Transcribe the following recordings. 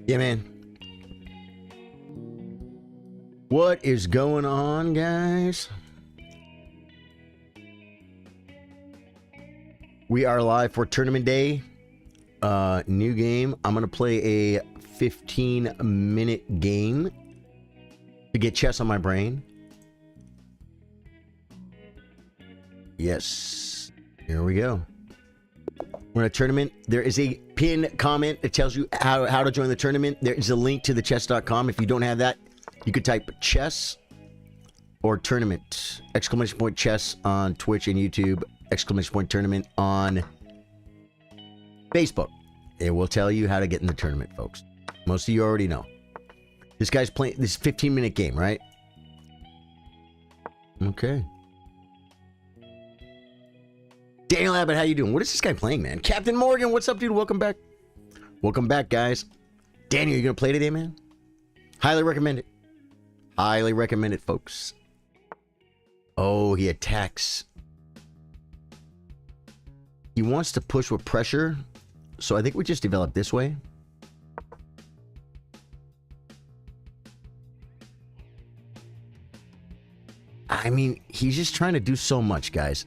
Yeah, man. What is going on, guys? We are live for tournament day. New game. I'm going to play a 15-minute game to get chess on my brain. Yes. Here we go. We're in a tournament. There is a pinned comment that tells you how to join the tournament. There is a link to the chess.com. If you don't have that, you could type chess or tournament. Exclamation point chess on Twitch and YouTube. Exclamation point tournament on Facebook. It will tell you how to get in the tournament, folks. Most of you already know. This guy's playing this 15-minute game, right? Okay. Daniel Abbott, how you doing? What is this guy playing, man? Captain Morgan, what's up, dude? Welcome back. Welcome back, guys. Daniel, you gonna play today, man? Highly recommend it. Highly recommend it, folks. Oh, he attacks. He wants to push with pressure, so I think we just develop this way. I mean, he's just trying to do so much, guys.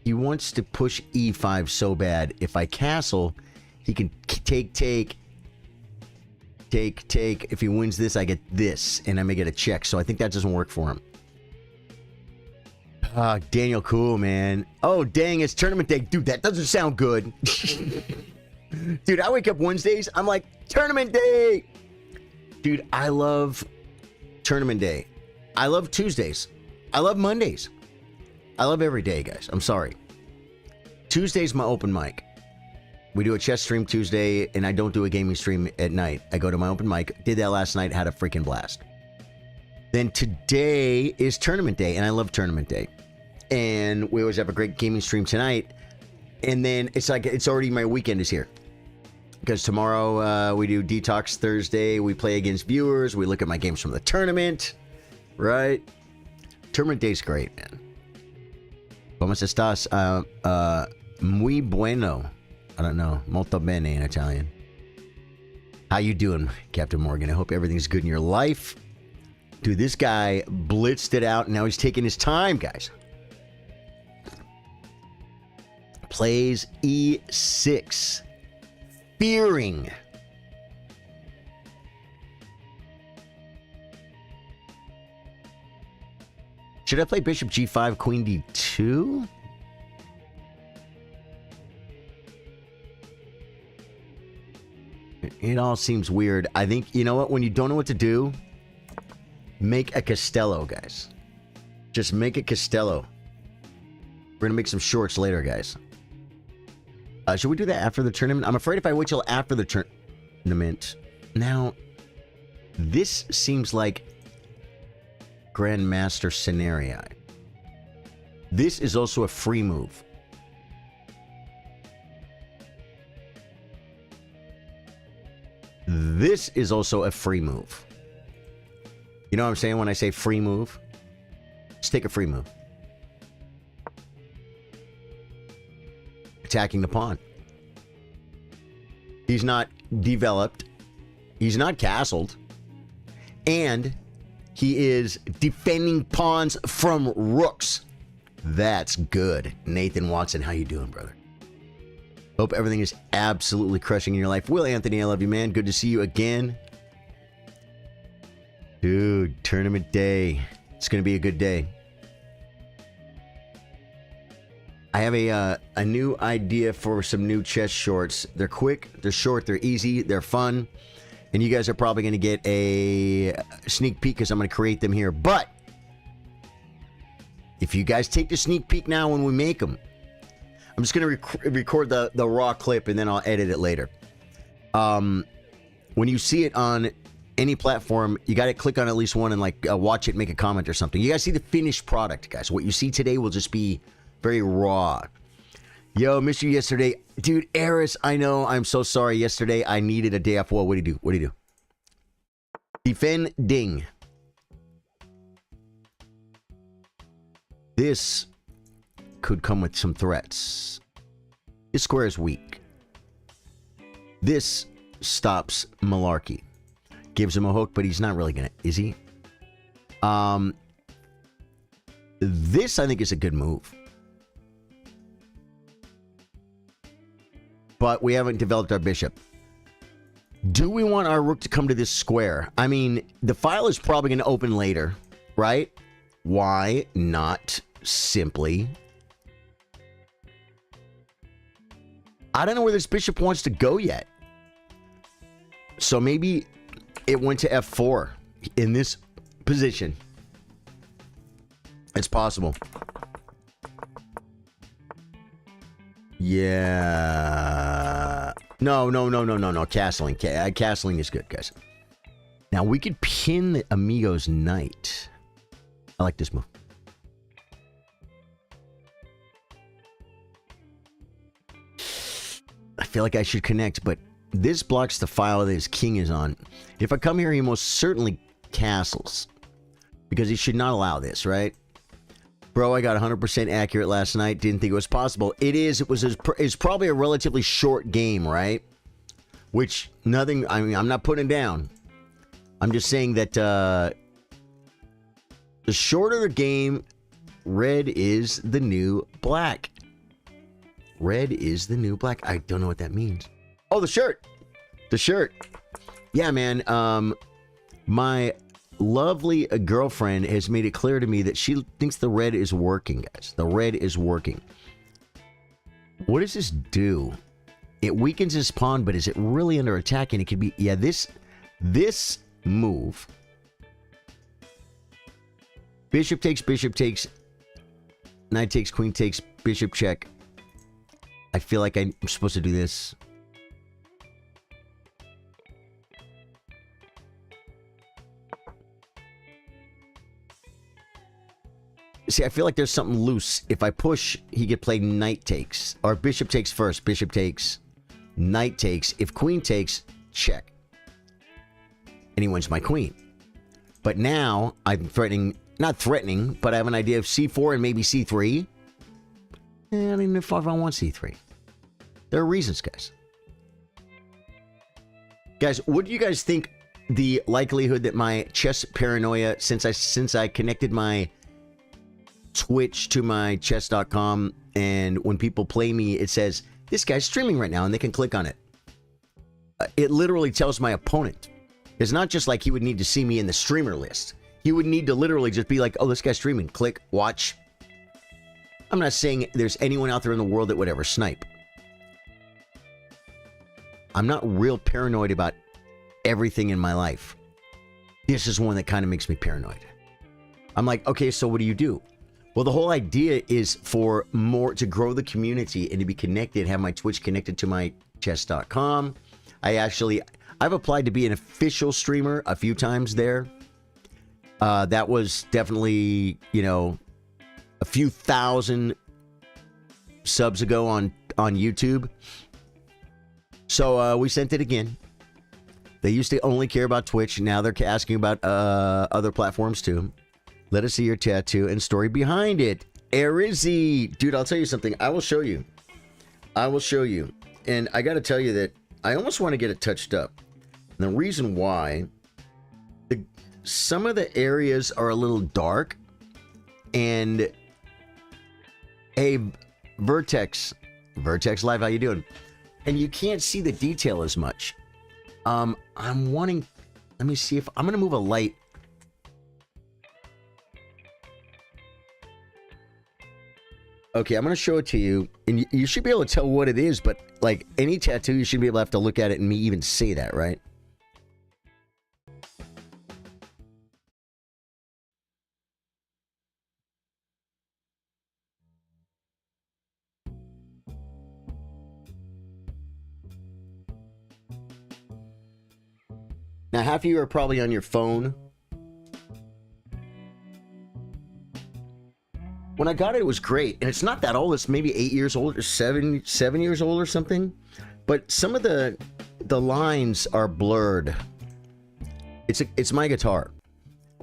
He wants to push e5 so bad. If I castle, he can take. If he wins this, I get this, and I may get a check. So I think that doesn't work for him. Daniel, cool, man. Oh, dang, it's tournament day. Dude, that doesn't sound good. Dude, I wake up Wednesdays, I'm like, tournament day. Dude, I love tournament day. I love Tuesdays. I love Mondays. I love every day, guys. I'm sorry. Tuesday's my open mic. We do a chess stream Tuesday, and I don't do a gaming stream at night. I go to my open mic. Did that last night. Had a freaking blast. Then today is tournament day, and I love tournament day. And we always have a great gaming stream tonight. And then it's like it's already my weekend is here. Because tomorrow we do Detox Thursday. We play against viewers. We look at my games from the tournament. Right? Tournament day's great, man. ¿Cómo estás? Muy bueno. I don't know. Molto bene in Italian. How you doing, Captain Morgan? I hope everything's good in your life. Dude, this guy blitzed it out, and now he's taking his time, guys. Plays e6. Fearing. Should I play Bishop G5, Queen D2? It all seems weird. I think, you know what? When you don't know what to do, make a Castello, guys. Just make a Castello. We're going to make some shorts later, guys. Should we do that after the tournament? I'm afraid if I wait till after the tournament. Now, this seems like Grandmaster scenario. This is also a free move. This is also a free move. You know what I'm saying when I say free move? Just take a free move. Attacking the pawn. He's not developed. He's not castled. And he is defending pawns from rooks. That's good. Nathan Watson, how you doing, brother? Hope everything is absolutely crushing in your life. Will Anthony, I love you, man. Good to see you again. Dude, tournament day. It's going to be a good day. I have a new idea for some new chess shorts. They're quick, they're short, they're easy, they're fun. And you guys are probably going to get a sneak peek because I'm going to create them here. But if you guys take the sneak peek now when we make them, I'm just going to record the raw clip and then I'll edit it later. When you see it on any platform, you got to click on at least one and like watch it, make a comment or something. You guys see the finished product, guys. What you see today will just be very raw. Yo, missed you yesterday. Dude, Eris, I know. I'm so sorry. Yesterday, I needed a day off. Well, what do you do? What do you do? Defending. This could come with some threats. This square is weak. This stops malarkey. Gives him a hook, but he's not really gonna, is he? This I think is a good move. But we haven't developed our bishop. Do we want our rook to come to this square? I mean, the file is probably going to open later, right? Why not simply... I don't know where this bishop wants to go yet. So maybe it went to f4 in this position. It's possible. Yeah. No. Castling. Castling is good, guys. Now, we could pin the Amigo's knight. I like this move. I feel like I should connect, but this blocks the file that his king is on. If I come here, he most certainly castles. Because he should not allow this, right? Bro, I got 100% accurate last night. Didn't think it was possible. It is. It's probably a relatively short game, right? Which, nothing... I mean, I'm not putting it down. I'm just saying that the shorter the game, red is the new black. Red is the new black. I don't know what that means. Oh, the shirt. The shirt. Yeah, man. My lovely girlfriend has made it clear to me that she thinks the red is working, guys. The red is working. What does this do? It weakens his pawn, but is it really under attack? And it could be... Yeah, this move. Bishop takes, knight takes, queen takes, bishop check. I feel like I'm supposed to do this. See, I feel like there's something loose. If I push, he could play knight takes. Or bishop takes first. Bishop takes. Knight takes. If queen takes, check. And he wins my queen. But now, I'm threatening... Not threatening, but I have an idea of c4 and maybe c3. I don't even know if I want c3. There are reasons, guys. Guys, what do you guys think the likelihood that my chess paranoia, since I connected my Twitch to my chess.com, and when people play me, it says, this guy's streaming right now, and they can click on it. It literally tells my opponent. It's not just like he would need to see me in the streamer list. He would need to literally just be like, oh, this guy's streaming. Click, watch. I'm not saying there's anyone out there in the world that would ever snipe. I'm not real paranoid about everything in my life. This is one that kind of makes me paranoid. I'm like, okay, so what do you do? Well, the whole idea is for more to grow the community and to be connected, have my Twitch connected to my chess.com. I've applied to be an official streamer a few times there. That was definitely, you know, a few thousand subs ago on YouTube. So we sent it again. They used to only care about Twitch. Now they're asking about other platforms too. Let us see your tattoo and story behind it. Arizy. Dude, I'll tell you something. I will show you. I will show you. And I got to tell you that I almost want to get it touched up. And the reason why, some of the areas are a little dark. And hey, Vertex Live, how you doing? And you can't see the detail as much. I'm wanting, let me see if, I'm going to move a light. Okay, I'm going to show it to you, and you should be able to tell what it is, but like any tattoo, you should be able to have to look at it and me even say that, right? Now, half of you are probably on your phone. When I got it, it was great. And it's not that old. It's maybe 8 years old or 7 years old or something. But some of the lines are blurred. It's my guitar.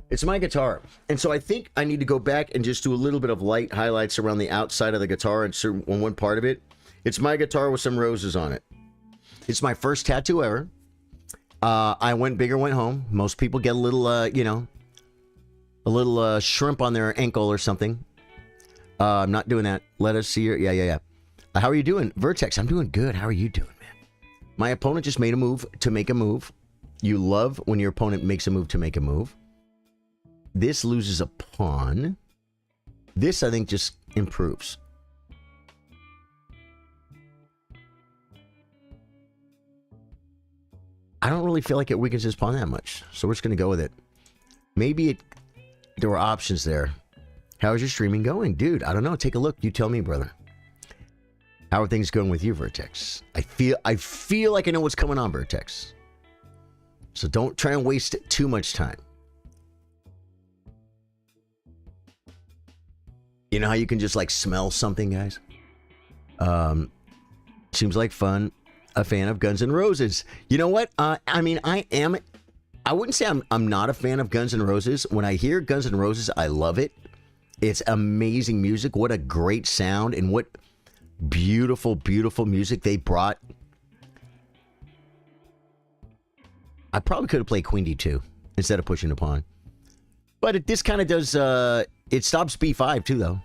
It's my guitar. And so I think I need to go back and just do a little bit of light highlights around the outside of the guitar and on one part of it. It's my guitar with some roses on it. It's my first tattoo ever. I went big or went home. Most people get a little, you know, a little shrimp on their ankle or something. I'm not doing that. Let us see your... Yeah. How are you doing? Vertex, I'm doing good. How are you doing, man? My opponent just made a move to make a move. You love when your opponent makes a move to make a move. This loses a pawn. This, I think, just improves. I don't really feel like it weakens his pawn that much, so we're just going to go with it. Maybe there were options there. How is your streaming going? Dude, I don't know. Take a look. You tell me, brother. How are things going with you, Vertex? I feel like I know what's coming on, Vertex. So don't try and waste too much time. You know how you can just like smell something, guys? Seems like fun. A fan of Guns N' Roses. You know what? I mean, I wouldn't say I'm not a fan of Guns N' Roses. When I hear Guns N' Roses, I love it. It's amazing music. What a great sound and what beautiful, beautiful music they brought. I probably could have played Queen D2 instead of pushing the pawn. But this kind of does, it stops B5 too, though.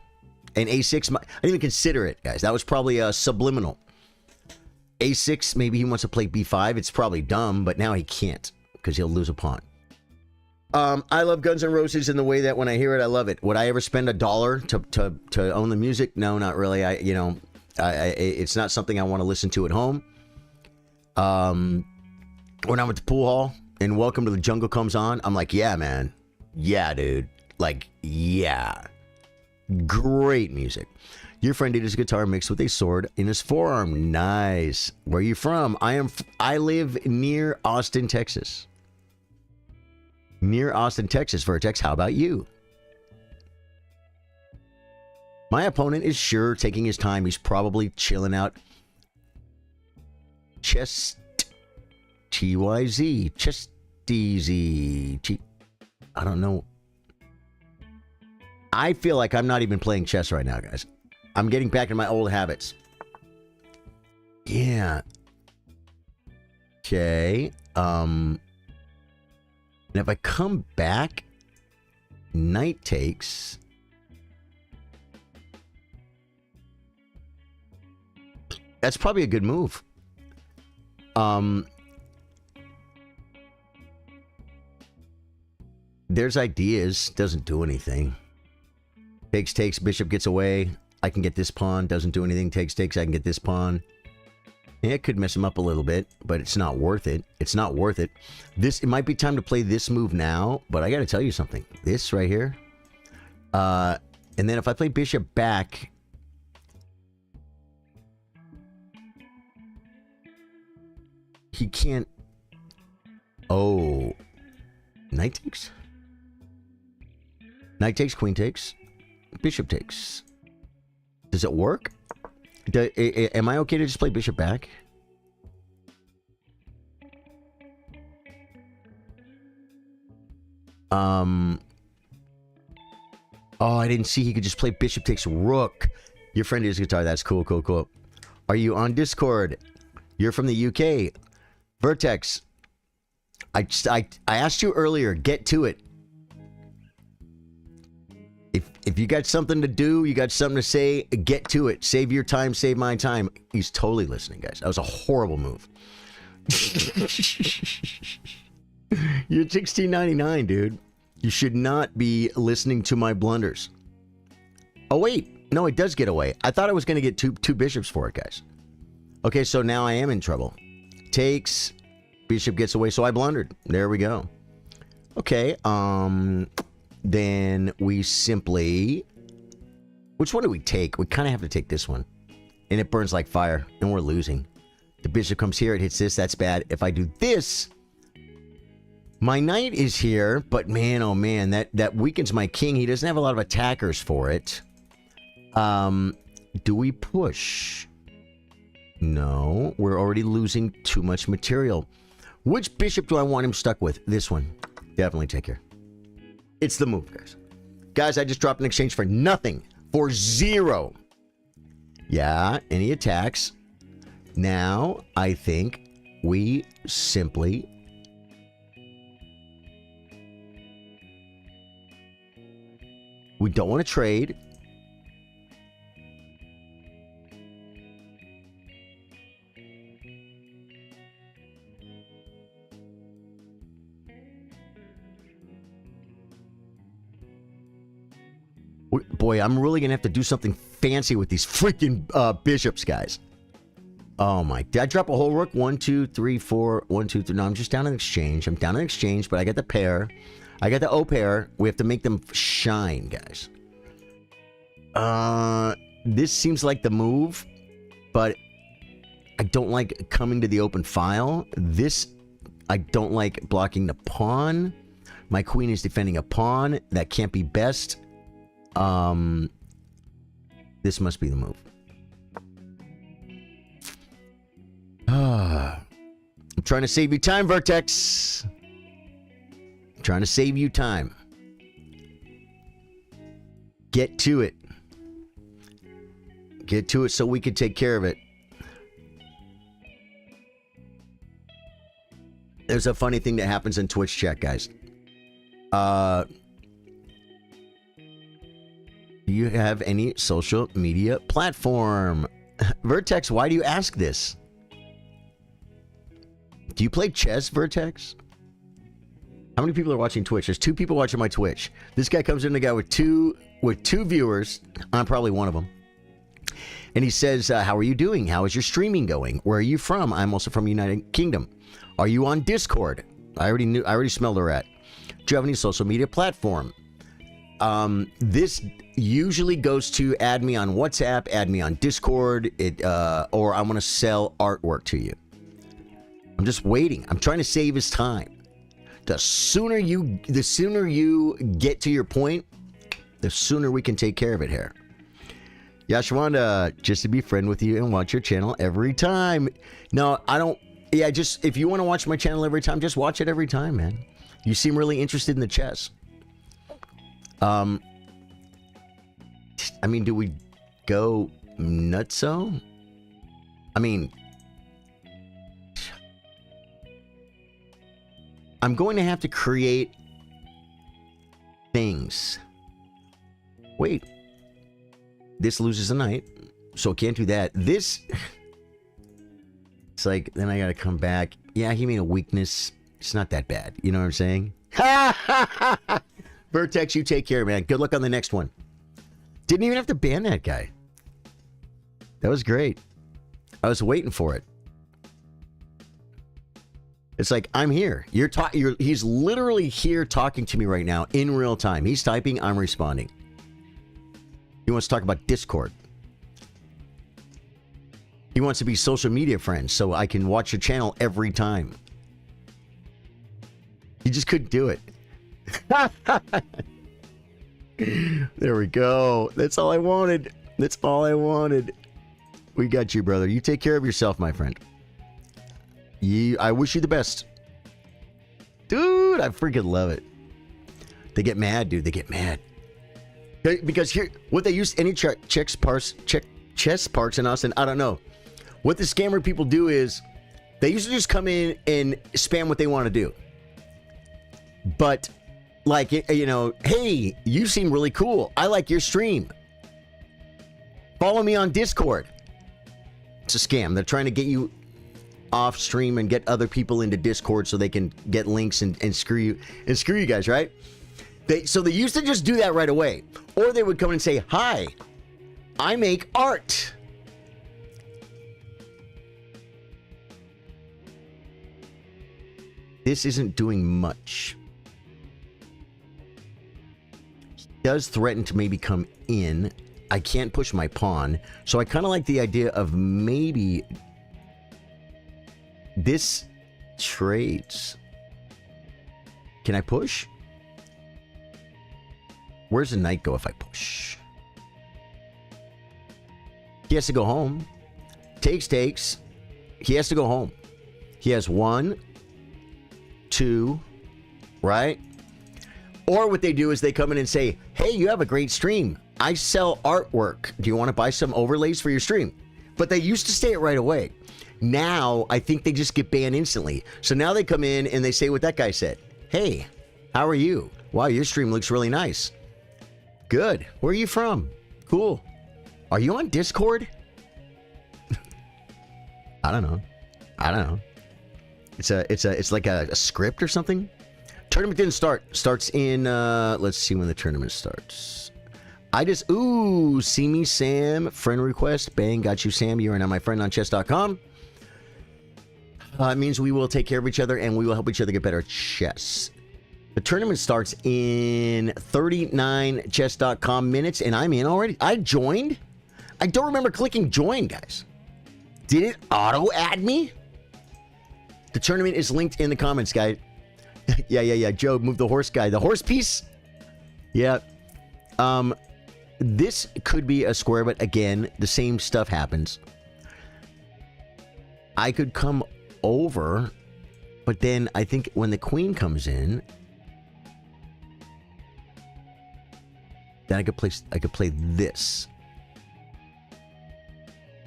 And A6, I didn't even consider it, guys. That was probably subliminal. A6, maybe he wants to play B5. It's probably dumb, but now he can't because he'll lose a pawn. I love Guns N' Roses in the way that when I hear it, I love it. Would I ever spend $1 to own the music? No, not really. It's not something I want to listen to at home. When I'm at the pool hall and Welcome to the Jungle comes on, I'm like, yeah, man. Yeah, dude. Like, yeah. Great music. Your friend did his guitar mixed with a sword in his forearm. Nice. Where are you from? I live near Austin, Texas. Near Austin, Texas, Vertex. How about you? My opponent is sure taking his time. He's probably chilling out. Chest TYZ. Chest DZ. I don't know. I feel like I'm not even playing chess right now, guys. I'm getting back in my old habits. Yeah. Okay. And if I come back, knight takes. That's probably a good move. There's ideas. Doesn't do anything. Takes, bishop gets away. I can get this pawn. Doesn't do anything. Takes, I can get this pawn. Yeah, it could mess him up a little bit, but it's not worth it. It's not worth it. It might be time to play this move now, but I got to tell you something. This right here. And then if I play bishop back, he can't. Oh, knight takes. Knight takes, queen takes, bishop takes. Does it work? Am I okay to just play bishop back? Oh, I didn't see he could just play bishop takes rook. Your friend is guitar. That's cool, cool, cool. Are you on Discord? You're from the UK. Vertex. I asked you earlier. Get to it. If you got something to do, you got something to say, get to it. Save your time, save my time. He's totally listening, guys. That was a horrible move. You're 1699, dude. You should not be listening to my blunders. Oh, wait. No, it does get away. I thought I was going to get two bishops for it, guys. Okay, so now I am in trouble. Takes. Bishop gets away, so I blundered. There we go. Okay, then we simply... Which one do we take? We kind of have to take this one. And it burns like fire, and we're losing. The bishop comes here, it hits this, that's bad. If I do this, my knight is here, but man, oh man, that weakens my king. He doesn't have a lot of attackers for it. Do we push? No, we're already losing too much material. Which bishop do I want him stuck with? This one. Definitely take care. It's the move, guys. Guys, I just dropped an exchange for nothing. For 0. Yeah, and he attacks. Now, I think we simply we don't want to trade. Boy, I'm really gonna have to do something fancy with these freaking bishops, guys. Oh my! Did I drop a whole rook? 1, 2, 3, 4. 1, 2, 3. No, I'm just down in exchange. I'm down in exchange, but I got the pair. I got the O pair. We have to make them shine, guys. This seems like the move, but I don't like coming to the open file. This, I don't like blocking the pawn. My queen is defending a pawn. That can't be best. This must be the move. I'm trying to save you time, Vertex. I'm trying to save you time. Get to it. Get to it so we can take care of it. There's a funny thing that happens in Twitch chat, guys. Do you have any social media platform? Vertex, why do you ask this? Do you play chess, Vertex? How many people are watching Twitch? There's 2 people watching my Twitch. This guy comes in, the guy with two viewers. I'm probably one of them. And he says, how are you doing? How is your streaming going? Where are you from? I'm also from United Kingdom. Are you on Discord? I already smelled a rat. Do you have any social media platform? This usually goes to add me on WhatsApp, add me on Discord, or I'm going to sell artwork to you. I'm just waiting. I'm trying to save his time. The sooner you get to your point, the sooner we can take care of it here. Yashwanda, just to be friend with you and watch your channel every time. No, I don't. Yeah, just if you want to watch my channel every time, just watch it every time, man. You seem really interested in the chess. I mean, do we go nutso? I mean, I'm going to have to create things. Wait. This loses a knight, so can't do that. This... It's like, then I gotta come back. Yeah, he made a weakness. It's not that bad. You know what I'm saying? Vertex, you take care, man. Good luck on the next one. Didn't even have to ban that guy. That was great. I was waiting for it. It's like, I'm here. He's literally here talking to me right now in real time. He's typing, I'm responding. He wants to talk about Discord. He wants to be social media friends so I can watch your channel every time. He just couldn't do it. There we go. That's all I wanted. That's all I wanted. We got you, brother. You take care of yourself, my friend. I wish you the best. Dude, I freaking love it. They get mad, dude. They get mad. Because here, what they use, any chess parks in Austin, I don't know. What the scammer people do is, they usually just come in and spam what they want to do. But, like, you know, hey, you seem really cool. I like your stream. Follow me on Discord. It's a scam. They're trying to get you off stream and get other people into Discord so they can get links and screw you guys, right? So they used to just do that right away. Or they would come and say, hi, I make art. This isn't doing much. He does threaten to maybe come in. I can't push my pawn. So I kind of like the idea of maybe this trades. Can I push? Where's the knight go if I push? He has to go home. Takes. He has to go home. He has 1, 2, right? Or what they do is they come in and say, hey, you have a great stream. I sell artwork. Do you want to buy some overlays for your stream? But they used to say it right away. Now, I think they just get banned instantly. So now they come in and they say what that guy said. Hey, how are you? Wow, your stream looks really nice. Good. Where are you from? Cool. Are you on Discord? I don't know. It's like a script or something. Tournament didn't start. Starts in let's see when the tournament starts. See me Sam, friend request, bang, got you Sam, you are now my friend on chess.com. It means we will take care of each other and we will help each other get better at chess. The tournament starts in 39 chess.com minutes and I'm in already. I joined. I don't remember clicking join, guys. Did it auto add me? The tournament is linked in the comments, guys. yeah. Joe, move the horse guy. The horse piece? Yeah. This could be a square, but again, the same stuff happens. I could come over, but then I think when the queen comes in, then I could play this.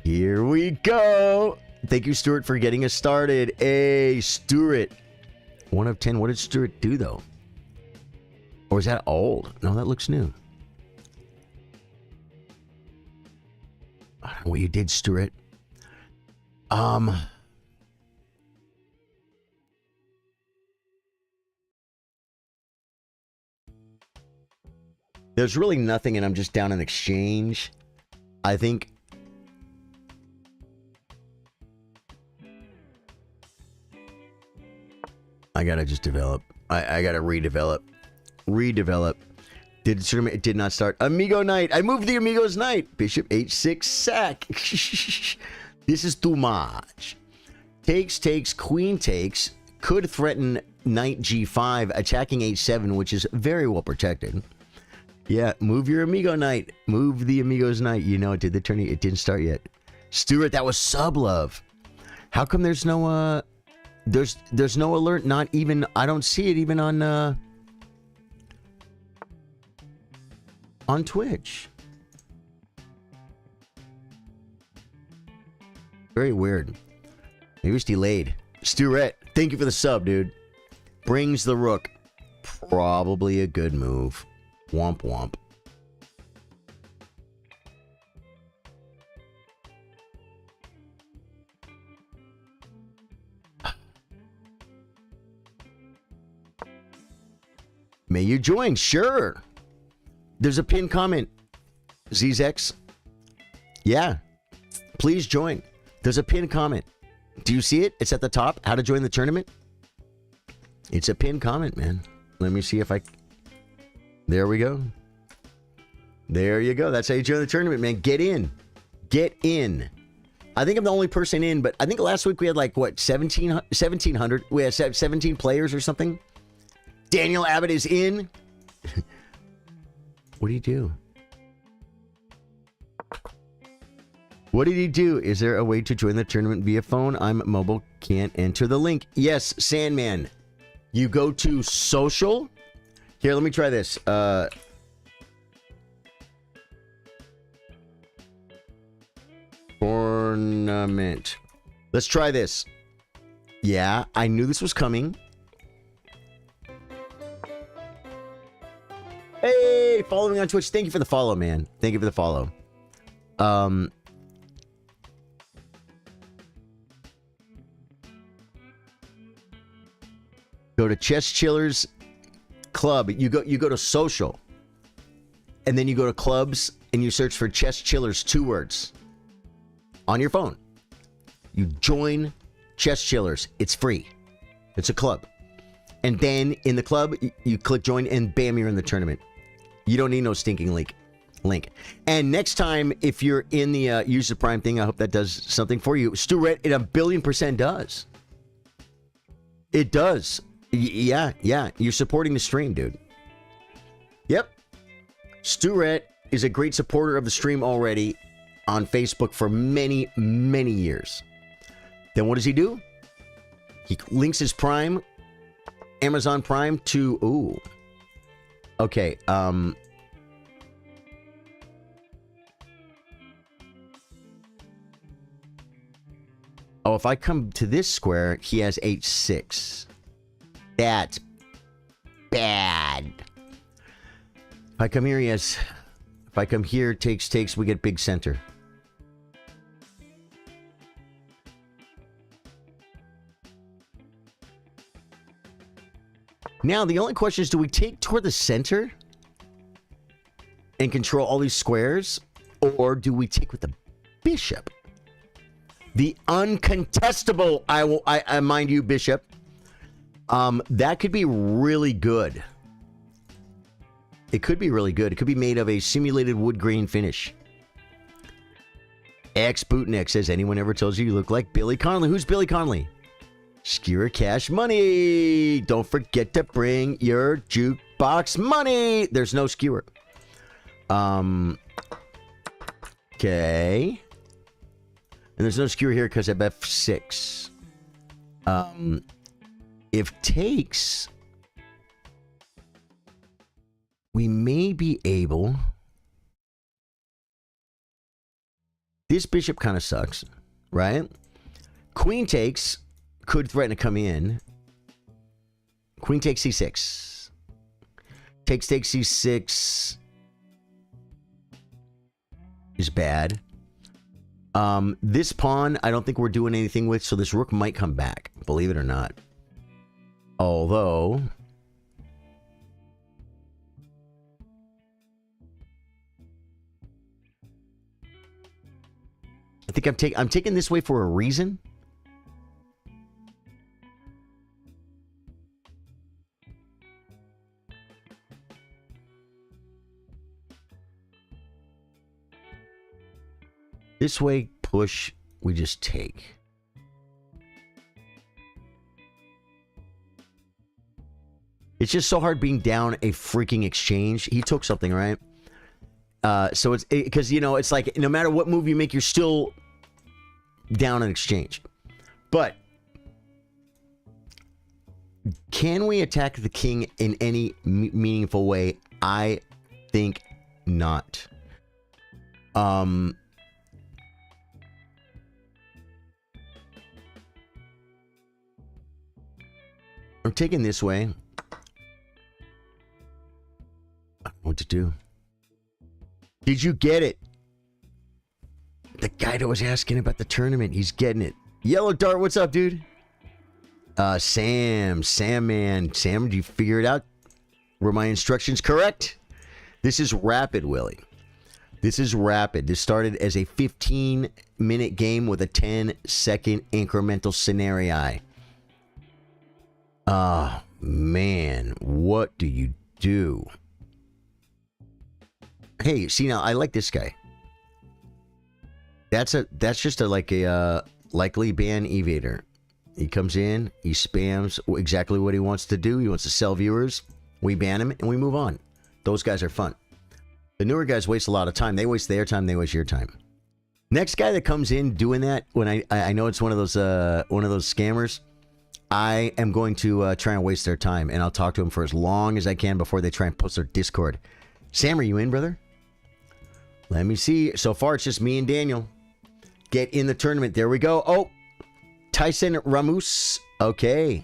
Here we go. Thank you, Stuart, for getting us started. Hey, Stuart. 1 of 10. What did Stuart do, though? Or is that old? No, that looks new. I don't know what you did, Stuart. There's really nothing, and I'm just down in exchange. I think I gotta just develop. I gotta redevelop. Did the tournament? It did not start. Amigo night. I moved the Amigos night. Bishop h6 sack. This is too much. Takes, queen takes. Could threaten knight g5, attacking h7, which is very well protected. Yeah, move your Amigo night. Move the Amigos night. You know, it did the tourney. It didn't start yet. Stuart, that was sub love. How come there's no there's no alert? Not even. I don't see it even on Twitch. Very weird. Maybe it's delayed. Stuart, thank you for the sub, dude. Brings the rook. Probably a good move. Womp womp. May you join? Sure. There's a pinned comment. ZZX. Yeah. Please join. There's a pinned comment. Do you see it? It's at the top. How to join the tournament? It's a pinned comment, man. Let me see if I... There we go. There you go. That's how you join the tournament, man. Get in. Get in. I think I'm the only person in, but I think last week we had like, what, 1,700? We had 17 players or something. Daniel Abbott is in. What did he do? What did he do? Is there a way to join the tournament via phone? I'm mobile. Can't enter the link. Yes, Sandman. You go to social. Here, let me try this. Tournament. Let's try this. Yeah, I knew this was coming. Hey, follow me on Twitch. Thank you for the follow, man. Thank you for the follow. Go to Chess Chillers Club. You go to social. And then you go to clubs and you search for Chess Chillers, 2 words. On your phone. You join Chess Chillers. It's free. It's a club. And then in the club, you click join and bam, you're in the tournament. You don't need no stinking link. And next time, if you're in the use the Prime thing, I hope that does something for you. Stuart, it 1,000,000,000% does. It does. Yeah. You're supporting the stream, dude. Yep. Stuart is a great supporter of the stream already on Facebook for many, many years. Then what does he do? He links his Prime, Amazon Prime to... Ooh. Okay, Oh, if I come to this square, he has h6. That's bad. If I come here, he has... If I come here, takes, we get big center. Now, the only question is, do we take toward the center and control all these squares? Or do we take with the bishop? The uncontestable, I mind you, bishop. That could be really good. It could be really good. It could be made of a simulated wood grain finish. X Bootneck says, anyone ever tells you look like Billy Connolly? Who's Billy Connolly? Skewer Cash Money. Don't forget to bring your jukebox money. There's no skewer. Okay. And there's no skewer here because I have f6. If takes, we may be able... This bishop kind of sucks, right? Queen takes could threaten to come in. Queen takes c6. Takes c6 is bad. This pawn, I don't think we're doing anything with, so this rook might come back, believe it or not. Although... I think I'm taking this way for a reason. This way, push, we just take. It's just so hard being down a freaking exchange. He took something, right? So it's because, you know, it's like no matter what move you make, you're still down an exchange. But can we attack the king in any meaningful way? I think not. I'm taking this way. I don't know what to do. Did you get it? The guy that was asking about the tournament, he's getting it. Yellow Dart, what's up, dude? Sam, man. Sam, do you figure it out? Were my instructions correct? This is rapid, Willie. This is rapid. This started as a 15-minute game with a 10-second incremental scenario. Ah, man. What do you do? Hey, see now, I like this guy. That's just a likely ban evader. He comes in, he spams exactly what he wants to do. He wants to sell viewers. We ban him and we move on. Those guys are fun. The newer guys waste a lot of time. They waste their time, they waste your time. Next guy that comes in doing that, when I know it's one of those scammers, I am going to try and waste their time, and I'll talk to them for as long as I can before they try and post their Discord. Sam, are you in, brother? Let me see. So far, it's just me and Daniel. Get in the tournament. There we go. Oh, Tyson Ramos. Okay.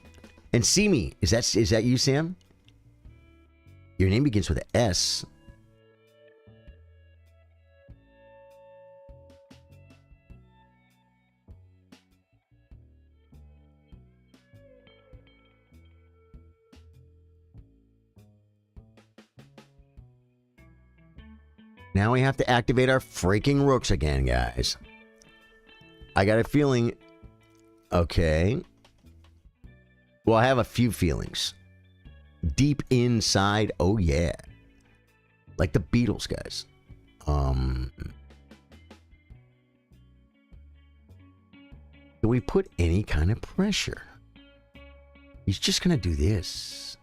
And Simi. Is that you, Sam? Your name begins with an S. Now we have to activate our freaking rooks again, guys. I got a feeling... Okay. Well, I have a few feelings. Deep inside, oh yeah. Like the Beatles, guys. Do we put any kind of pressure? He's just gonna do this.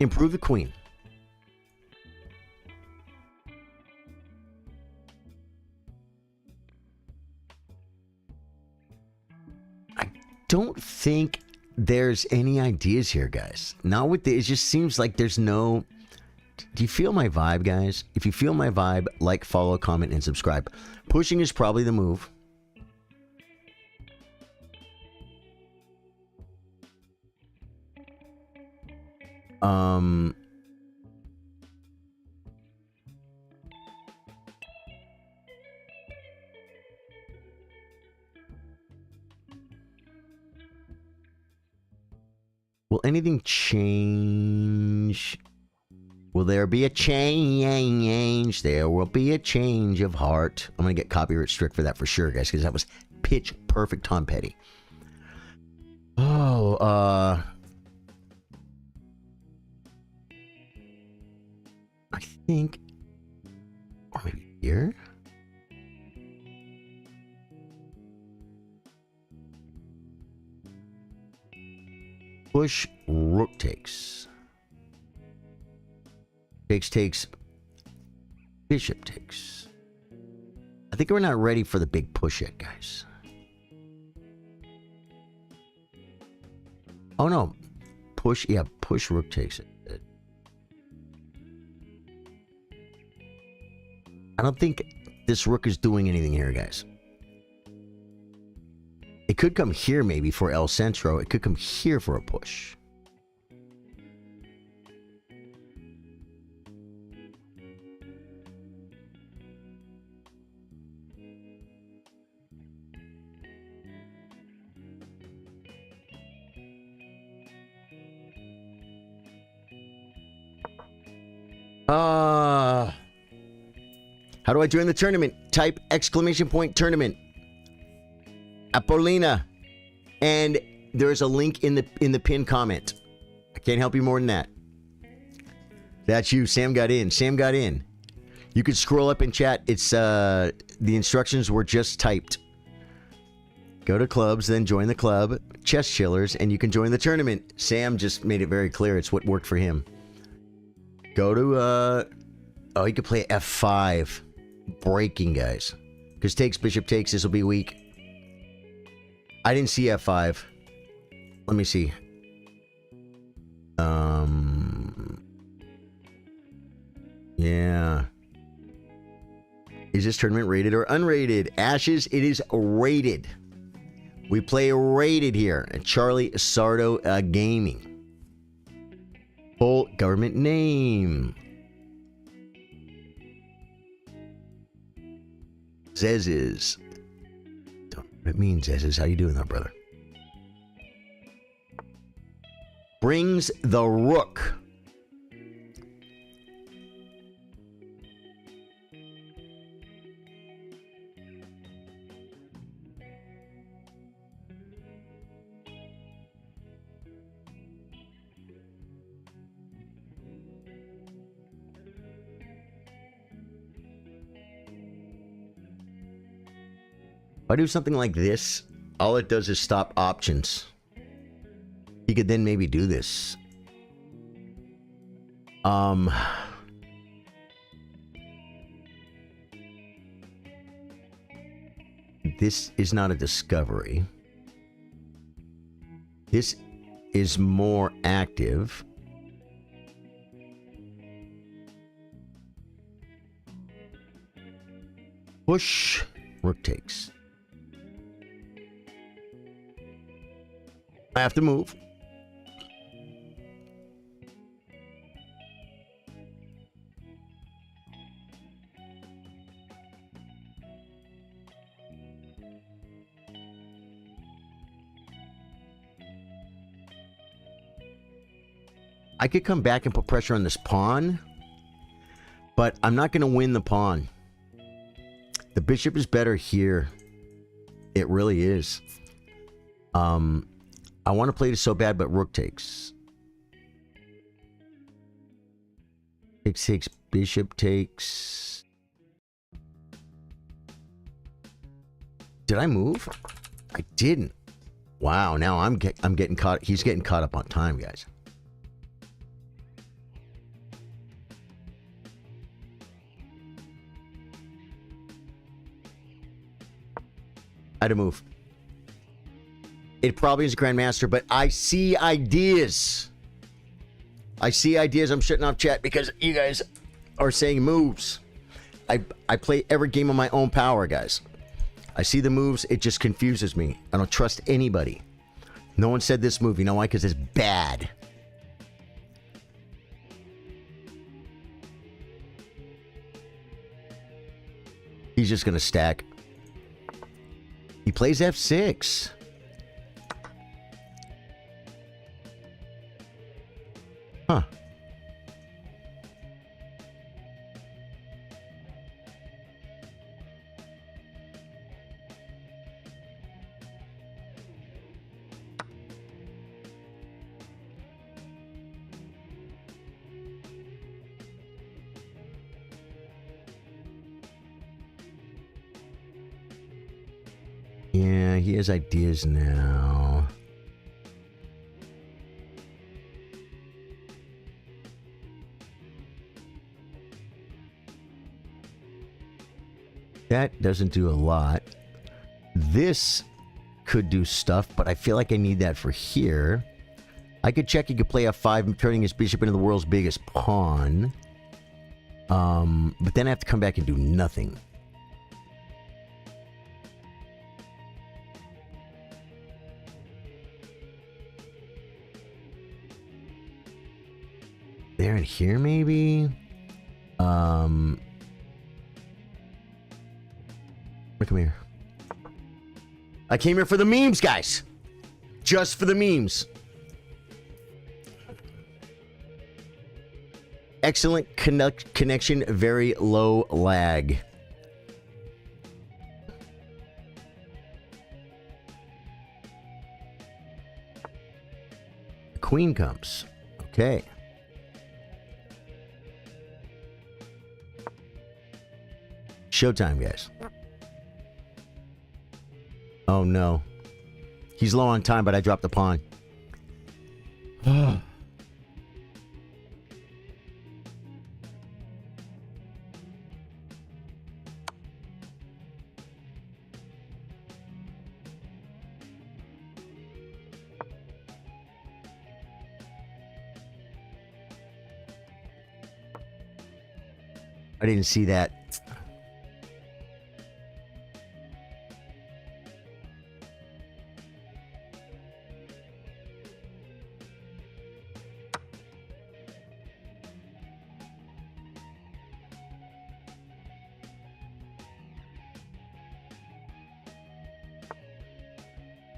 Improve the queen. I don't think there's any ideas here, guys. Not with the, it just seems like there's no... Do you feel my vibe, guys? If you feel my vibe, like, follow, comment, and subscribe. Pushing is probably the move. Will anything change? Will there be a change? There will be a change of heart. I'm gonna get copyright strict for that for sure, guys, because that was pitch perfect Tom Petty. Oh, I think, or maybe here. Push, rook takes. Takes. Bishop takes. I think we're not ready for the big push yet, guys. Oh no. Push, yeah, push, rook takes it. I don't think this rook is doing anything here, guys. It could come here maybe for El Centro. It could come here for a push. How do I join the tournament? Type !tournament. Apollina. And there's a link in the pinned comment. I can't help you more than that. That's you. Sam got in. Sam got in. You could scroll up in chat. It's the instructions were just typed. Go to clubs, then join the club, Chess Chillers, and you can join the tournament. Sam just made it very clear. It's what worked for him. Go to oh, you could play F5. Breaking, guys. Because takes, bishop takes, this will be weak. I didn't see F5. Let me see. Yeah. Is this tournament rated or unrated? Ashes, it is rated. We play rated here at Charlie Sardo Gaming. Full government name. Zezes. Don't know what it means, Zezes. How you doing there, brother? Brings the rook. If I do something like this, all it does is stop options. He could then maybe do this. This is not a discovery. This is more active. Push, rook takes. I have to move. I could come back and put pressure on this pawn, but I'm not going to win the pawn. The bishop is better here. It really is. I want to play this so bad, but rook takes. Takes, bishop takes. Did I move? I didn't. Wow, now I'm getting caught. He's getting caught up on time, guys. I had to move. It probably is a Grandmaster, but I see ideas. I see ideas. I'm shutting off chat because you guys are saying moves. I play every game on my own power, guys. I see the moves. It just confuses me. I don't trust anybody. No one said this move. You know why? Because it's bad. He's just going to stack. He plays F6. Huh. Yeah, he has ideas now. That doesn't do a lot. This could do stuff, but I feel like I need that for here. I could check he could play F5, turning his bishop into the world's biggest pawn. But then I have to come back and do nothing. There and here, maybe? Come here. I came here for the memes, guys. Just for the memes. Excellent connection, very low lag. The queen comes. Okay. Showtime, guys. Oh, no. He's low on time, but I dropped the pawn. I didn't see that.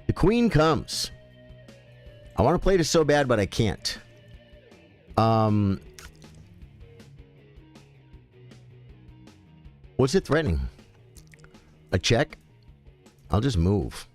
The queen comes. I want to play this so bad, but I can't. What's it threatening? A check? I'll just move.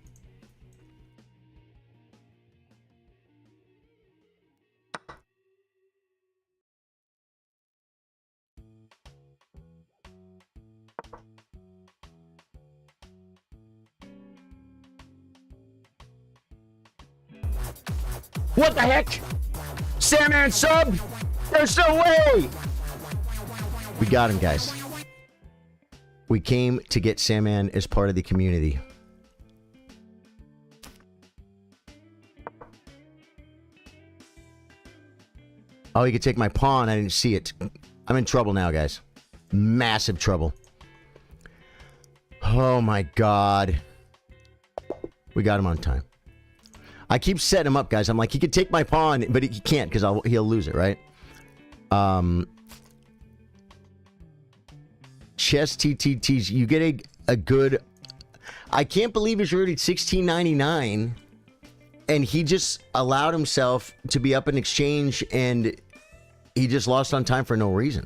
What the heck? Sandman sub? There's no way! We got him, guys. We came to get Sandman as part of the community. Oh, he could take my pawn. I didn't see it. I'm in trouble now, guys. Massive trouble. Oh, my God. We got him on time. I keep setting him up, guys. I'm like, he could take my pawn, but he can't because he'll lose it, right? Chess TTTs. You get a good... I can't believe he's already $16.99 and he just allowed himself to be up in exchange and he just lost on time for no reason.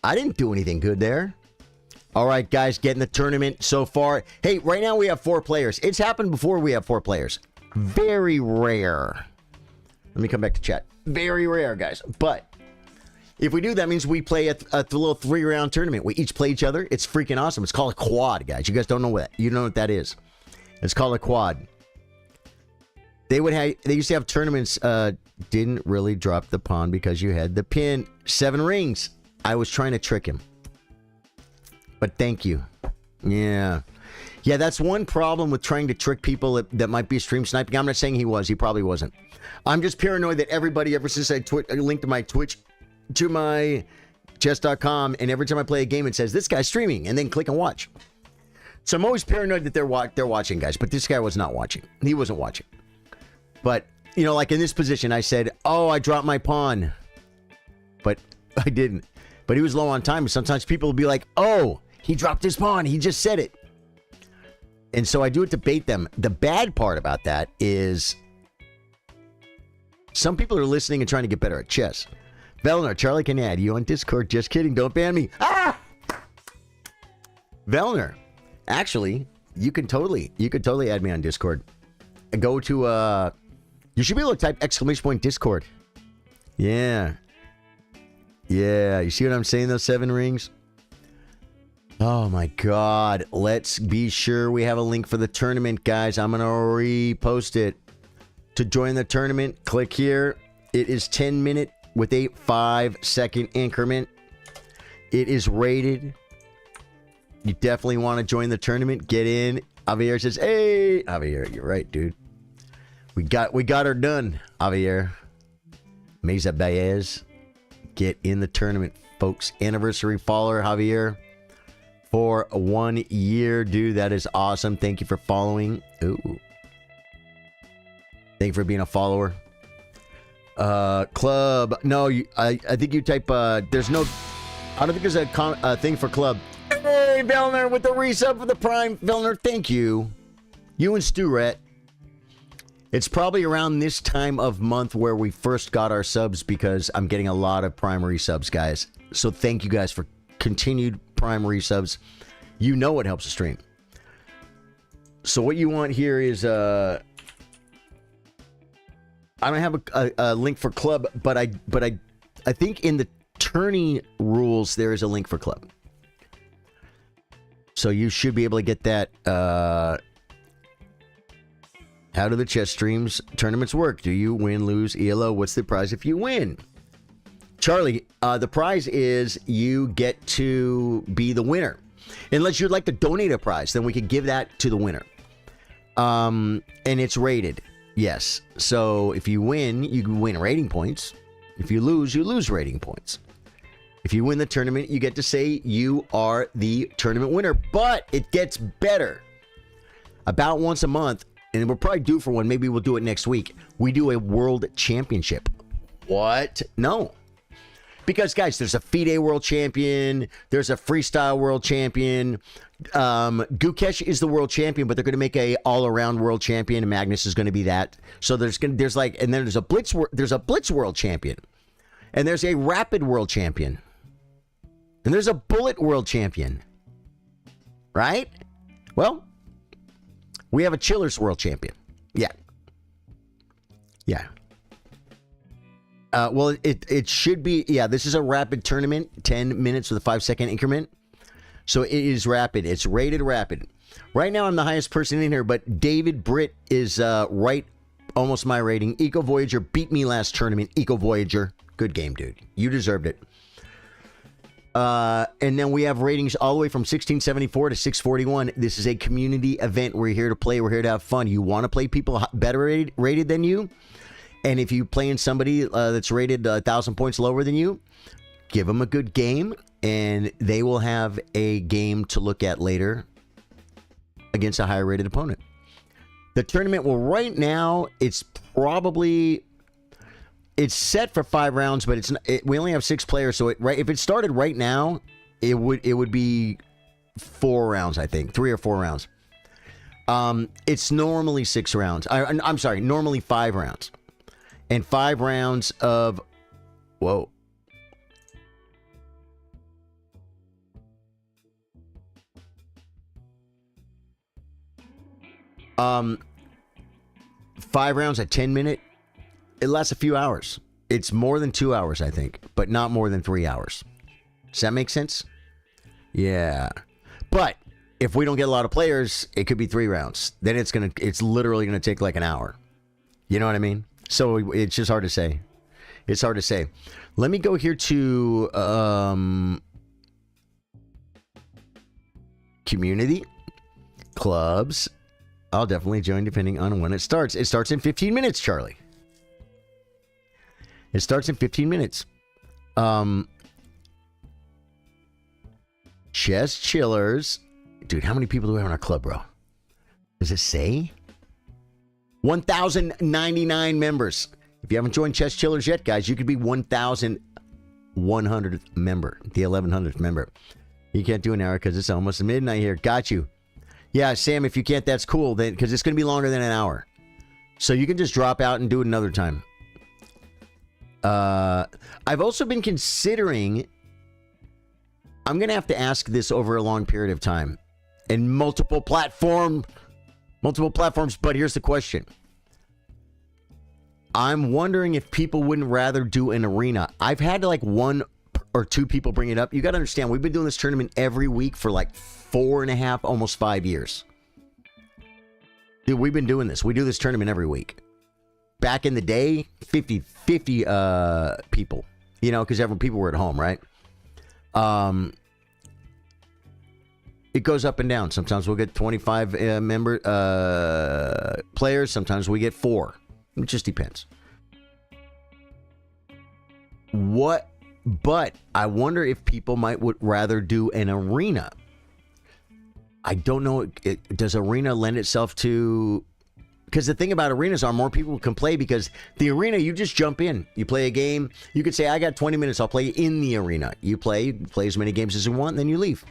I didn't do anything good there. All right, guys, get in the tournament so far. Hey, right now we have 4 players. It's happened before we have 4 players. Very rare. Let me come back to chat. Very rare, guys. But if we do, that means we play a little 3-round tournament. We each play each other. It's freaking awesome. It's called a quad, guys. You guys don't know what you know what that is. It's called a quad. They used to have tournaments. Didn't really drop the pawn because you had the pin. 7 rings. I was trying to trick him. But thank you. Yeah. Yeah, that's one problem with trying to trick people that might be stream sniping. I'm not saying he was. He probably wasn't. I'm just paranoid that everybody, ever since I linked my Twitch to my chess.com, and every time I play a game, it says, this guy's streaming, and then click and watch. So I'm always paranoid that they're watching, guys, but this guy was not watching. He wasn't watching. But, you know, like in this position, I said, oh, I dropped my pawn. But I didn't. But he was low on time. Sometimes people will be like, oh, he dropped his pawn. He just said it. And so I do it to bait them. The bad part about that is some people are listening and trying to get better at chess. Velner, Charlie can add you on Discord. Just kidding. Don't ban me. Ah! Velner, actually, you could totally add me on Discord. Go to, you should be able to type ! Discord. Yeah. Yeah. You see what I'm saying, those 7 rings? Oh my God. Let's be sure we have a link for the tournament, guys. I'm going to repost it. To join the tournament, click here. It is 10 minute with a 5-second increment. It is rated. You definitely want to join the tournament. Get in. Javier says, hey, Javier, you're right, dude. We got her done, Javier. Mesa Baez. Get in the tournament, folks. Anniversary follower, Javier. For 1 year, dude. That is awesome. Thank you for following. Ooh. Thank you for being a follower. Club. No, I think you type, there's no, I don't think there's a thing for club. Hey, Velner with the resub for the Prime. Velner, thank you. You and Stu-Ret. It's probably around this time of month where we first got our subs because I'm getting a lot of Prime resubs, guys. So thank you guys for continued Prime resubs. You know it helps the stream. So what you want here is, I don't have a link for club, but I think in the tourney rules there is a link for club. So you should be able to get that. How do the chess streams tournaments work? Do you win, lose, ELO? What's the prize if you win? Charlie, the prize is you get to be the winner. Unless you'd like to donate a prize, then we could give that to the winner. And it's rated. Yes. So if you win, you win rating points. If you lose rating points. If you win the tournament, you get to say you are the tournament winner. But it gets better. About once a month, and we're probably due for one. Maybe we'll do it next week. We do a world championship. What? No. Because, guys, there's a FIDE world champion. There's a freestyle world champion. Gukesh is the world champion, but they're going to make a all-around world champion, and Magnus is going to be that. So there's like, and then there's a blitz world champion, and there's a rapid world champion, and there's a bullet world champion. Right? Well, we have a chillers world champion. Yeah. Yeah. Well, it should be, yeah, this is a rapid tournament, 10 minutes with a 5-second increment. So it is rapid. It's rated rapid. Right now, I'm the highest person in here, but David Britt is right, almost my rating. Eco Voyager beat me last tournament. Eco Voyager. Good game, dude. You deserved it. And then we have ratings all the way from 1674 to 641. This is a community event. We're here to play. We're here to have fun. You want to play people better rated than you? And if you play in somebody that's rated 1,000 points lower than you, give them a good game, and they will have a game to look at later against a higher rated opponent. The tournament, well, right now, it's set for 5 rounds, but we only have 6 players, so if it started right now, it would be 4 rounds, I think, 3 or 4 rounds. It's normally 6 rounds. I'm sorry, normally 5 rounds. And 5 rounds of, whoa. 5 rounds at 10 minute. It lasts a few hours. It's more than 2 hours, I think, but not more than 3 hours. Does that make sense? Yeah. But if we don't get a lot of players, it could be 3 rounds. Then it's literally gonna take like an hour. You know what I mean? So it's just hard to say. It's hard to say. Let me go here to community. clubs, I'll definitely join depending on when it starts. It starts in 15 minutes, Charlie. It starts in 15 minutes. Chess Chillers. Dude, how many people do we have in our club, bro? Does it say? 1,099 members. If you haven't joined Chess Chillers yet, guys, you could be 1,100th member. The 1,100th member. You can't do an hour because it's almost midnight here. Got you. Yeah, Sam, if you can't, that's cool. Then because it's going to be longer than an hour. So you can just drop out and do it another time. I've also been considering... I'm going to have to ask this over a long period of time. And multiple platforms. But here's the question. I'm wondering if people wouldn't rather do an arena. I've had like 1 or 2 people bring it up. You got to understand, we've been doing this tournament every week for like 4.5, almost 5 years. Dude, we've been doing this. We do this tournament every week. Back in the day, 50 people. You know, because people were at home, right? It goes up and down. Sometimes we'll get 25 players. Sometimes we get 4. It just depends. But I wonder if people would rather do an arena. I don't know. Does arena lend itself to... Because the thing about arenas are more people can play, because the arena, you just jump in. You play a game. You could say, I got 20 minutes. I'll play in the arena. You play as many games as you want, and then you leave.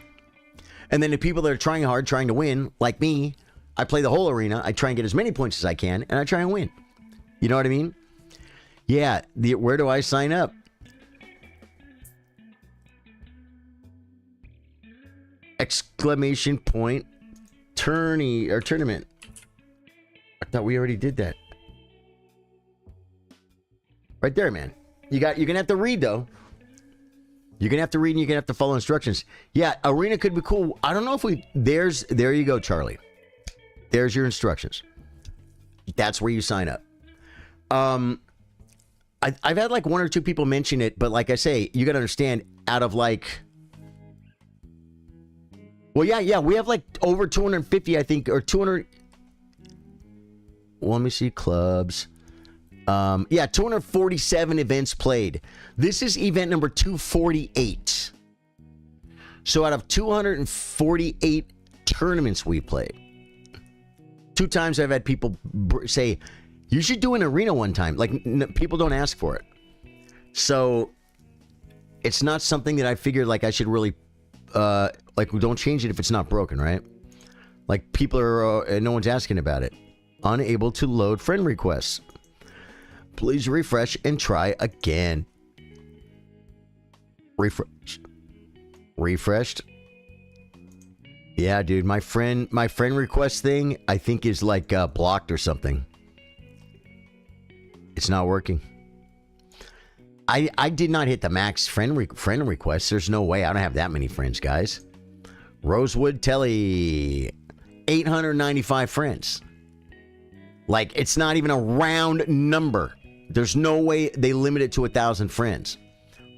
And then the people that are trying hard, trying to win, like me, I play the whole arena. I try and get as many points as I can, and I try and win. You know what I mean? Yeah. Where do I sign up? Exclamation point. Tournament. I thought we already did that. Right there, man. You're gonna have to read, though. You're gonna have to read, and you're gonna have to follow instructions. Yeah, arena could be cool. I don't know if there you go, Charlie. There's your instructions. That's where you sign up. I've had like 1 or 2 people mention it, but like I say, you gotta understand, out of like... Well, yeah, we have like over 250, I think, or 200... Well, let me see, clubs. 247 events played. This is event number 248. So out of 248 tournaments we played, 2 times I've had people say, you should do an arena one time. Like, people don't ask for it. So it's not something that I figured like I should really, don't change it if it's not broken, right? Like, people are, no one's asking about it. Unable to load friend requests. Please refresh and try again. Refreshed. Yeah, dude, my friend request thing, I think, is like blocked or something. It's not working. I did not hit the max friend requests. There's no way. I don't have that many friends, guys. Rosewood Telly, 895 friends. Like, it's not even a round number. There's no way they limit it to 1,000 friends.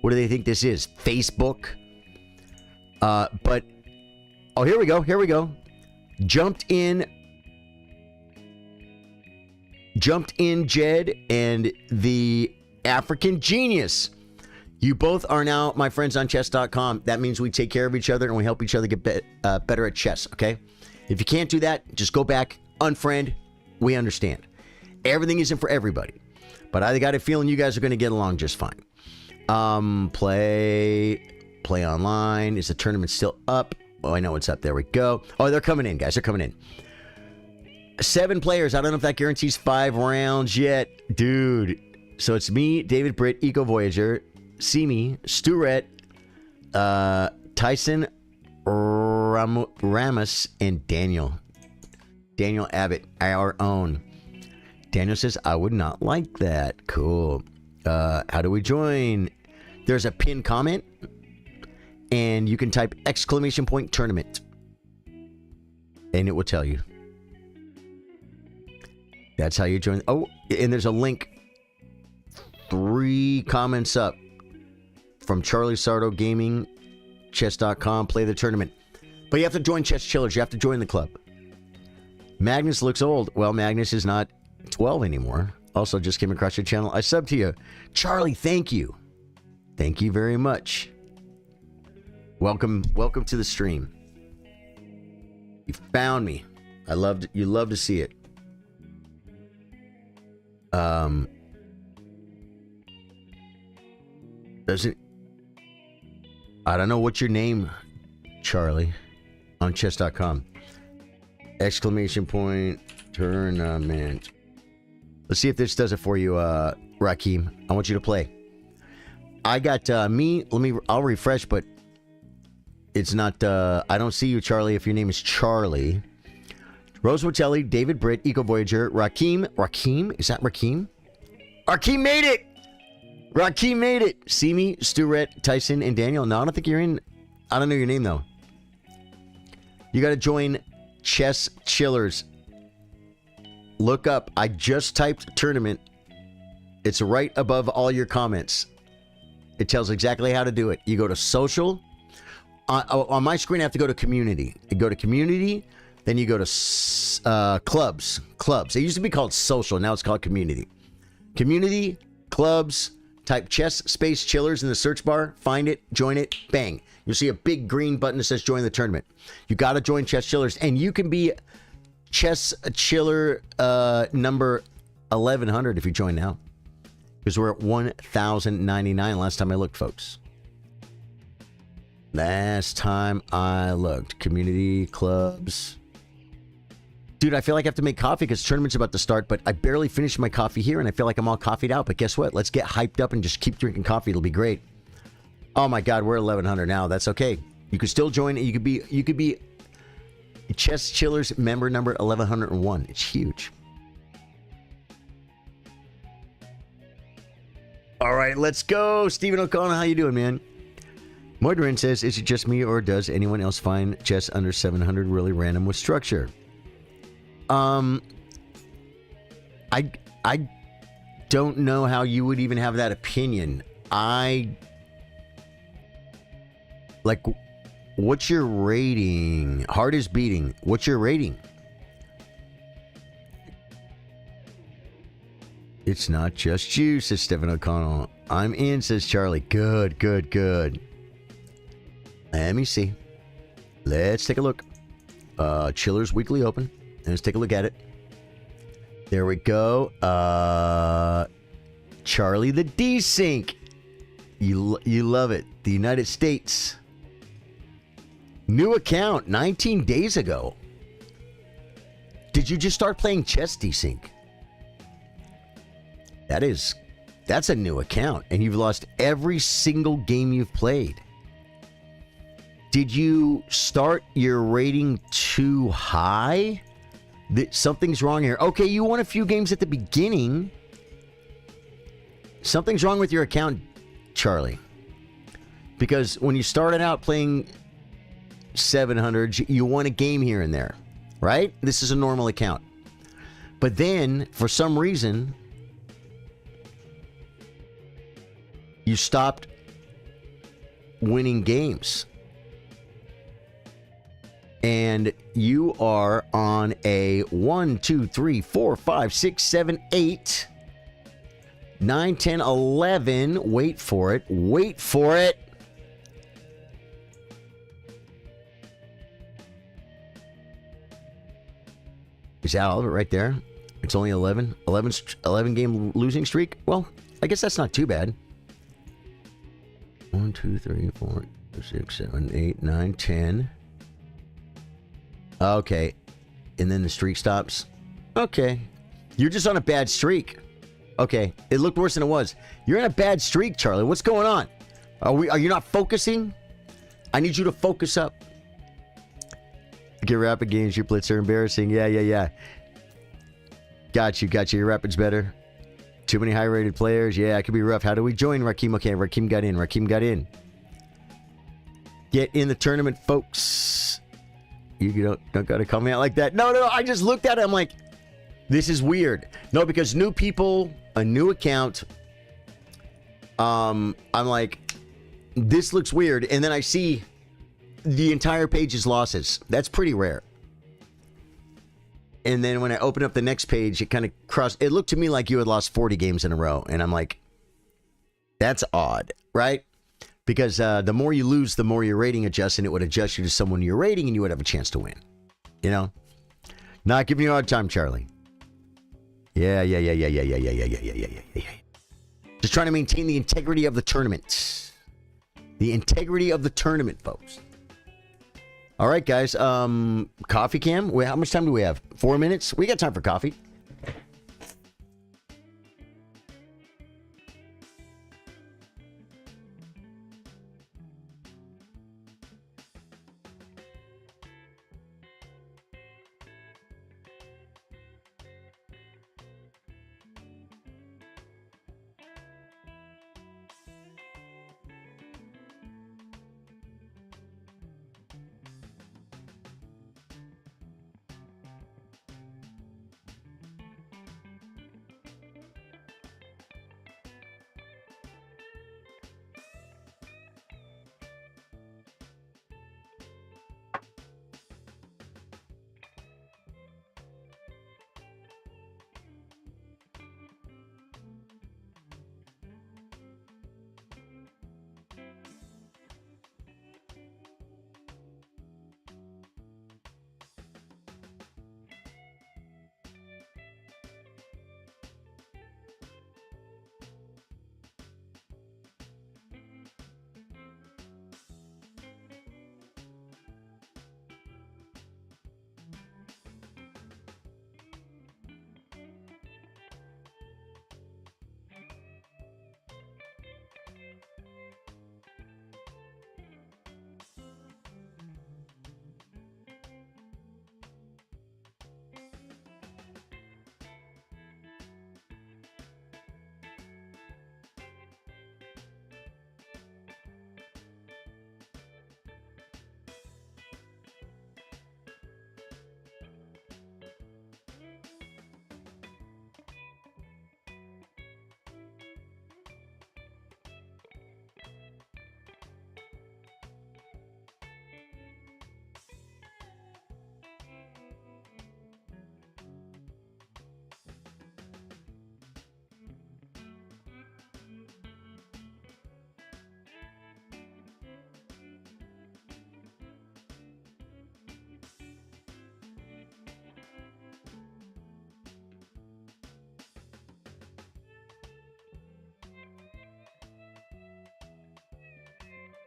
What do they think this is? Facebook? But, oh, here we go. Jumped in Jed and the African Genius. You both are now my friends on chess.com. That means we take care of each other and we help each other get better at chess, okay? If you can't do that, just go back, unfriend. We understand. Everything isn't for everybody. But I got a feeling you guys are going to get along just fine. Play online. Is the tournament still up? Oh, I know it's up. There we go. Oh, they're coming in, guys. They're coming in. 7 players. I don't know if that guarantees 5 rounds yet. Dude. So it's me, David Britt, Eco Voyager, Simi, Sturet, Tyson Ramos, and Daniel Abbott, our own. Daniel says, I would not like that. Cool. How do we join? There's a pinned comment, and you can type exclamation point tournament, and it will tell you. That's how you join. Oh, and there's a link 3 comments up from Charlie Sardo Gaming, chess.com, play the tournament. But you have to join Chess Chillers. You have to join the club. Magnus looks old. Well, Magnus is not 12 anymore. Also, just came across your channel. I subbed to you. Charlie, thank you. Thank you very much. Welcome to the stream. You found me. You love to see it. I don't know what's your name, Charlie, on chess.com. Exclamation point, tournament. Let's see if this does it for you, Rakim. I want you to play. I got I'll refresh, but it's not, I don't see you, Charlie, if your name is Charlie. Rose Watelli, David Britt, Eco Voyager, Rakim? Is that Rakim? Rakim made it! Rakim made it! Simi, Sturet, Tyson, and Daniel. No, I don't think you're in. I don't know your name, though. You gotta join Chess Chillers. Look up. I just typed tournament. It's right above all your comments. It tells exactly how to do it. You go to social. On my screen, I have to go to community. You go to community, then you go to clubs. Clubs. It used to be called social. Now it's called community. Community, clubs, type chess space chillers in the search bar. Find it, join it, bang. You'll see a big green button that says join the tournament. You got to join Chess Chillers, and you can be Chess Chiller number 1100 if you join now. Because we're at 1,099 last time I looked, folks. Last time I looked. Community, clubs. Dude, I feel like I have to make coffee because tournament's about to start, but I barely finished my coffee here, and I feel like I'm all coffeeed out. But guess what? Let's get hyped up and just keep drinking coffee. It'll be great. Oh my God, we're 1,100 now. That's okay. You can still join. You could be Chess Chillers member number 1,101. It's huge. All right, let's go. Stephen O'Connell, how you doing, man? Mordrin says, is it just me or does anyone else find chess under 700 really random with structure? I don't know how you would even have that opinion. Like, what's your rating? Heart is beating. What's your rating? It's not just you, says Stephen O'Connell. I'm in, says Charlie. Good, good, good. Let me see. Let's take a look. Chillers Weekly Open. Let's take a look at it. There we go. Charlie the D-Sync. You love it. The United States. New account 19 days ago. Did you just start playing chess, D-Sync? That's a new account, and you've lost every single game you've played. Did you start your rating too high? Something's wrong here. Okay, you won a few games at the beginning. Something's wrong with your account, Charlie. Because when you started out playing 700, you won a game here and there, right? This is a normal account. But then, for some reason, you stopped winning games. And you are on a 1, 2, 3, 4, 5, 6, 7, 8, 9, 10, 11. Wait for it. Wait for it. Is that all of it right there? It's only 11? 11 game losing streak? Well, I guess that's not too bad. 1, 2, 3, 4, 6, 7, 8, 9, 10. Okay. And then the streak stops. Okay. You're just on a bad streak. Okay. It looked worse than it was. You're in a bad streak, Charlie. What's going on? Are you not focusing? I need you to focus up. Get rapid games. Your blitz are embarrassing. Yeah. Got you. Your rapid's better. Too many high-rated players. Yeah, it could be rough. How do we join Rakim? Okay, Rakim got in. Get in the tournament, folks. You don't got to call me out like that. No. I just looked at it. I'm like, this is weird. No, because new people, a new account. I'm like, this looks weird. And then I see the entire page is losses. That's pretty rare. And then when I opened up the next page, it kind of crossed. It looked to me like you had lost 40 games in a row. And I'm like, that's odd, right? Because the more you lose, the more your rating adjusts, and it would adjust you to someone you're rating, and you would have a chance to win. You know? Not giving you a hard time, Charlie. Yeah. Just trying to maintain the integrity of the tournament. The integrity of the tournament, folks. All right, guys. Coffee cam? Wait, how much time do we have? 4 minutes? We got time for coffee.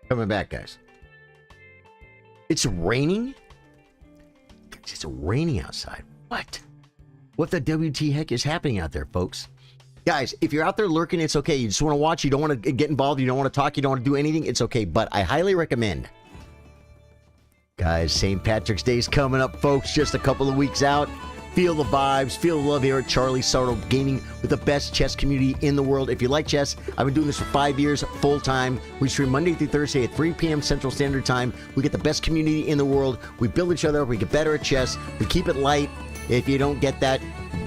Coming back, guys. It's raining? It's raining outside. What the WT heck is happening out there, folks? Guys, if you're out there lurking, it's okay. You just want to watch. You don't want to get involved. You don't want to talk. You don't want to do anything. It's okay. But I highly recommend. Guys, St. Patrick's Day is coming up, folks. Just a couple of weeks out. Feel the vibes, feel the love here at Charlie Sardo Gaming with the best chess community in the world. If you like chess, I've been doing this for 5 years, full time. We stream Monday through Thursday at 3 p.m. Central Standard Time. We get the best community in the world. We build each other up. We get better at chess. We keep it light. If you don't get that,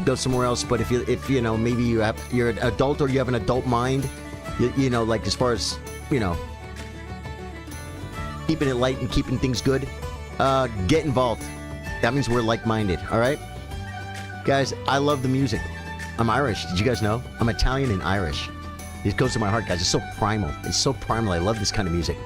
go somewhere else. But if you know, maybe you're an adult or you have an adult mind, you know, like as far as, you know, keeping it light and keeping things good, get involved. That means we're like-minded, all right? Guys, I love the music. I'm Irish. Did you guys know? I'm Italian and Irish. It goes to my heart, guys. It's so primal. It's so primal. I love this kind of music.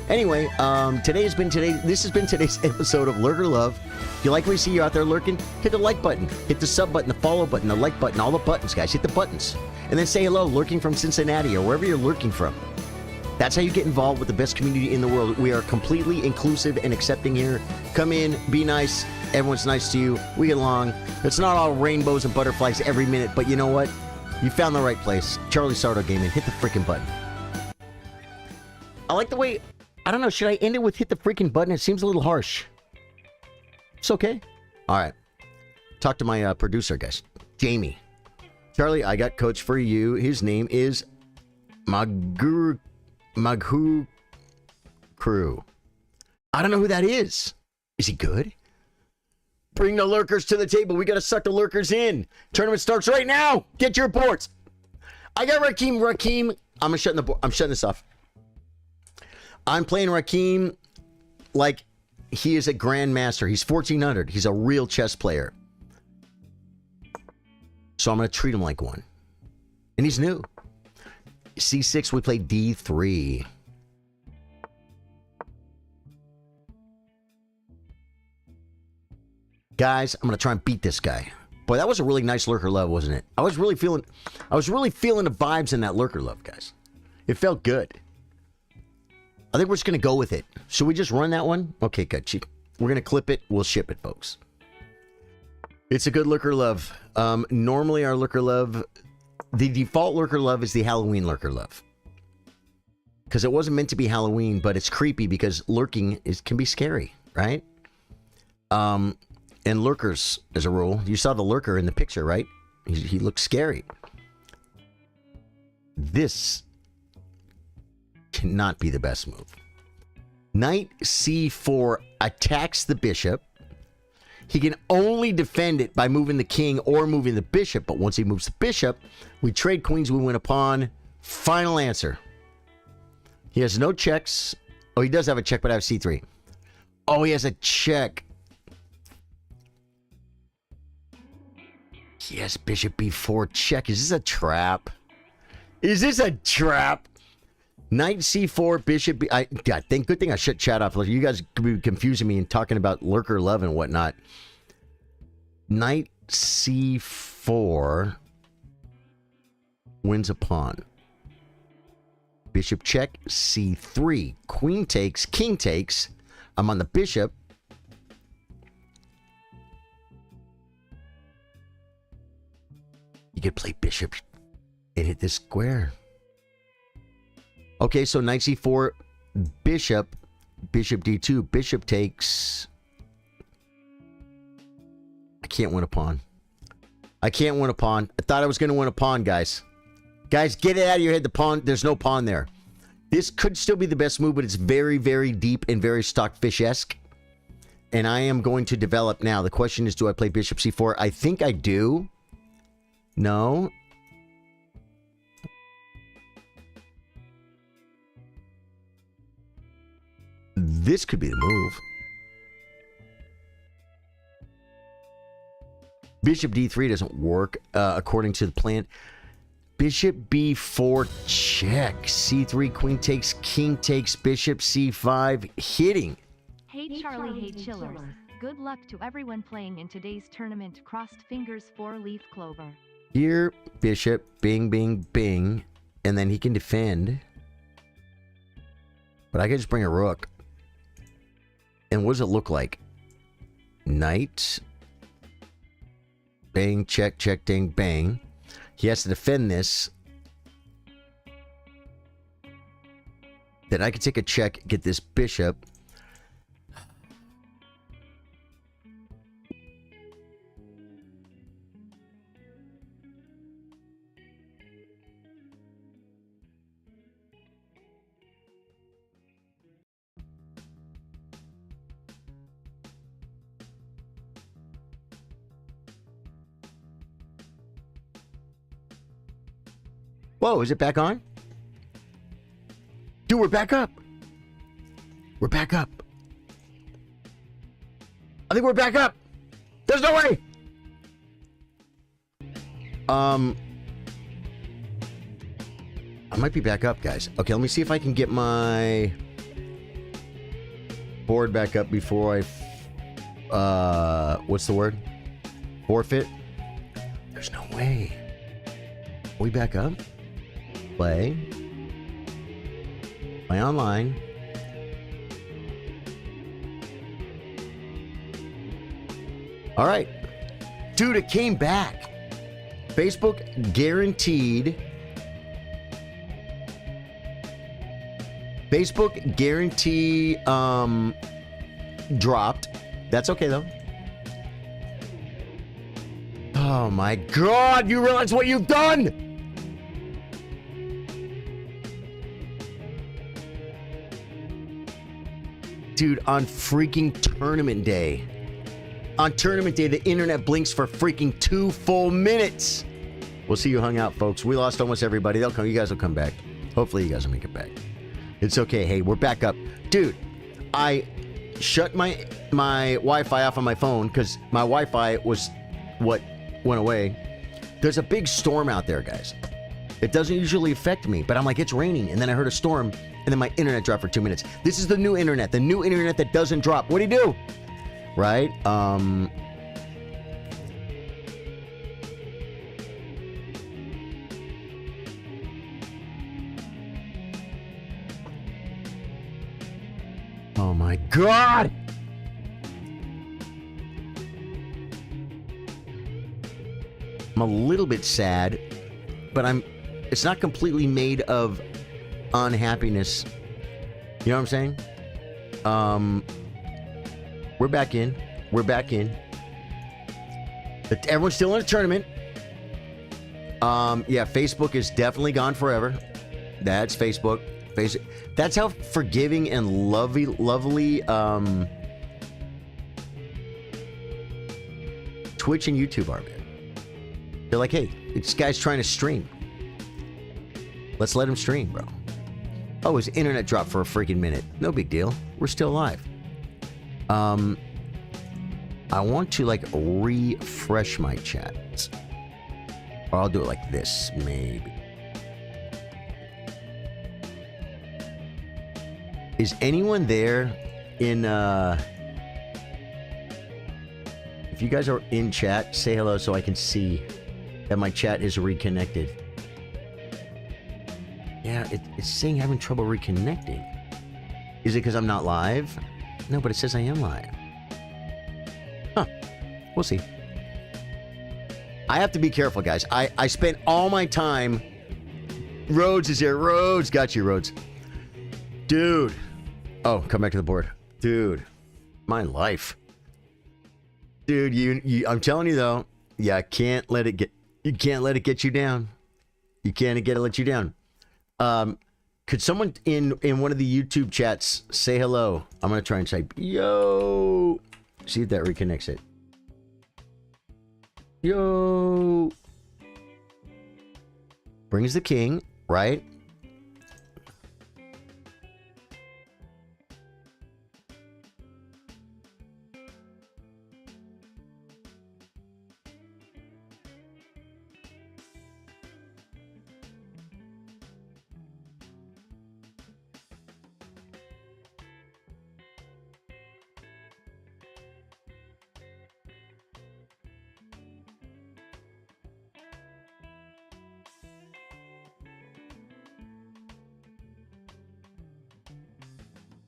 Anyway, this has been today's episode of Lurker Love. If you like what you see, you're out there lurking, hit the like button, hit the sub button, the follow button, the like button, all the buttons, guys. Hit the buttons. And then say hello, lurking from Cincinnati or wherever you're lurking from. That's how you get involved with the best community in the world. We are completely inclusive and accepting here. Come in, be nice. Everyone's nice to you. We get along. It's not all rainbows and butterflies every minute, but you know what? You found the right place. Charlie Sardo Gaming. Hit the freaking button. I like the way... I don't know. Should I end it with hit the freaking button? It seems a little harsh. It's okay. All right. Talk to my producer, guys. Jamie. Charlie, I got coach for you. His name is Maghu Crew. I don't know who that is. Is he good? Bring the lurkers to the table. We got to suck the lurkers in. Tournament starts right now. Get your boards. I got Rakim. I'm shutting this off. I'm playing Rakim like he is a grandmaster. He's 1400. He's a real chess player. So I'm going to treat him like one. And he's new. C6, we play D3. Guys, I'm going to try and beat this guy. Boy, that was a really nice lurker love, wasn't it? I was really feeling the vibes in that lurker love, guys. It felt good. I think we're just going to go with it. Should we just run that one? Okay, good. We're going to clip it. We'll ship it, folks. It's a good lurker love. Normally our lurker love, the default lurker love is the Halloween lurker love. Because it wasn't meant to be Halloween, but it's creepy because lurking can be scary, right? And lurkers, as a rule, you saw the lurker in the picture, right? He looks scary. This cannot be the best move. Knight C4 attacks the bishop. He can only defend it by moving the king or moving the bishop, but once he moves the bishop, we trade queens, we win a pawn. Final answer. He has no checks. Oh, he does have a check, but I have C3. Oh, he has a check. Yes, bishop b4 check. Is this a trap? Is this a trap? Knight c4, bishop b... God, good thing I shut chat off. You guys could be confusing me and talking about lurker love and whatnot. Knight c4 wins a pawn. Bishop check, c3. Queen takes, king takes. I'm on the bishop. You could play bishop and hit this square. Okay, so knight c4, bishop d2, bishop takes. I can't win a pawn. I can't win a pawn. I thought I was going to win a pawn, guys. Guys, get it out of your head. The pawn, there's no pawn there. This could still be the best move, but it's very, very deep and very Stockfish-esque. And I am going to develop now. The question is, do I play bishop c4? I think I do. No. This could be the move. Bishop d3 doesn't work according to the plan. Bishop b4 check. c3, queen takes, king takes, bishop c5, hitting. Hey Charlie, hey chillers. Good luck to everyone playing in today's tournament. Crossed fingers for leaf clover. Here, bishop, bing, bing, bing. And then he can defend. But I can just bring a rook. And what does it look like? Knight. Bang, check, check, ding, bang. He has to defend this. Then I can take a check, get this bishop. Whoa, is it back on? Dude, we're back up. We're back up. I think we're back up. There's no way. I might be back up, guys. Okay, let me see if I can get my board back up before I what's the word? Forfeit? There's no way. Are we back up? Play online. All right. Dude, it came back. Facebook guaranteed. Facebook guarantee dropped. That's okay though. Oh my God, you realize what you've done? Dude, on freaking tournament day. On tournament day, the internet blinks for freaking 2 full minutes. We'll see you hung out, folks. We lost almost everybody. They'll come. You guys will come back. Hopefully you guys will make it back. It's okay. Hey, we're back up. Dude, I shut my Wi-Fi off on my phone because my Wi-Fi was what went away. There's a big storm out there, guys. It doesn't usually affect me, but I'm like, it's raining. And then I heard a storm, and then my internet dropped for 2 minutes. This is the new internet that doesn't drop. What do you do? Right? Oh my God! I'm a little bit sad, but it's not completely made of unhappiness. You know what I'm saying? We're back in. We're back in. But everyone's still in a tournament. Yeah, Facebook is definitely gone forever. That's Facebook. That's how forgiving and lovely Twitch and YouTube are, man. They're like, hey, this guy's trying to stream. Let's let him stream, bro. Oh, his internet dropped for a freaking minute. No big deal. We're still live. I want to, like, refresh my chat. Or I'll do it like this, maybe. Is anyone there in, if you guys are in chat, say hello so I can see that my chat is reconnected. Yeah, it's saying having trouble reconnecting. Is it because I'm not live? No, but it says I am live. Huh. We'll see. I have to be careful, guys. I spent all my time... Rhodes is here. Rhodes. Got you, Rhodes. Dude. Oh, come back to the board. Dude. My life. Dude, you I'm telling you, though. Yeah, I can't let it get... You can't let it get you down. You can't let you down. Could someone in one of the YouTube chats say hello? I'm gonna try and type yo. See if that reconnects it. Yo. Brings the king, right?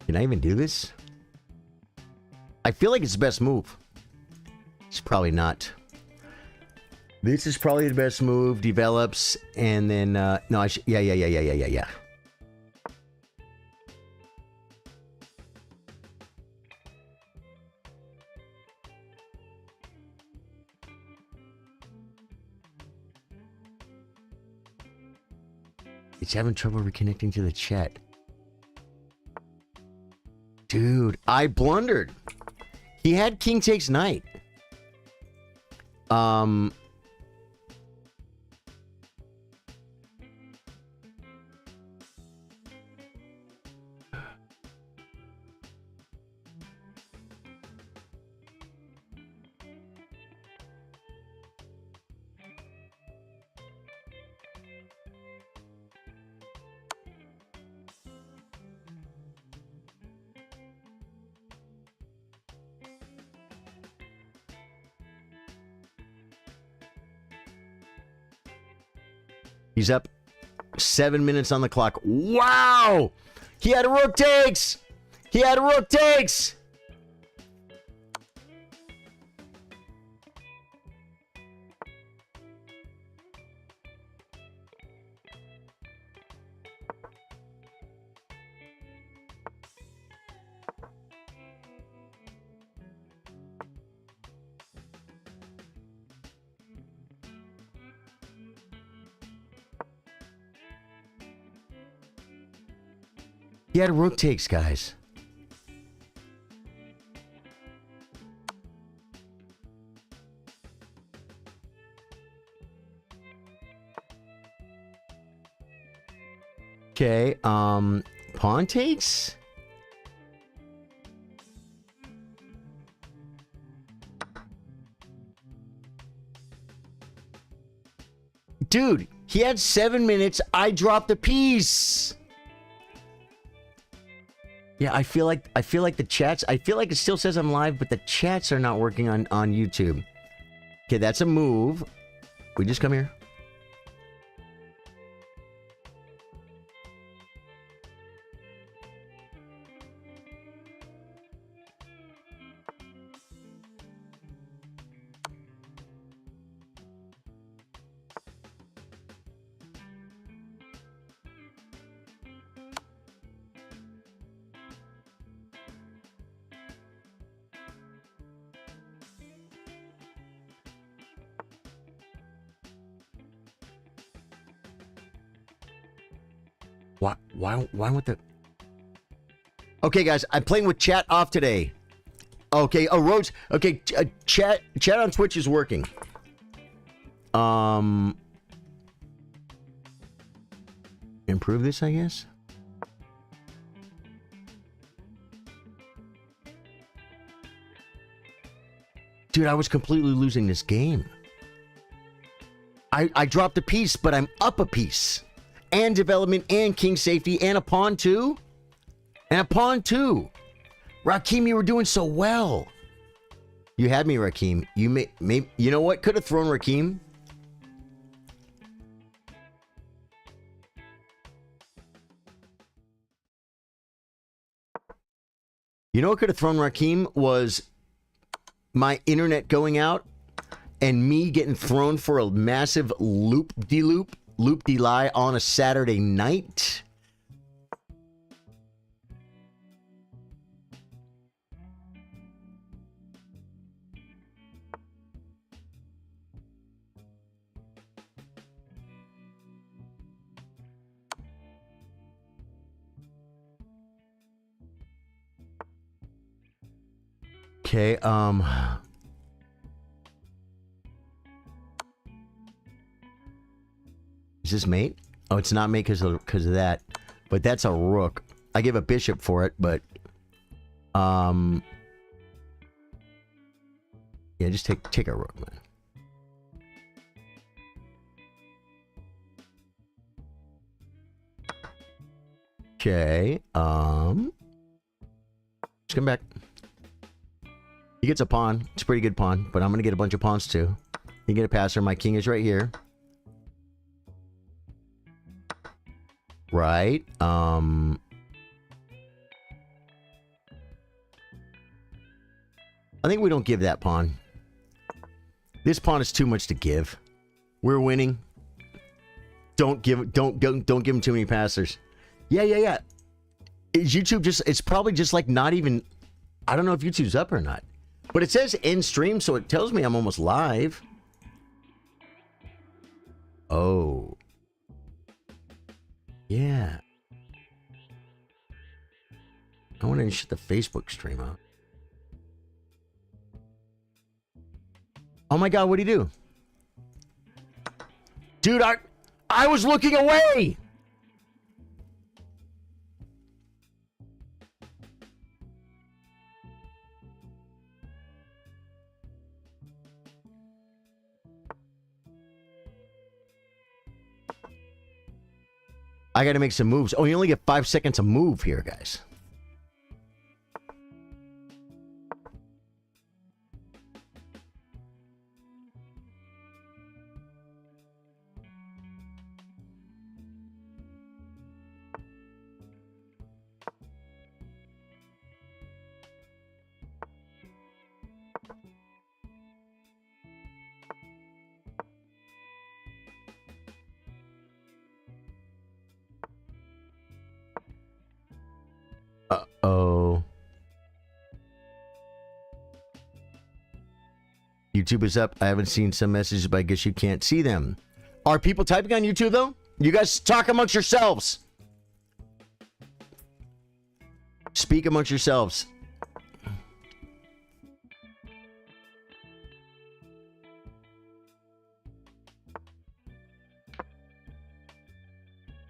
Can I even do this? I feel like it's the best move. It's probably not. This is probably the best move. Develops and then no, I should. Yeah. It's having trouble reconnecting to the chat. Dude, I blundered. He had king takes knight. He's up 7 minutes on the clock. Wow! He had a rook takes! He had a rook takes! He had rook takes, guys. Okay, pawn takes? Dude, he had 7 minutes. I dropped a piece. Yeah, I feel like the chats, I feel like it still says I'm live, but the chats are not working on YouTube. Okay, that's a move. We just come here. Why with the... Okay, guys, I'm playing with chat off today. Okay, Rhodes. Okay, chat on Twitch is working. Improve this, I guess. Dude, I was completely losing this game. I dropped a piece, but I'm up a piece. And development, and king safety, and a pawn too. And a pawn too. Rakim, you were doing so well. You had me, Rakim. You you know what? Could have thrown Rakim. You know what could have thrown Rakim was my internet going out and me getting thrown for a massive loop-de-lie on a Saturday night. Okay, is this mate? Oh, it's not mate because of that. But that's a rook. I give a bishop for it, but... Yeah, just take a rook, man. Okay, just come back. He gets a pawn. It's a pretty good pawn, but I'm gonna get a bunch of pawns too. You get a passer. My king is right here. Right. I think we don't give that pawn. This pawn is too much to give. We're winning. Don't give him too many passers. Yeah. Is YouTube just... It's probably just like not even... I don't know if YouTube's up or not. But it says end stream, so it tells me I'm almost live. Oh. Yeah. I want to shut the Facebook stream off. Oh my god, what'd he do? Dude, I was looking away! I gotta make some moves. Oh, you only get 5 seconds to move here, guys. Uh-oh. YouTube is up. I haven't seen some messages, but I guess you can't see them. Are people typing on YouTube, though? You guys talk amongst yourselves. Speak amongst yourselves.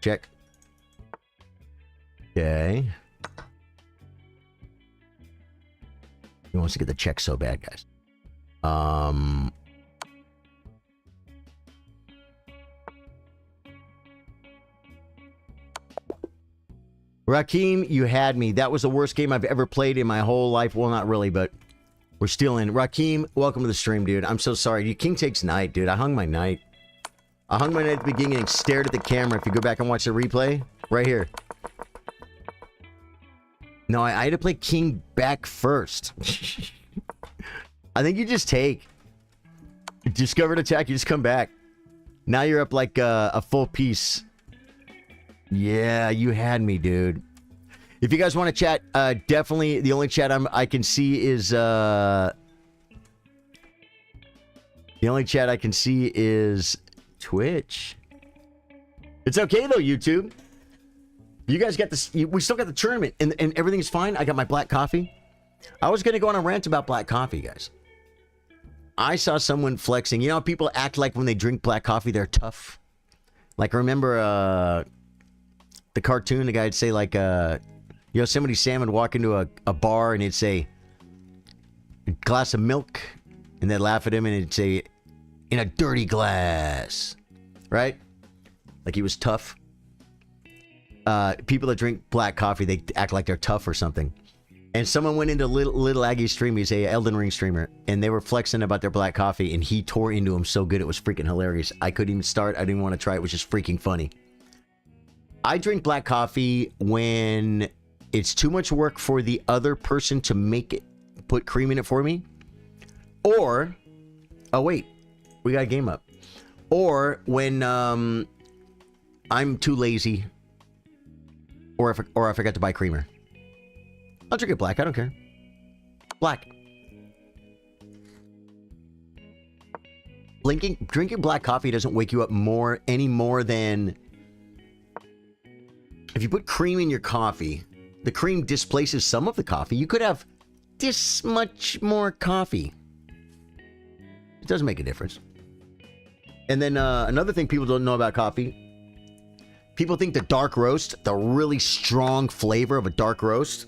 Check. Okay. He wants to get the check so bad, guys. Rakeem, you had me. That was the worst game I've ever played in my whole life. Well, not really, but we're still in. Rakeem, welcome to the stream, dude. I'm so sorry. King takes night, dude. I hung my night. I hung my night at the beginning and stared at the camera. If you go back and watch the replay, right here. No, I had to play King back first. I think you just take. Discovered attack, you just come back. Now you're up like a full piece. Yeah, you had me, dude. If you guys want to chat, definitely the only chat I can see is the only chat I can see is Twitch. It's okay though, YouTube. You guys got this. We still got the tournament, and everything's fine. I got my black coffee. I was gonna go on a rant about black coffee, guys. I saw someone flexing. You know how people act like when they drink black coffee, they're tough. Like remember the cartoon, the guy would say like Yosemite Sam would walk into a bar and he'd say a glass of milk, and they'd laugh at him and he'd say in a dirty glass, right? Like he was tough. People that drink black coffee, they act like they're tough or something. And someone went into Little Aggie stream, he's a Elden Ring streamer, and they were flexing about their black coffee, and he tore into him so good it was freaking hilarious. I couldn't even start. I didn't want to try. It was just freaking funny. I drink black coffee when it's too much work for the other person to make it, put cream in it for me. Or, oh wait, we got a game up. Or when I'm too lazy, or I forgot to buy creamer. I'll drink it black. I don't care. Black. Drinking black coffee doesn't wake you up any more than if you put cream in your coffee. The cream displaces some of the coffee. You could have this much more coffee. It doesn't make a difference. And then another thing people don't know about coffee. People think the dark roast, the really strong flavor of a dark roast,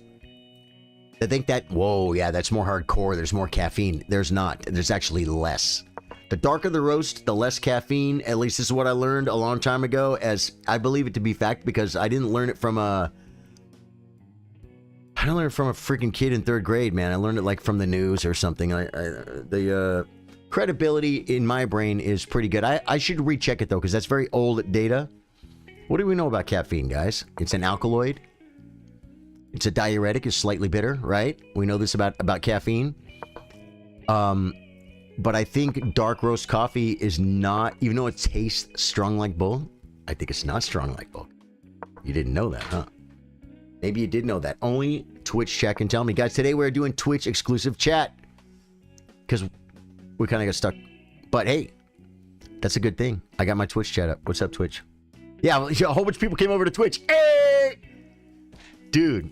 they think that, whoa, yeah, that's more hardcore. There's more caffeine. There's not. There's actually less. The darker the roast, the less caffeine. At least this is what I learned a long time ago, as I believe it to be fact, because I didn't learn it from I didn't learn it from a freaking kid in 3rd grade, man. I learned it like from the news or something. The credibility in my brain is pretty good. I should recheck it though, because that's very old data. What do we know about caffeine, guys? It's an alkaloid. It's a diuretic. It's slightly bitter, right? We know this about caffeine. But I think dark roast coffee is not, even though it tastes strong like bull, I think it's not strong like bull. You didn't know that, huh? Maybe you did know that. Only Twitch chat can tell me. Guys, today we're doing Twitch exclusive chat. Because we kind of got stuck. But hey, that's a good thing. I got my Twitch chat up. What's up, Twitch? Yeah, a whole bunch of people came over to Twitch. Hey! Dude.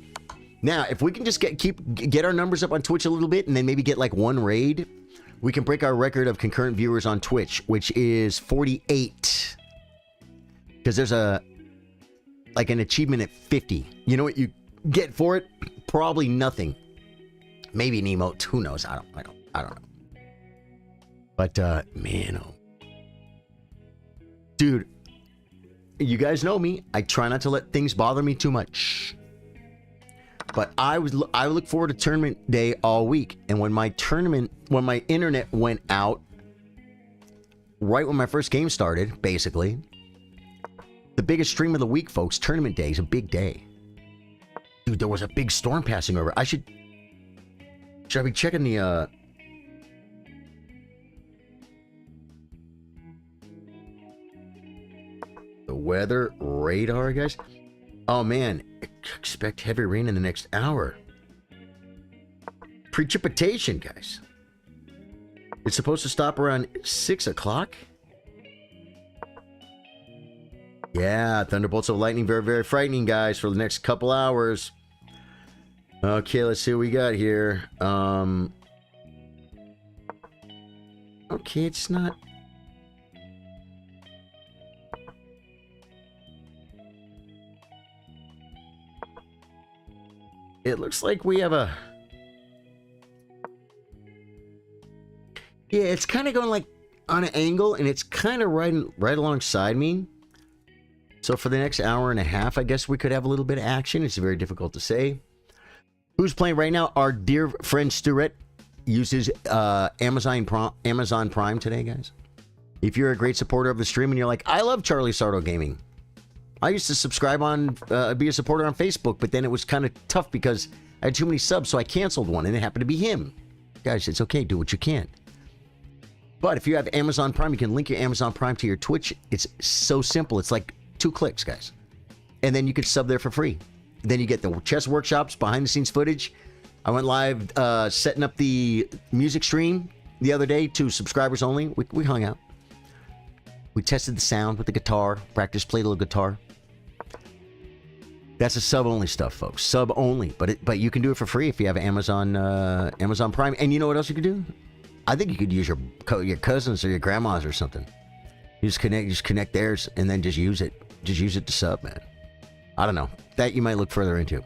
Now, if we can just get our numbers up on Twitch a little bit and then maybe get like one raid, we can break our record of concurrent viewers on Twitch, which is 48. Because there's an achievement at 50. You know what you get for it? Probably nothing. Maybe an emote. Who knows? I don't know. But man, oh. Dude, you guys know me. I try not to let things bother me too much. But I look forward to tournament day all week. And when my internet went out, right when my first game started, basically, the biggest stream of the week, folks, tournament day is a big day. Dude, there was a big storm passing over. Should I be checking the weather radar, guys? Oh man, expect heavy rain in the next hour. Precipitation, guys. It's supposed to stop around 6 o'clock. Yeah, thunderbolts of lightning, very, very frightening, guys, for the next couple hours. Okay, let's see what we got here. Okay, it's not. It looks like we have a... Yeah, it's kind of going like on an angle, and it's kind of right alongside me. So for the next hour and a half, I guess we could have a little bit of action. It's very difficult to say. Who's playing right now? Our dear friend Stuart uses Amazon Prime today, guys. If you're a great supporter of the stream and you're like, I love Charlie Sardo Gaming. I used to subscribe on, be a supporter on Facebook, but then it was kind of tough because I had too many subs, so I canceled one, and it happened to be him. Guys, it's okay. Do what you can. But if you have Amazon Prime, you can link your Amazon Prime to your Twitch. It's so simple. It's like 2 clicks, guys. And then you can sub there for free. Then you get the chess workshops, behind-the-scenes footage. I went live setting up the music stream the other day to subscribers only. We hung out. We tested the sound with the guitar, practiced, played a little guitar. That's a sub-only stuff, folks. Sub-only. But you can do it for free if you have Amazon Prime. And you know what else you could do? I think you could use your cousins or your grandmas or something. You just connect theirs and then just use it. Just use it to sub, man. I don't know. That you might look further into.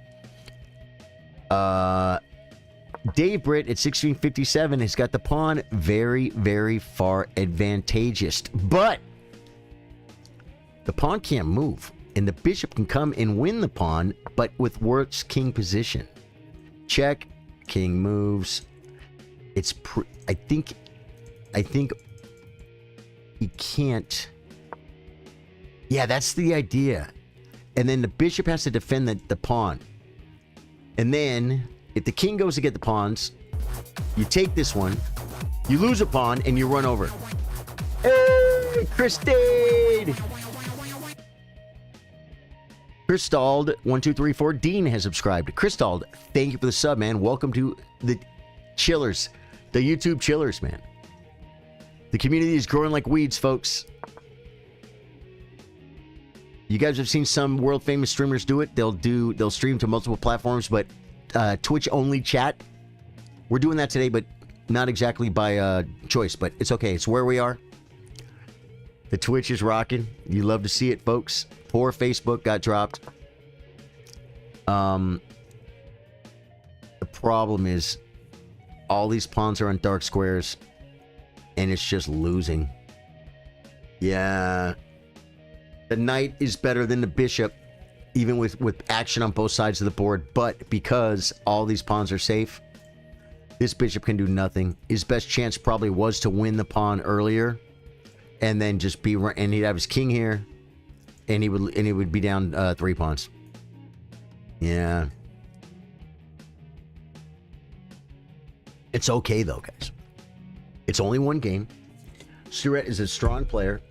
Dave Britt at 1657 has got the pawn very, very far advantageous. But the pawn can't move. And the bishop can come and win the pawn, but with worse king position. Check. King moves. It's I think he can't. Yeah, that's the idea. And then the bishop has to defend the pawn. And then if the king goes to get the pawns, you take this one, you lose a pawn, and you run over. Hey, Christade! Christald1234 Dean has subscribed. Christald, thank you for the sub, man. Welcome to the chillers, the YouTube chillers, man. The community is growing like weeds, folks. You guys have seen some world famous streamers do it. They'll stream to multiple platforms, but Twitch only chat. We're doing that today, but not exactly by choice, but it's okay. It's where we are. The Twitch is rocking. You love to see it, folks. Poor Facebook got dropped. The problem is all these pawns are on dark squares and it's just losing. Yeah. The knight is better than the bishop, even with action on both sides of the board, but because all these pawns are safe, this bishop can do nothing. His best chance probably was to win the pawn earlier and then just be, and he'd have his king here. And he would be down 3 pawns. Yeah. It's okay though, guys. It's only one game. Stuart is a strong player.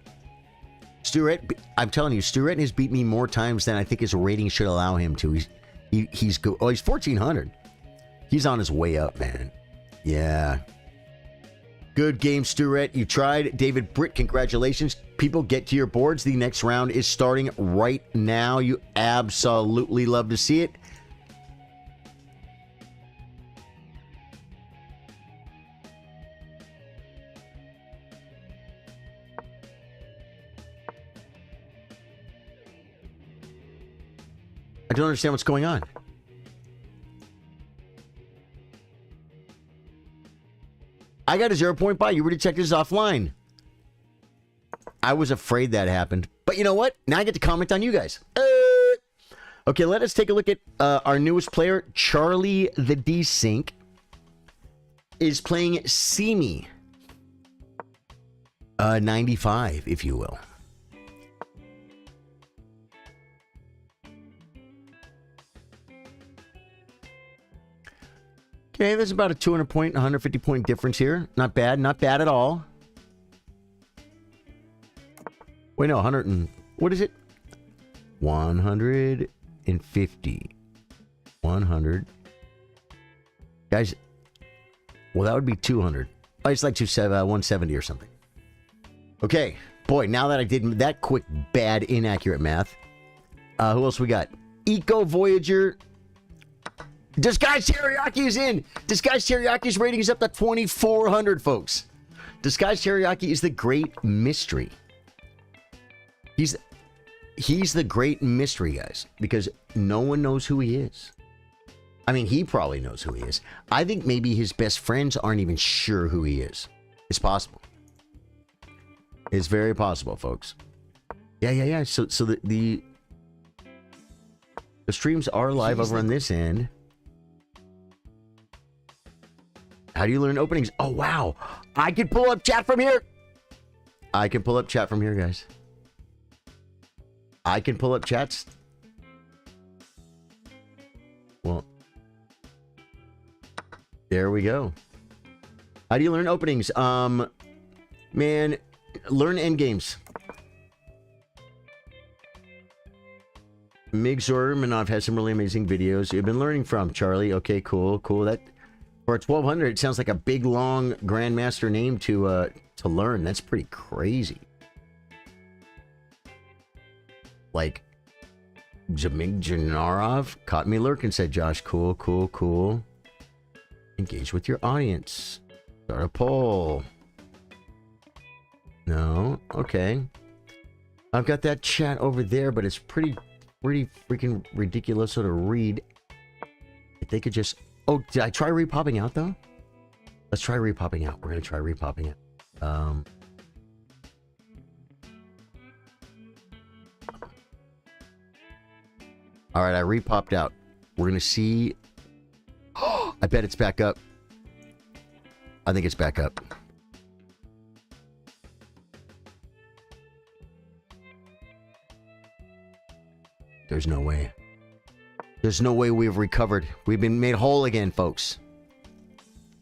Stuart, I'm telling you, Stuart has beat me more times than I think his rating should allow him to. He's good. Oh, he's 1400. He's on his way up, man. Yeah. Good game, Stuart. You tried. David Britt, congratulations. People, get to your boards. The next round is starting right now. You absolutely love to see it. I don't understand what's going on. I got a 0-point buy. You already checked this offline. I was afraid that happened. But you know what? Now I get to comment on you guys. Okay, let us take a look at our newest player. Charlie the Desync is playing Simi. 95, if you will. Okay, there's about a 200-point, 150-point difference here. Not bad. Not bad at all. Wait, no, 100 and... What is it? 150. 100. Guys, well, that would be 200. Oh, it's like 170 or something. Okay. Boy, now that I did that quick, bad, inaccurate math. Who else we got? Eco Voyager... Disguised Teriyaki is in. Disguised Teriyaki's rating is up to 2,400, folks. Disguised Teriyaki is the great mystery. He's the great mystery, guys, because no one knows who he is. I mean, he probably knows who he is. I think maybe his best friends aren't even sure who he is. It's possible. It's very possible, folks. Yeah. So the streams are live over on this end. How do you learn openings? Oh, wow. I can pull up chat from here. I can pull up chat from here, guys. I can pull up chats. Well, there we go. How do you learn openings? Man, learn end games. Migzor Manov has some really amazing videos you've been learning from, Charlie. Okay, cool. That for 1200, it sounds like a big long grandmaster name to learn. That's pretty crazy. Like Jamig Janarov caught me lurking, said Josh. Cool. Engage with your audience. Start a poll. No, okay. I've got that chat over there, but it's pretty freaking ridiculous to read. If they could just... Oh, did I try repopping out, though? Let's try repopping out. We're going to try repopping out. All right, I repopped out. We're going to see... I bet it's back up. I think it's back up. There's no way. There's no way we've recovered. We've been made whole again, folks.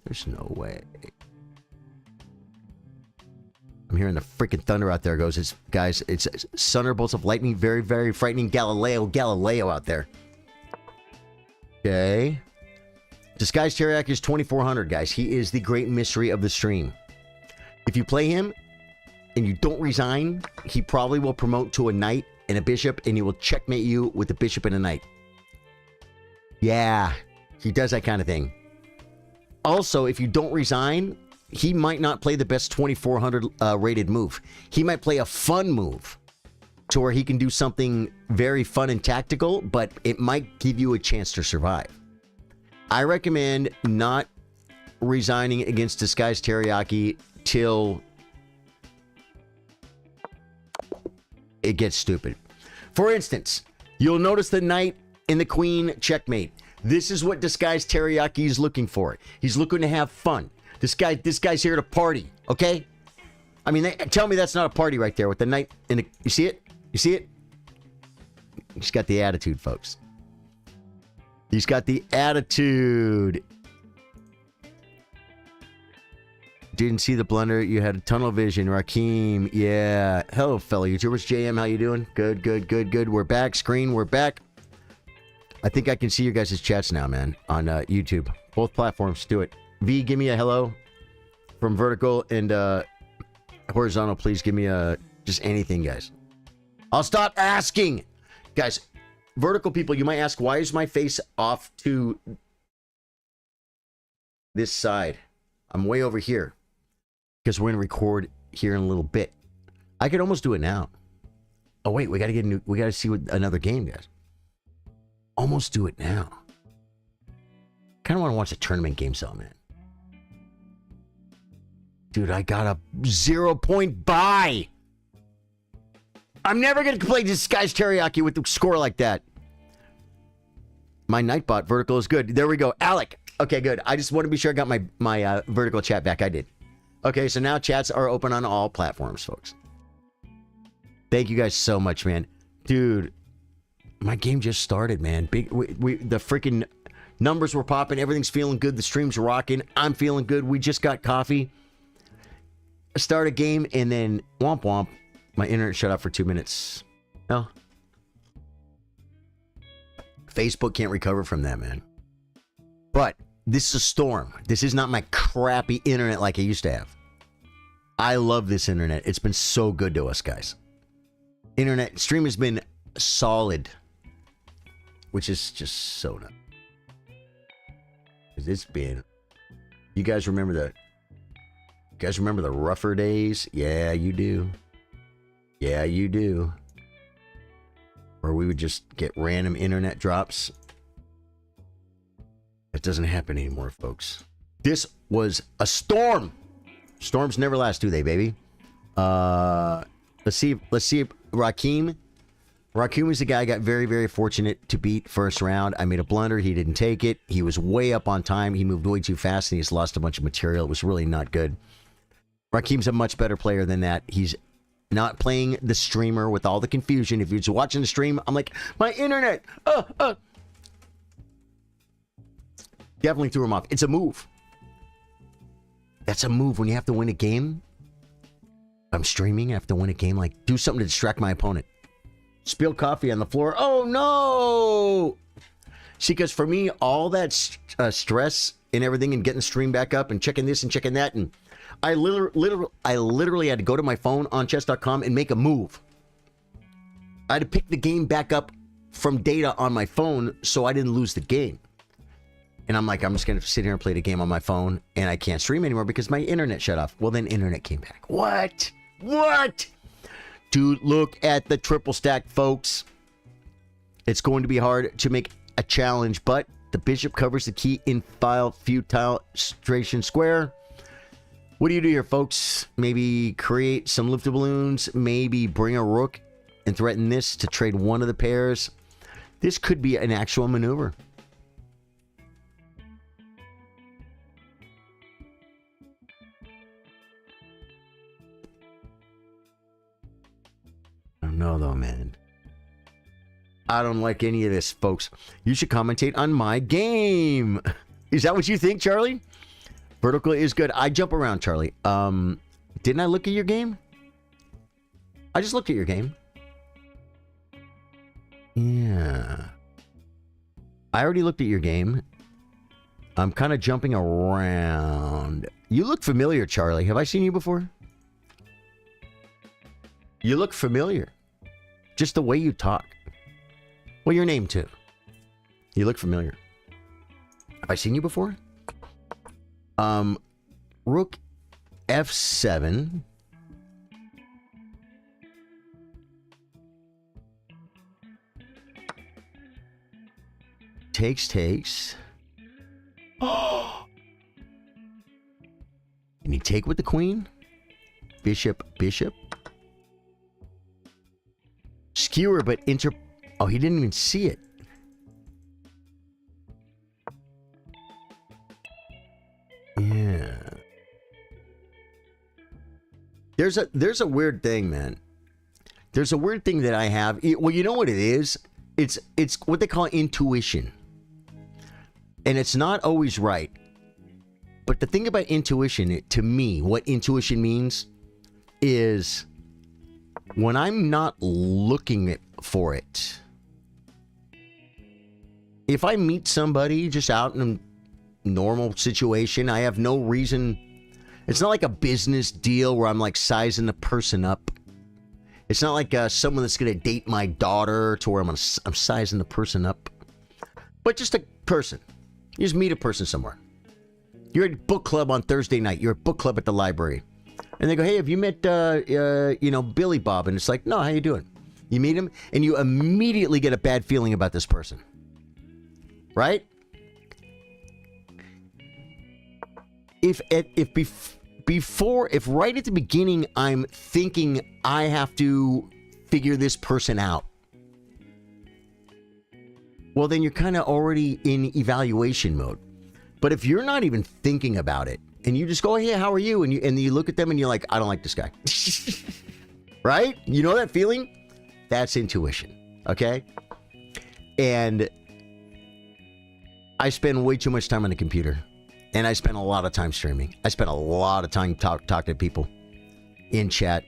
There's no way. I'm hearing the freaking thunder out there. It goes, guys, it's thunderbolts of lightning. Very, very frightening. Galileo out there. Okay. Disguised Teriyaki is 2400, guys. He is the great mystery of the stream. If you play him and you don't resign, he probably will promote to a knight and a bishop, and he will checkmate you with a bishop and a knight. Yeah, he does that kind of thing. Also, if you don't resign, he might not play the best 2400 rated move. He might play a fun move to where he can do something very fun and tactical, but it might give you a chance to survive. I recommend not resigning against Disguised Teriyaki till it gets stupid. For instance, you'll notice the knight and the queen checkmate. This is what Disguised Teriyaki is looking for. He's looking to have fun. This guy's here to party, okay? I mean, tell me that's not a party right there with the knight and you see it? You see it? He's got the attitude, folks. He's got the attitude. Didn't see the blunder. You had a tunnel vision, Rakeem. Yeah. Hello, fellow YouTubers. JM, how you doing? Good. We're back. Screen, we're back. I think I can see your guys' chats now, man, on YouTube. Both platforms. Do it. V, give me a hello from vertical, and horizontal, please give me a just anything, guys. I'll stop asking. Guys, vertical people, you might ask, why is my face off to this side? I'm way over here because we're going to record here in a little bit. I could almost do it now. Oh, wait, we got to see what another game, guys. Almost do it now. Kind of want to watch a tournament game, so, man. Dude, I got a 0-point buy. I'm never going to play Disguised Teriyaki with the score like that. My Nightbot vertical is good. There we go. Alec. Okay, good. I just want to be sure I got my vertical chat back. I did. Okay, so now chats are open on all platforms, folks. Thank you guys so much, man. Dude, my game just started, man. The freaking numbers were popping. Everything's feeling good. The stream's rocking. I'm feeling good. We just got coffee. Start a game, and then womp womp. My internet shut off for 2 minutes. Oh. Facebook can't recover from that, man. But this is a storm. This is not my crappy internet like I used to have. I love this internet. It's been so good to us, guys. Internet stream has been solid, which is just so nice. It's been. You guys remember the? You guys remember the rougher days? Yeah, you do. Yeah, you do. Where we would just get random internet drops. It doesn't happen anymore, folks. This was a storm. Storms never last, do they, baby? Let's see. Rakim was the guy I got very, very fortunate to beat first round. I made a blunder. He didn't take it. He was way up on time. He moved way too fast, and he's lost a bunch of material. It was really not good. Rakim's a much better player than that. He's not playing the streamer with all the confusion. If you're just watching the stream, I'm like, my internet. Definitely threw him off. It's a move. That's a move when you have to win a game. I'm streaming. I have to win a game. Like, do something to distract my opponent. Spill coffee on the floor. Oh, no. See, because for me, all that stress and everything and getting the stream back up and checking this and checking that, and I literally had to go to my phone on chess.com and make a move. I had to pick the game back up from data on my phone so I didn't lose the game. And I'm like, I'm just going to sit here and play the game on my phone, and I can't stream anymore because my internet shut off. Well, then internet came back. What? Dude, look at the triple stack, folks. It's going to be hard to make a challenge, but the bishop covers the key in file filtration square. What do you do here, folks? Maybe create some lifted balloons. Maybe bring a rook and threaten this to trade one of the pairs. This could be an actual maneuver. I don't know, though, man. I don't like any of this, folks. You should commentate on my game. Is that what you think, Charlie? Vertical is good. I jump around, Charlie. Didn't I look at your game? I just looked at your game. Yeah. I already looked at your game. I'm kind of jumping around. You look familiar, Charlie. Have I seen you before? You look familiar. Just the way you talk. Well, your name too. You look familiar. Have I seen you before? Rook F7. Takes. Oh! Can he take with the queen? Bishop. Skewer, but oh, he didn't even see it. Yeah. There's a weird thing, man. There's a weird thing that I have. Well, you know what it is? It's what they call intuition. And it's not always right. But the thing about intuition, to me, what intuition means is when I'm not looking for it. If I meet somebody just out in a normal situation, I have no reason. It's not like a business deal where I'm like sizing the person up. It's not like someone that's going to date my daughter to where I'm sizing the person up. But just a person. You just meet a person somewhere. You're at book club on Thursday night. You're at book club at the library. And they go, hey, have you met, Billy Bob? And it's like, no, how you doing? You meet him, and you immediately get a bad feeling about this person. Right? If right at the beginning I'm thinking I have to figure this person out, well, then you're kind of already in evaluation mode. But if you're not even thinking about it, and you just go, hey, how are you? And you look at them and you're like, I don't like this guy. Right? You know that feeling? That's intuition. Okay? And I spend way too much time on the computer. And I spend a lot of time streaming. I spend a lot of time talking to people in chat.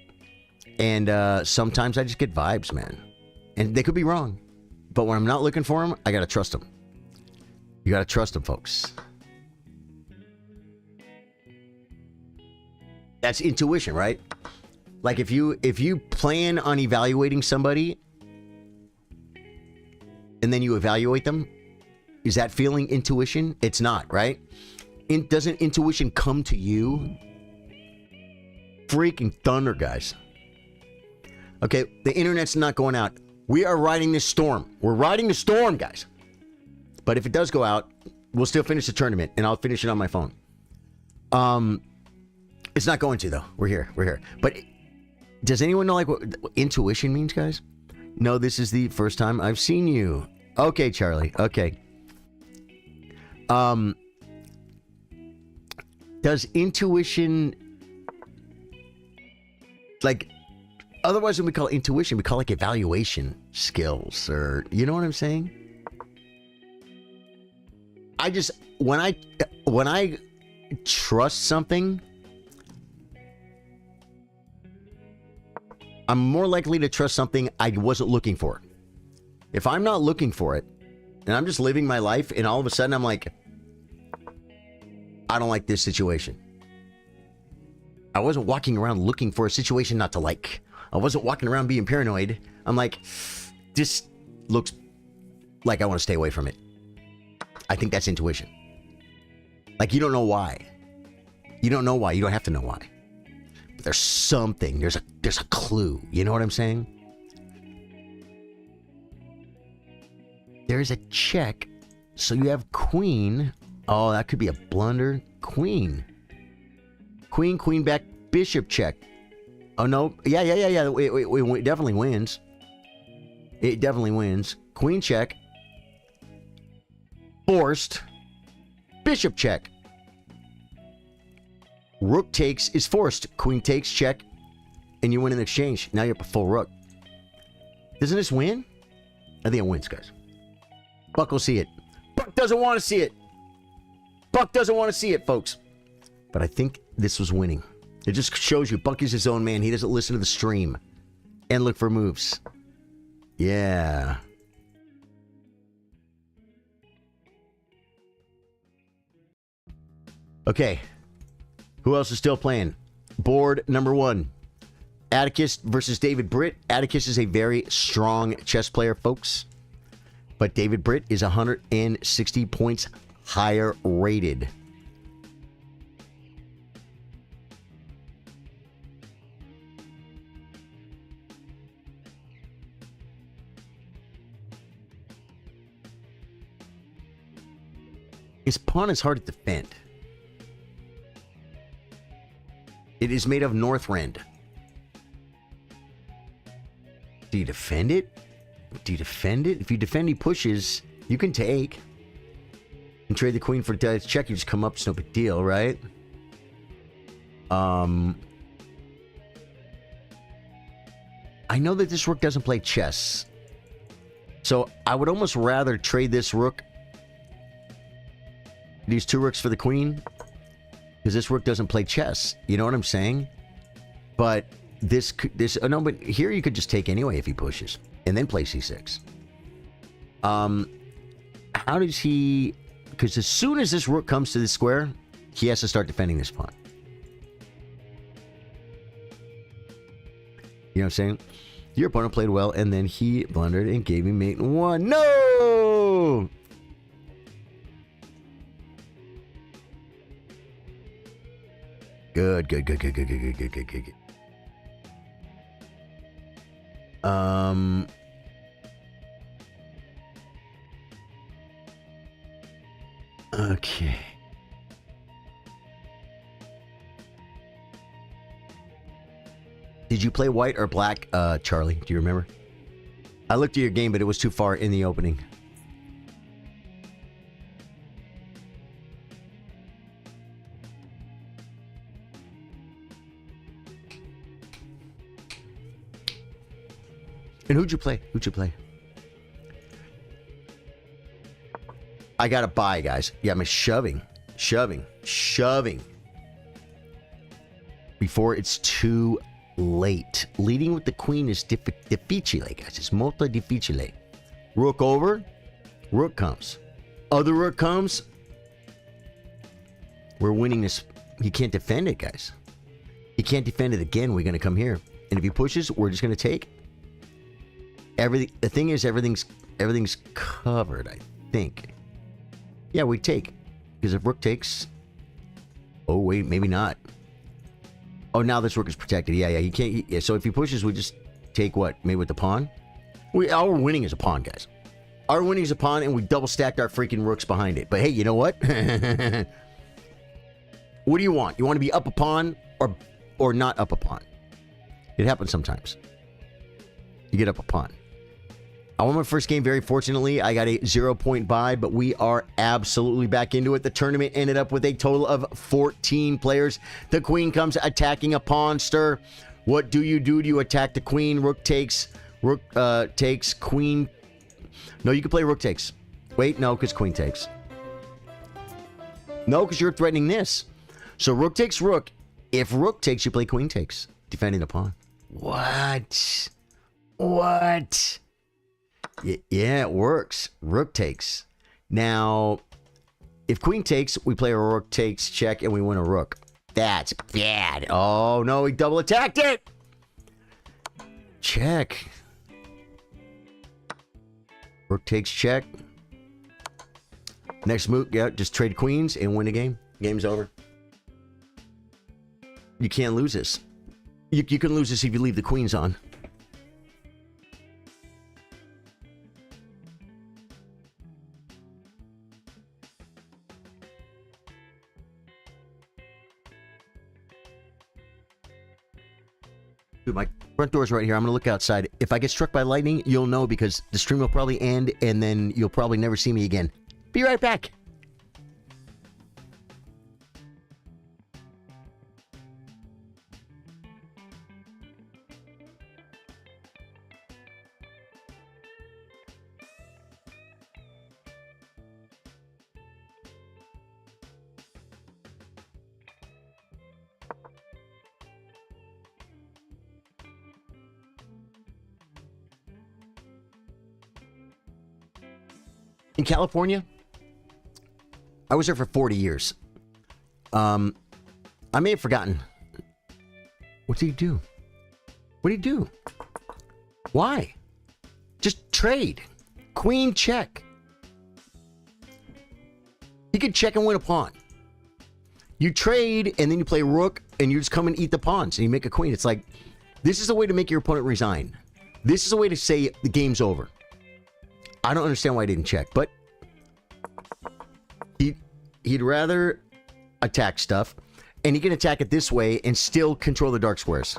And sometimes I just get vibes, man. And they could be wrong. But when I'm not looking for them, I got to trust them. You got to trust them, folks. That's intuition, right? Like if you plan on evaluating somebody and then you evaluate them, is that feeling intuition? It's not, right? Doesn't intuition come to you? Freaking thunder, guys. Okay, the internet's not going out. We are riding this storm. We're riding the storm, guys. But if it does go out, we'll still finish the tournament, and I'll finish it on my phone. It's not going to, though. We're here. But Does anyone know like what intuition means, guys? No, this is the first time I've seen you. Okay, Charlie. Okay. Does intuition, like, otherwise when we call it intuition, we call it like evaluation skills, or you know what I'm saying? I just when I trust something, I'm more likely to trust something I wasn't looking for. If I'm not looking for it, and I'm just living my life, and all of a sudden I'm like, I don't like this situation. I wasn't walking around looking for a situation not to like. I wasn't walking around being paranoid. I'm like, this looks like I want to stay away from it. I think that's intuition. Like, you don't know why. You don't know why. You don't have to know why. But there's something. There's a clue. You know what I'm saying? There's a check. So you have queen. Oh, that could be a blunder. Queen. Queen back, bishop check. Oh, no. Yeah. It definitely wins. It definitely wins. Queen check. Forced. Bishop check. Rook takes is forced. Queen takes, check. And you win in exchange. Now you're up a full rook. Doesn't this win? I think it wins, guys. Buck will see it. Buck doesn't want to see it. Buck doesn't want to see it, folks. But I think this was winning. It just shows you Buck is his own man. He doesn't listen to the stream and look for moves. Yeah. Okay. Who else is still playing? Board number 1. Atticus versus David Britt. Atticus is a very strong chess player, folks. But David Britt is 160 points higher rated. His pawn is hard to defend. It is made of Northrend. Do you defend it? Do you defend it? If you defend, he pushes. You can take. And trade the queen for check. You just come up. It's no big deal, right? I know that this rook doesn't play chess. So I would almost rather trade this rook. These 2 rooks for the queen. Because this rook doesn't play chess. You know what I'm saying? But no, but here you could just take anyway if he pushes. And then play c6. How does he... Because as soon as this rook comes to this square, he has to start defending this pawn. You know what I'm saying? Your opponent played well, and then he blundered and gave me mate 1. No! Good. Okay. Did you play white or black, Charlie? Do you remember? I looked at your game, but it was too far in the opening. And who'd you play? I gotta buy, guys. Yeah, I'm shoving. Before it's too late. Leading with the queen is difficile, guys. It's molto difficile. Rook over. Rook comes. Other rook comes. We're winning this. He can't defend it, guys. He can't defend it again. We're gonna come here. And if he pushes, we're just gonna take. Everything. The thing is, everything's covered, I think. Yeah, we take. Because if rook takes... Oh, wait, maybe not. Oh, now this rook is protected. Yeah, he can't... so if he pushes, we just take what? Maybe with the pawn? Our winning is a pawn, guys. Our winning is a pawn, and we double stacked our freaking rooks behind it. But hey, you know what? What do you want? You want to be up a pawn or not up a pawn? It happens sometimes. You get up a pawn. I won my first game very fortunately. I got a 0-point buy, but we are absolutely back into it. The tournament ended up with a total of 14 players. The queen comes attacking a pawn stir. What do? Do you attack the queen? Rook takes, queen. No, you can play rook takes. Wait, no, because queen takes. No, because you're threatening this. So rook takes rook. If rook takes, you play queen takes, defending the pawn. What? What? Yeah, it works. Rook takes. Now, if queen takes, we play a rook takes check and we win a rook. That's bad. Oh, no, he double attacked it. Check. Rook takes check. Next move, yeah, just trade queens and win the game. Game's over. You can't lose this. You can lose this if you leave the queens on. Dude, my front door's right here. I'm going to look outside. If I get struck by lightning, you'll know because the stream will probably end and then you'll probably never see me again. Be right back. In California, I was there for 40 years. I may have forgotten. What did he do? What did he do? Why? Just trade. Queen check. He could check and win a pawn. You trade and then you play rook and you just come and eat the pawns and you make a queen. It's like, this is a way to make your opponent resign. This is a way to say the game's over. I don't understand why he didn't check, but he'd rather attack stuff, and he can attack it this way and still control the dark squares.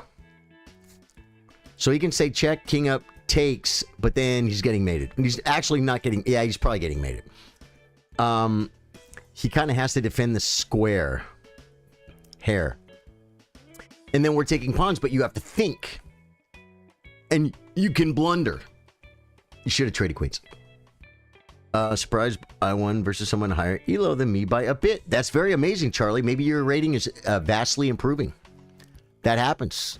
So he can say check, king up, takes, but then he's getting mated. And he's actually not getting, yeah, he's probably getting mated. He kind of has to defend the square hair. And then we're taking pawns, but you have to think. And you can blunder. You should have traded queens. Surprise, I won versus someone higher elo than me by a bit. That's very amazing, Charlie. Maybe your rating is vastly improving. That happens.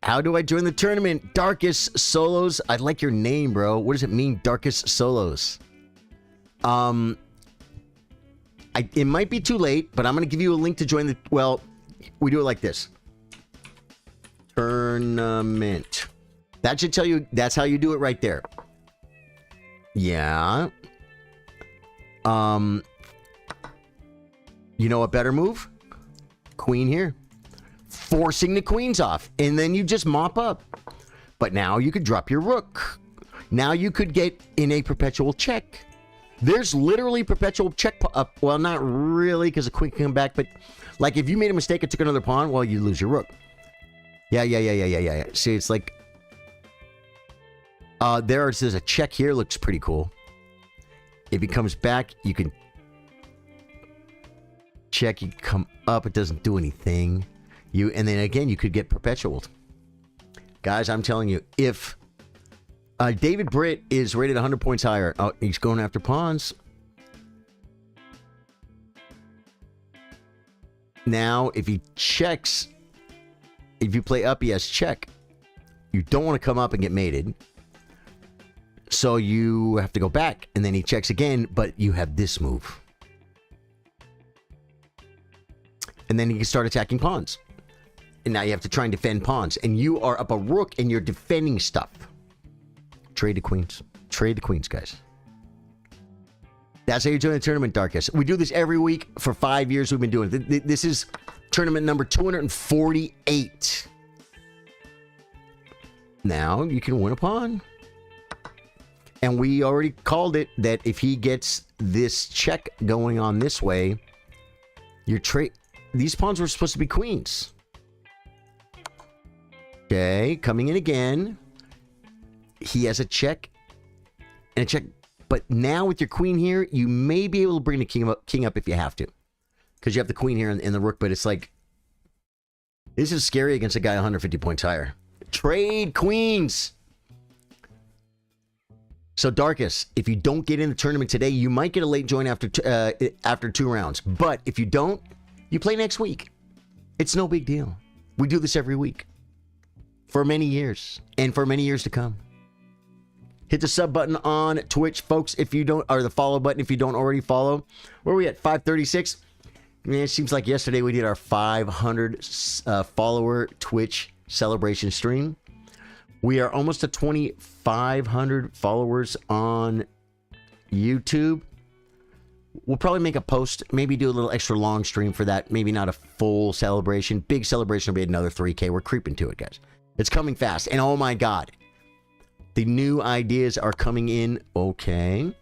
How do I join the tournament? Darkest Solos. I like your name, bro. What does it mean, Darkest Solos? It might be too late, but I'm going to give you a link to join the... Well, we do it like this. Tournament. That should tell you, that's how you do it right there. Yeah. You know a better move? Queen here. Forcing the queens off. And then you just mop up. But now you could drop your rook. Now you could get in a perpetual check. There's literally perpetual check up. Well, not really, because the queen can come back. But like if you made a mistake and took another pawn, well, you lose your rook. Yeah. See, it's like... there's a check here. Looks pretty cool. If he comes back, you can check. You come up. It doesn't do anything. And then again, you could get perpetualed. Guys, I'm telling you, if David Britt is rated 100 points higher, oh, he's going after pawns. Now, if he checks, if you play up, he has check. You don't want to come up and get mated. So you have to go back, and then he checks again, but you have this move. And then he can start attacking pawns. And now you have to try and defend pawns. And you are up a rook, and you're defending stuff. Trade the queens. Trade the queens, guys. That's how you join the tournament, Darkest. We do this every week for 5 years. We've been doing it. This is tournament number 248. Now you can win a pawn. And we already called it that if he gets this check going on this way, your trade. These pawns were supposed to be queens. Okay, coming in again. He has a check and a check. But now with your queen here, you may be able to bring the king up if you have to. Because you have the queen here and the rook, but it's like... This is scary against a guy 150 points higher. Trade queens! So Darkus, if you don't get in the tournament today, you might get a late join after 2 rounds. But if you don't, you play next week. It's no big deal. We do this every week. For many years. And for many years to come. Hit the sub button on Twitch, folks, if you don't, or the follow button if you don't already follow. Where are we at? 536? Man, it seems like yesterday we did our 500 follower Twitch celebration stream. We are almost at 2,500 followers on YouTube. We'll probably make a post, maybe do a little extra long stream for that. Maybe not a full celebration. Big celebration will be another 3K. We're creeping to it, guys. It's coming fast. And oh my God, the new ideas are coming in. Okay.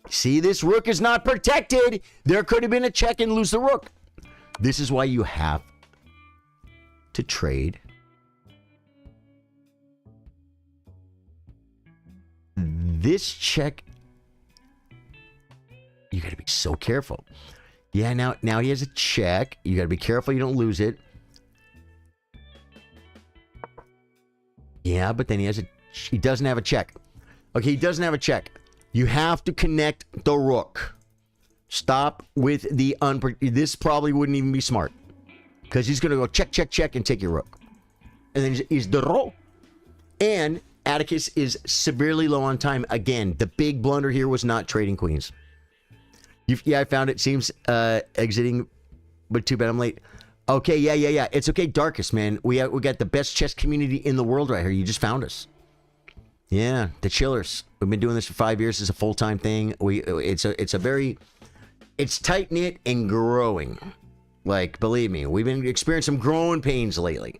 See, this rook is not protected. There could have been a check and lose the rook. This is why you have to trade. This check, you got to be so careful. Yeah, now he has a check. You got to be careful you don't lose it. Yeah, but then he doesn't have a check. Okay, he doesn't have a check. You have to connect the rook. Stop with the this probably wouldn't even be smart. Because he's going to go check, check, check and take your rook. And then he's the rook. And Atticus is severely low on time. Again, the big blunder here was not trading queens. Yeah, I found it. Seems exiting, but too bad I'm late. Okay, yeah. It's okay, Darkus, man. We got the best chess community in the world right here. You just found us. Yeah, the Chillers. We've been doing this for 5 years. It's a full-time thing. It's tight-knit and growing. Like, believe me, we've been experiencing some growing pains lately.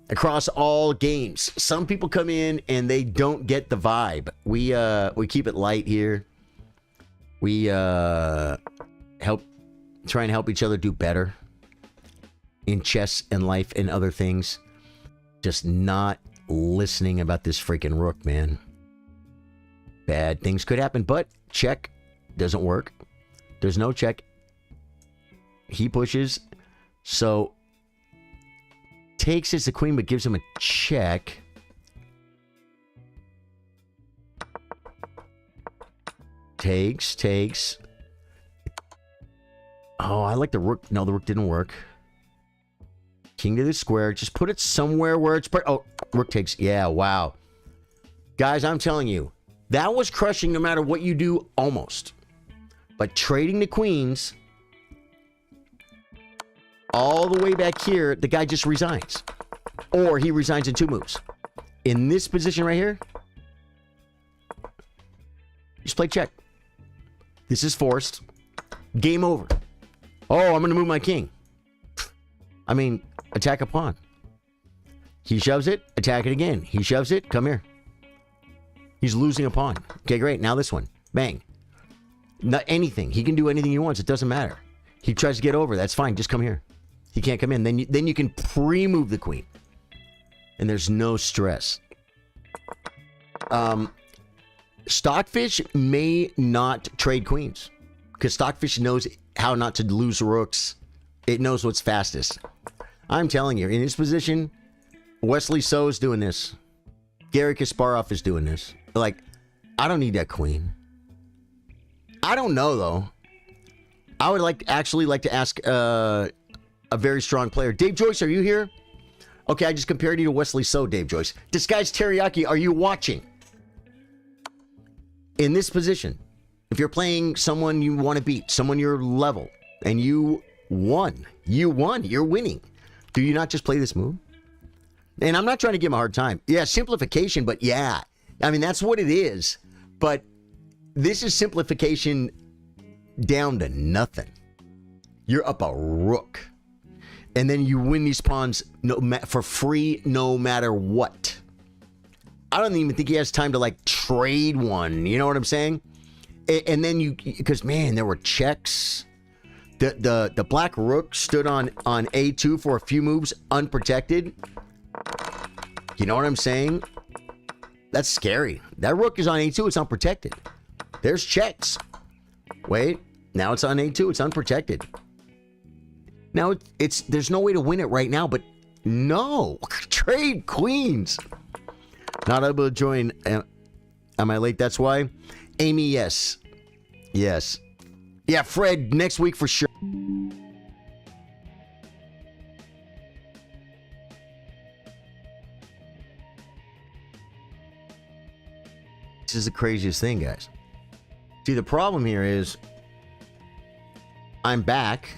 Across all games. Some people come in and they don't get the vibe. We keep it light here. We try and help each other do better in chess and life and other things. Just not listening about this freaking rook, man. Bad things could happen, but check doesn't work. There's no check. He pushes, so takes as the queen, but gives him a check. Takes. Oh, I like the rook. No, the rook didn't work. King to the square. Just put it somewhere where it's... Oh, rook takes. Yeah, wow. Guys, I'm telling you, that was crushing no matter what you do, almost. But trading the queens... all the way back here, the guy just resigns. Or he resigns in 2 moves. In this position right here, just play check. This is forced. Game over. Oh, I'm going to move my king. I mean, attack a pawn. He shoves it, attack it again. He shoves it, come here. He's losing a pawn. Okay, great. Now this one. Bang. Not anything. He can do anything he wants. It doesn't matter. He tries to get over. That's fine. Just come here. He can't come in. Then you can pre-move the queen. And there's no stress. Stockfish may not trade queens. Because Stockfish knows how not to lose rooks. It knows what's fastest. I'm telling you, in this position, Wesley So is doing this. Gary Kasparov is doing this. Like, I don't need that queen. I don't know, though. I would actually like to ask a very strong player. Dave Joyce, are you here? Okay, I just compared you to Wesley So, Dave Joyce. Disguised Teriyaki, are you watching? In this position, if you're playing someone you want to beat, someone your level, and you won, you're winning. Do you not just play this move? And I'm not trying to give him a hard time. Yeah, simplification, but yeah. I mean, that's what it is. But this is simplification down to nothing. You're up a rook. And then you win these pawns for free no matter what. I don't even think he has time to, like, trade one. You know what I'm saying? And then because, man, there were checks. The black rook stood on A2 for a few moves unprotected. You know what I'm saying? That's scary. That rook is on A2, it's unprotected. There's checks. Wait, now it's on A2, it's unprotected. Now there's no way to win it right now, but no. Trade queens. Not able to join. Am I late? That's why. Amy, yes. Yes. Yeah, Fred, next week for sure. This is the craziest thing, guys. See, the problem here is I'm back.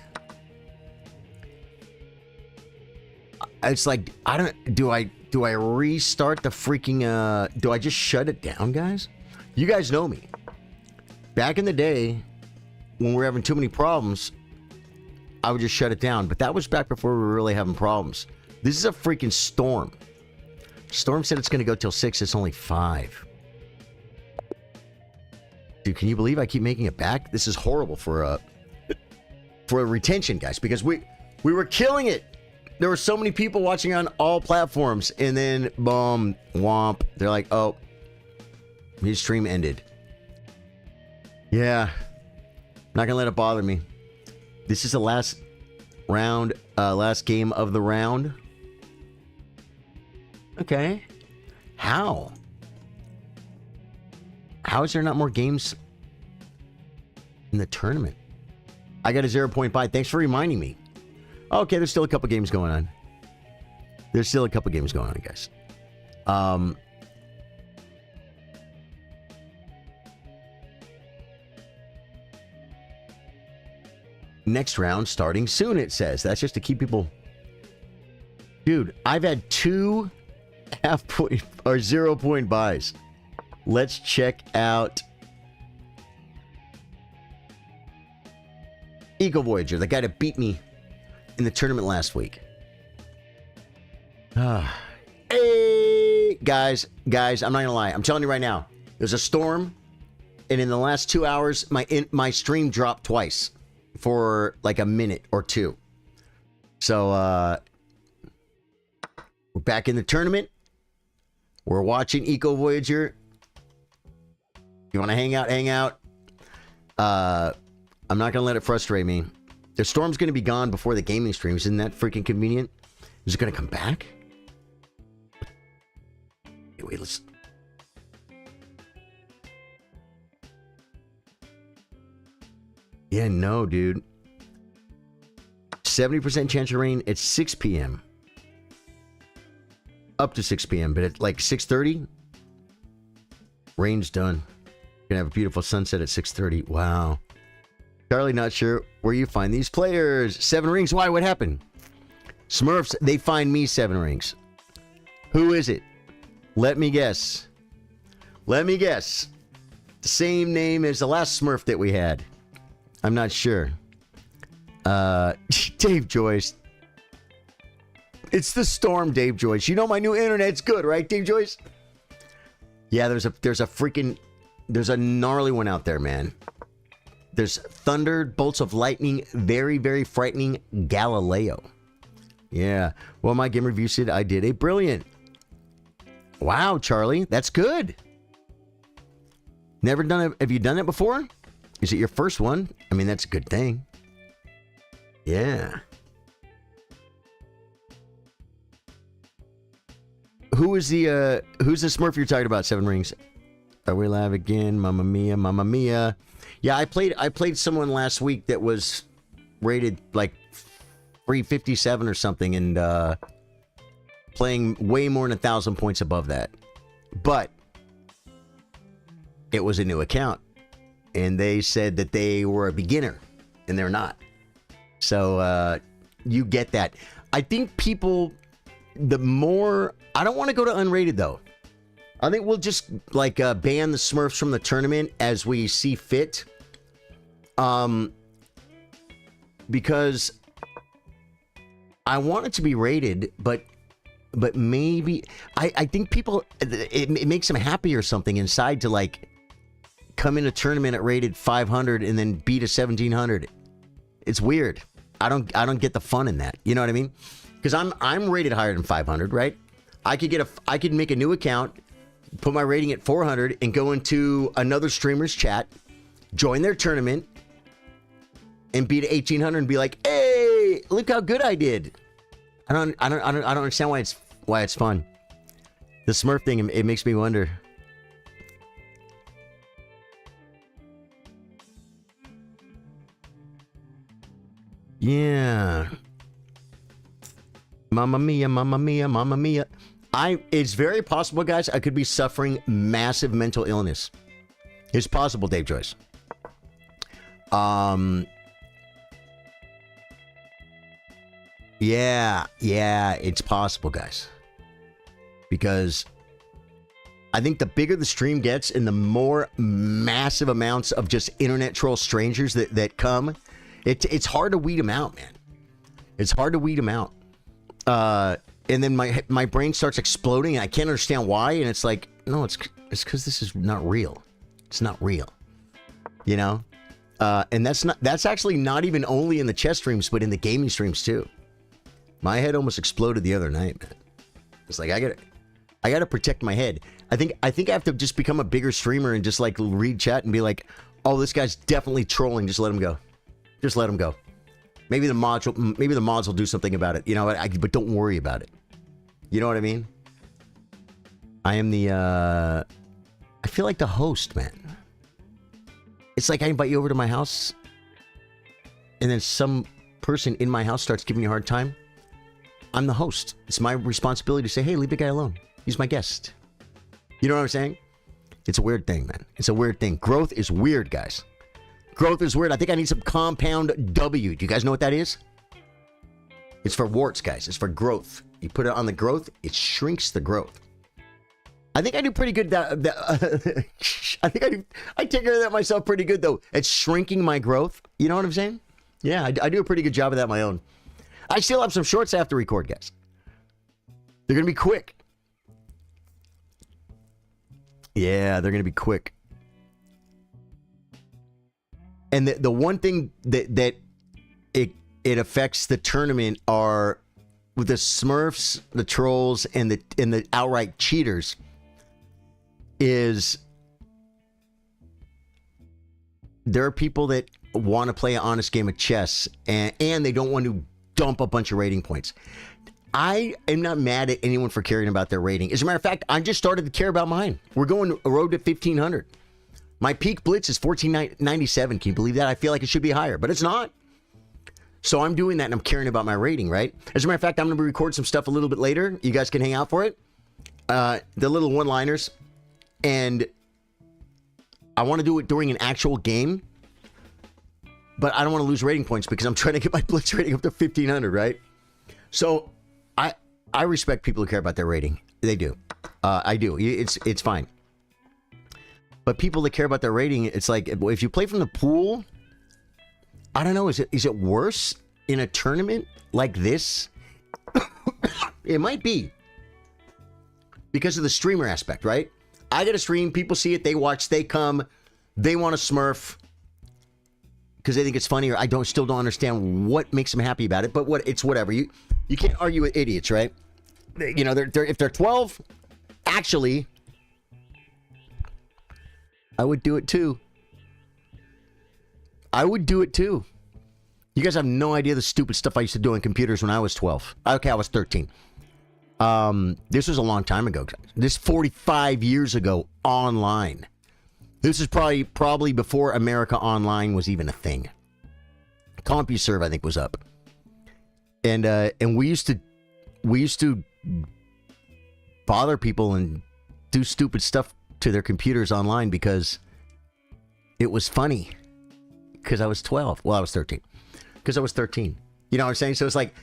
It's like, do I restart the freaking, do I just shut it down, guys? You guys know me. Back in the day, when we were having too many problems, I would just shut it down. But that was back before we were really having problems. This is a freaking storm. Storm said it's going to go till 6. It's only 5. Dude, can you believe I keep making it back? This is horrible for retention, guys, because we were killing it. There were so many people watching on all platforms, and then boom, womp. They're like, oh, his stream ended. Yeah, not gonna let it bother me. This is the last round, last game of the round. Okay, how? How is there not more games in the tournament? I got a 0.5. Thanks for reminding me. Okay, there's still a couple games going on. There's still a couple games going on, guys. Next round starting soon, it says. That's just to keep people... Dude, I've had 2 half-point or 0-point buys. Let's check out Eco Voyager, the guy that beat me in the tournament last week. Hey, guys, I'm not gonna lie. I'm telling you right now, there's a storm, and in the last 2 hours, my stream dropped twice for like a minute or two. So we're back in the tournament. We're watching Eco Voyager. You want to hang out? Hang out. I'm not gonna let it frustrate me. The storm's gonna be gone before the gaming streams. Isn't that freaking convenient? Is it gonna come back? Hey, wait, let's... Yeah, no, dude. 70% chance of rain at 6 p.m. Up to 6 p.m., but at like 6:30, rain's done. Gonna have a beautiful sunset at 6:30. Wow. Charlie, not sure where you find these players. 7 rings. Why? What happened? Smurfs, they find me 7 rings. Who is it? Let me guess. Let me guess. The same name as the last Smurf that we had. I'm not sure. Dave Joyce. It's the storm, Dave Joyce. You know my new internet's good, right, Dave Joyce? Yeah, there's a gnarly one out there, man. There's thunder, bolts of lightning, very, very frightening Galileo. Yeah. Well, my game review said I did a brilliant. Wow, Charlie, that's good. Never done it. Have you done it before? Is it your first one? I mean, that's a good thing. Yeah. Who's the Smurf you're talking about? 7 rings. Are we live again? Mamma mia, mamma mia. Yeah, I played someone last week that was rated like 357 or something, and playing way more than 1,000 points above that. But it was a new account, and they said that they were a beginner, and they're not. So you get that. I think people, the more... I don't want to go to unrated, though. I think we'll just, like, ban the Smurfs from the tournament as we see fit. Because I want it to be rated, but maybe... I think people... It makes them happy or something inside to, like, come in a tournament at rated 500 and then beat a 1,700. It's weird. I don't get the fun in that. You know what I mean? Because I'm rated higher than 500, right? I could make a new account, put my rating at 400, and go into another streamer's chat, join their tournament, and beat 1800 and be like, "Hey, look how good I did." I don't understand why it's fun. The Smurf thing, it makes me wonder. Yeah. Mamma mia, mamma mia, mamma mia. It's very possible, guys, I could be suffering massive mental illness. It's possible, Dave Joyce. Yeah, it's possible, guys. Because I think the bigger the stream gets and the more massive amounts of just internet troll strangers that come, it's hard to weed them out, man. It's hard to weed them out. And then my brain starts exploding and I can't understand why. And it's like, no, it's because this is not real. It's not real. You know? And that's actually not even only in the chess streams, but in the gaming streams too. My head almost exploded the other night, man. It's like, I gotta protect my head. I think I have to just become a bigger streamer and just like read chat and be like, oh, this guy's definitely trolling. Just let him go. Just let him go. Maybe the mods will do something about it. You know what? But don't worry about it. You know what I mean? I am I feel like the host, man. It's like I invite you over to my house, and then some person in my house starts giving me a hard time. I'm the host. It's my responsibility to say, hey, leave the guy alone. He's my guest. You know what I'm saying? It's a weird thing, man. It's a weird thing. Growth is weird, guys. Growth is weird. I think I need some compound W. Do you guys know what that is? It's for warts, guys. It's for growth. You put it on the growth, it shrinks the growth. I think I do pretty good. I think I take care of that myself pretty good, though. At shrinking my growth. You know what I'm saying? Yeah, I do a pretty good job of that on my own. I still have some shorts I have to record, guys. They're going to be quick. Yeah, they're going to be quick. And the one thing that it affects the tournament are with the Smurfs, the trolls, and the outright cheaters is there are people that want to play an honest game of chess and they don't want to dump a bunch of rating points. I am not mad at anyone for caring about their rating. As a matter of fact, I just started to care about mine. We're going a road to 1500. My peak blitz is 1497. Can you believe that? I feel like it should be higher, but it's not. So I'm doing that and I'm caring about my rating, right? As a matter of fact, I'm going to record some stuff a little bit later. You guys can hang out for it. The little one-liners. And I want to do it during an actual game. But I don't want to lose rating points because I'm trying to get my blitz rating up to 1500, right? So I respect people who care about their rating. They do. I do. It's fine. But people that care about their rating, it's like if you play from the pool, I don't know, is it worse in a tournament like this? It might be. Because of the streamer aspect, right? I get a stream, people see it, they watch, they come, they want to Smurf because they think it's funny, or I still don't understand what makes them happy about it, but it's whatever. You can't argue with idiots, right? You know, if they're 12, actually, I would do it too. I would do it too. You guys have no idea the stupid stuff I used to do on computers when I was 12. Okay, I was 13. This was a long time ago. This 45 years ago online. This is probably before America Online was even a thing. CompuServe, I think, was up. And we used to bother people and do stupid stuff to their computers online because it was funny. Because I was 12. Well, I was 13. Because I was 13. You know what I'm saying? So it's like,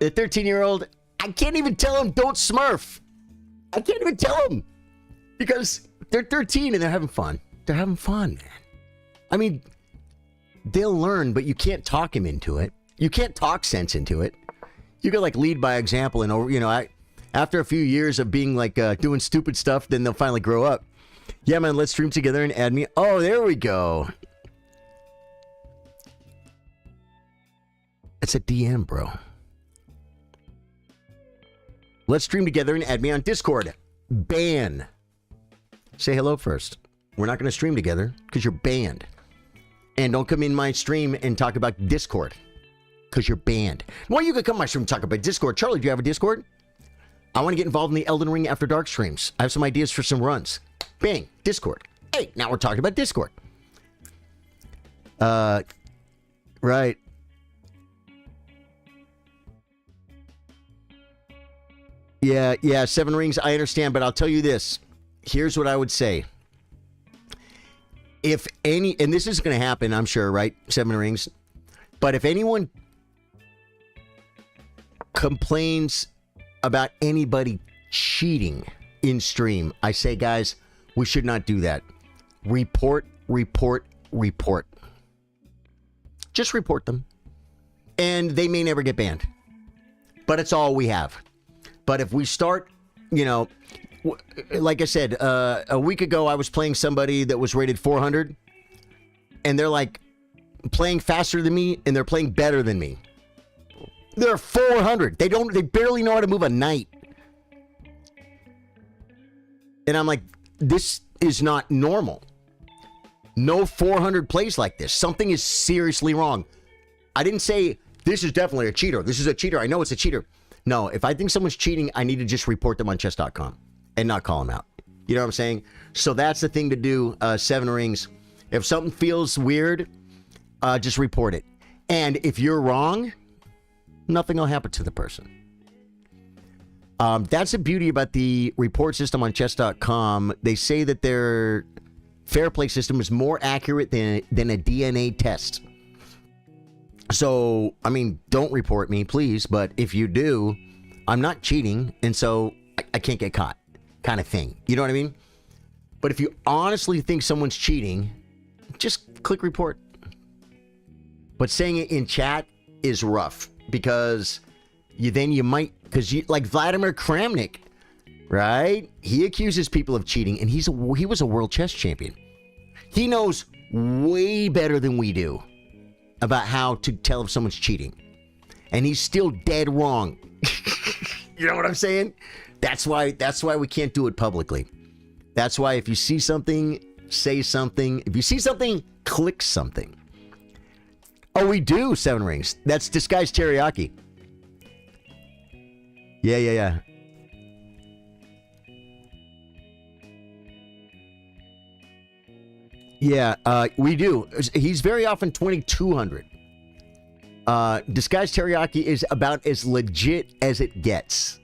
a 13-year-old, I can't even tell him don't Smurf. I can't even tell him. Because they're 13 and they're having fun. They're having fun, man. I mean, they'll learn, but you can't talk him into it. You can't talk sense into it. You can like lead by example, and you know, after a few years of being like doing stupid stuff, then they'll finally grow up. Yeah, man, let's stream together and add me. Oh, there we go. It's a DM, bro. Let's stream together and add me on Discord. Ban. Say hello first. We're not going to stream together because you're banned. And don't come in my stream and talk about Discord because you're banned. Well, you could come in my stream and talk about Discord. Charlie, do you have a Discord? I want to get involved in the Elden Ring After Dark streams. I have some ideas for some runs. Bang, Discord. Hey, now we're talking about Discord. Right. Yeah, Seven Rings, I understand, but I'll tell you this. Here's what I would say. If any, and this is going to happen, I'm sure, right? Seven Rings. But if anyone complains about anybody cheating in stream, I say, guys, we should not do that. Report. Just report them. And they may never get banned. But it's all we have. But if we start, like I said, a week ago, I was playing somebody that was rated 400. And they're like playing faster than me and they're playing better than me. They're 400. They barely know how to move a knight. And I'm like, this is not normal. No 400 plays like this. Something is seriously wrong. I didn't say this is definitely a cheater. This is a cheater. I know it's a cheater. No, if I think someone's cheating, I need to just report them on chess.com and not call them out. You know what I'm saying? So that's the thing to do, Seven Rings. If something feels weird, just report it. And if you're wrong, nothing will happen to the person. That's the beauty about the report system on chess.com. They say that their fair play system is more accurate than a DNA test. So, I mean, don't report me, please. But if you do, I'm not cheating. And so I can't get caught kind of thing. You know what I mean? But if you honestly think someone's cheating, just click report. But saying it in chat is rough because you might, because like Vladimir Kramnik, right? He accuses people of cheating and he was a world chess champion. He knows way better than we do about how to tell if someone's cheating. And he's still dead wrong. You know what I'm saying? That's why we can't do it publicly. That's why if you see something, say something. If you see something, click something. Oh, we do, Seven Rings. That's Disguised Teriyaki. Yeah. Yeah, we do. He's very often 2200. Disguised Teriyaki is about as legit as it gets.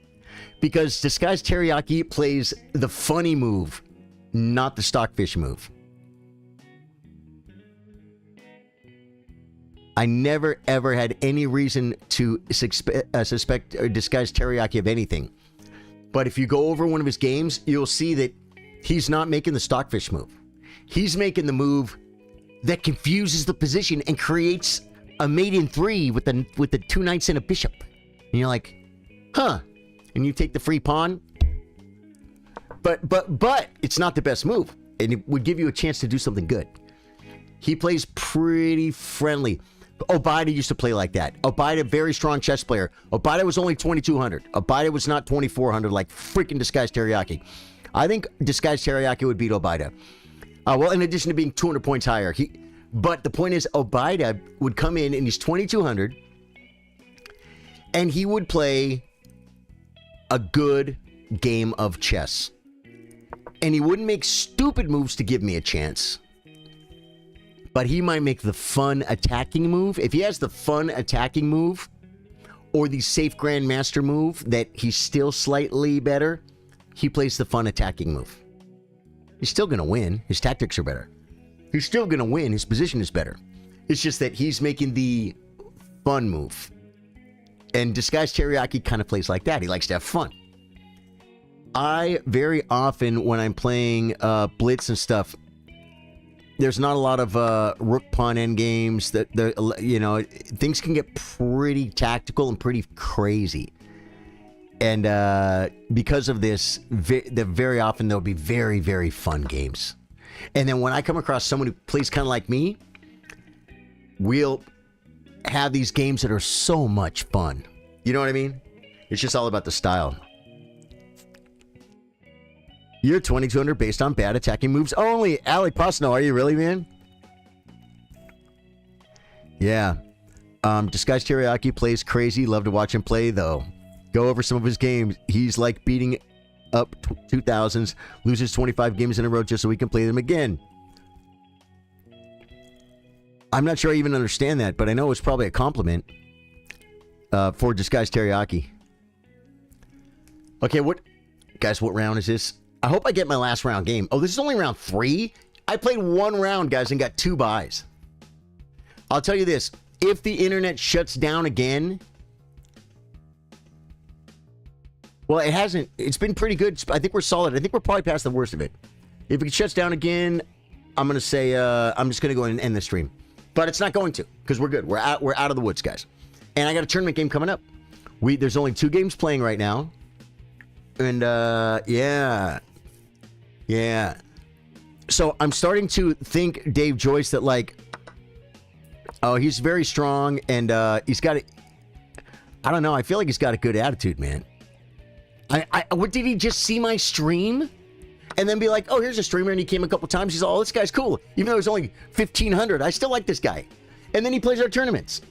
Because Disguised Teriyaki plays the funny move, not the stockfish move. I never, ever had any reason to suspect Disguised Teriyaki of anything. But if you go over one of his games, you'll see that he's not making the stockfish move. He's making the move that confuses the position and creates a mate in 3 with the 2 knights and a bishop. And you're like, huh. And you take the free pawn. But it's not the best move. And it would give you a chance to do something good. He plays pretty friendly. Obida used to play like that. Obida, very strong chess player. Obida was only 2200. Obida was not 2400 like freaking Disguised Teriyaki. I think Disguised Teriyaki would beat Obida. Well, in addition to being 200 points higher. But the point is, Obida would come in and he's 2200. And he would play a good game of chess. And he wouldn't make stupid moves to give me a chance. But he might make the fun attacking move. If he has the fun attacking move, or the safe grandmaster move that he's still slightly better, he plays the fun attacking move. He's still going to win. His tactics are better. He's still going to win. His position is better. It's just that he's making the fun move. And Disguised Teriyaki kind of plays like that. He likes to have fun. I very often, when I'm playing Blitz and stuff, there's not a lot of rook pawn endgames. Things can get pretty tactical and pretty crazy. And because of this, very often there'll be very, very fun games. And then when I come across someone who plays kind of like me, we'll have these games that are so much fun. You know what I mean? It's just all about the style. You're 2200 based on bad attacking moves only. Alec Posno, are you really, man? Yeah. Disguised Teriyaki plays crazy. Love to watch him play, though. Go over some of his games. He's like beating up 2000s, loses 25 games in a row just so we can play them again. I'm not sure I even understand that, but I know it's probably a compliment for Disguised Teriyaki. Okay, guys, what round is this? I hope I get my last round game. Oh, this is only round 3? I played 1 round, guys, and got 2 buys. I'll tell you this. If the internet shuts down again... Well, it hasn't. It's been pretty good. I think we're solid. I think we're probably past the worst of it. If it shuts down again, I'm going to say... I'm just going to go and end the stream. But it's not going to, because we're good. We're out of the woods, guys. And I got a tournament game coming up. There's only 2 games playing right now. And, yeah. Yeah. So I'm starting to think, Dave Joyce, that, like, oh, he's very strong, and he's got I don't know. I feel like he's got a good attitude, man. What, did he just see my stream? And then be like, oh, here's a streamer, and he came a couple times. He's all, oh, this guy's cool. Even though he's only 1,500, I still like this guy. And then he plays our tournaments.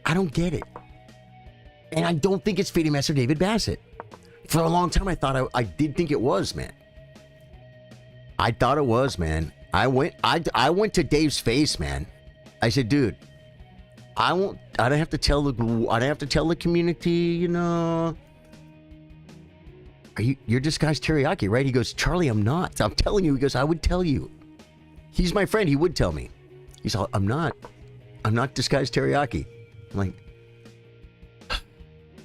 I don't get it. And I don't think it's Fading Master David Bassett. For a long time, I thought I did think it was, man. I thought it was, man. I went to Dave's face, man. I said, dude, I don't have to tell the community, you know. You're Disguised Teriyaki, right? He goes, Charlie, I'm not. I'm telling you. He goes, I would tell you. He's my friend. He would tell me. He's all, I'm not Disguised Teriyaki. I'm like,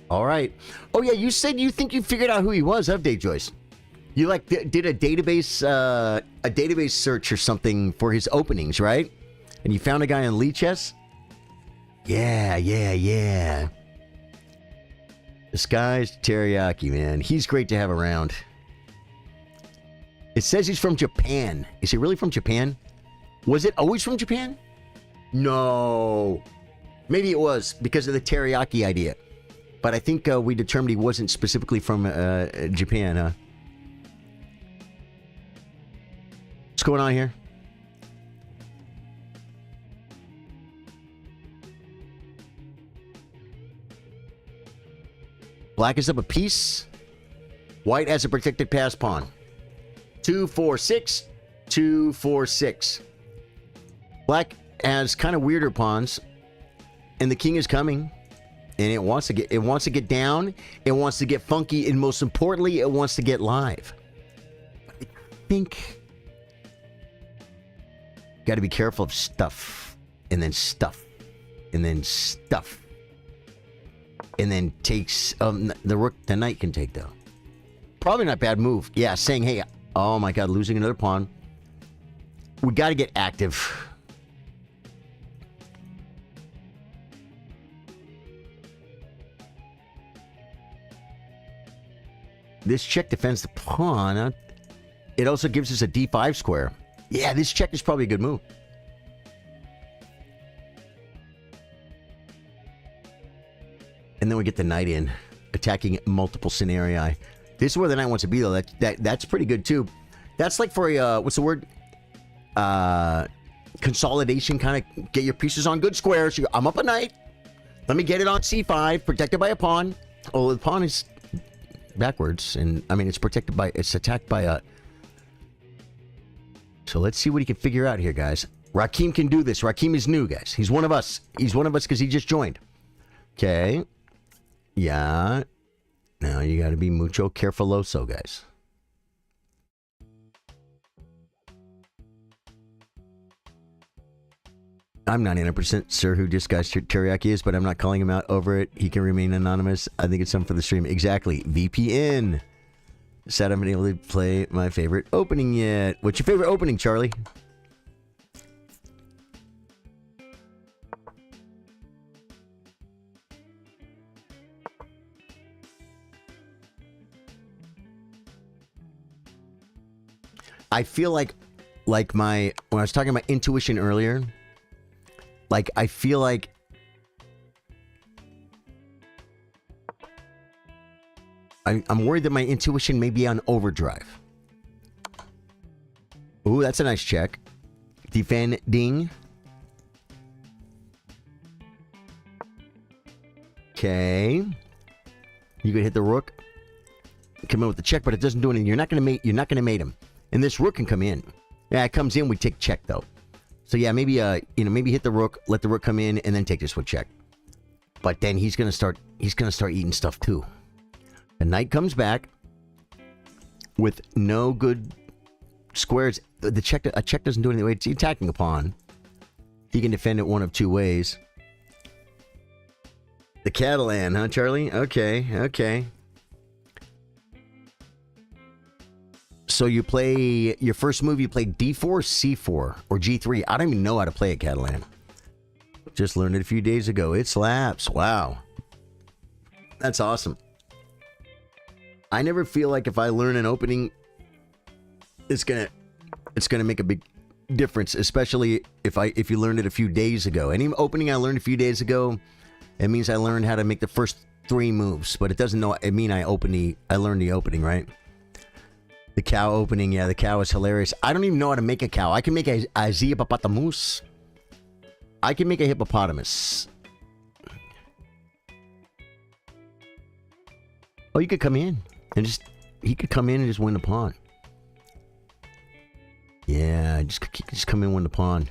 all right. Oh yeah, you said you think you figured out who he was, huh, Dave Joyce? You like did a database search or something for his openings, right? And you found a guy on Lichess? Yeah. Disguised Teriyaki, man. He's great to have around. It says he's from Japan. Is he really from Japan? Was it always from Japan? No. Maybe it was because of the teriyaki idea. But I think we determined he wasn't specifically from Japan, huh? What's going on here? Black is up a piece. White has a protected pass pawn. 2-4-6. 2-4-6. Black has kind of weirder pawns. And the king is coming. And it wants to get down. It wants to get funky. And most importantly, it wants to get live. I think... got to be careful of stuff. And then stuff. And then stuff. And then takes... the knight can take, though. Probably not a bad move. Yeah, saying, hey, oh my god, losing another pawn. We got to get active. This check defends the pawn. It also gives us a d5 square. Yeah, this check is probably a good move. And then we get the knight in, attacking multiple scenarii. This is where the knight wants to be, though. That's pretty good, too. That's like for a, what's the word? Consolidation, kind of get your pieces on good squares. I'm up a knight. Let me get it on c5, protected by a pawn. Oh, the pawn is backwards, and I mean, it's attacked by a... So let's see what he can figure out here, guys. Rakim can do this. Rakim is new, guys. He's one of us. He's one of us because he just joined. Okay. Yeah. Now you got to be mucho carefuloso, guys. I'm not 100% sure who Disguised Teriyaki is, but I'm not calling him out over it. He can remain anonymous. I think it's something for the stream. Exactly. VPN. Sad I haven't been able to play my favorite opening yet. What's your favorite opening, Charlie? I feel like when I was talking about intuition earlier, Like, I feel like... I'm worried that my intuition may be on overdrive. Ooh, that's a nice check. Defending. Okay. You could hit the rook. Come in with the check, but it doesn't do anything. You're not gonna mate him. And this rook can come in. Yeah, it comes in, we take check though. So yeah, maybe maybe hit the rook, let the rook come in, and then take this with check. But then he's gonna start eating stuff too. The knight comes back with no good squares. A check doesn't do anything. It's attacking a pawn. He can defend it one of two ways. The Catalan, huh, Charlie? Okay. So you play your first move. You play D4, C4, or G3. I don't even know how to play a Catalan. Just learned it a few days ago. It slaps. Wow, that's awesome. I never feel like if I learn an opening, it's gonna make a big difference, especially if you learned it a few days ago. Any opening I learned a few days ago, it means I learned how to make the first 3 moves, but it doesn't know. I mean, I learned the opening, right? The cow opening, yeah, the cow is hilarious. I don't even know how to make a cow. I can make a hippopotamus. I can make a hippopotamus. Oh, you could come in and he could come in and just win the pawn. Yeah, just come in and win the pawn.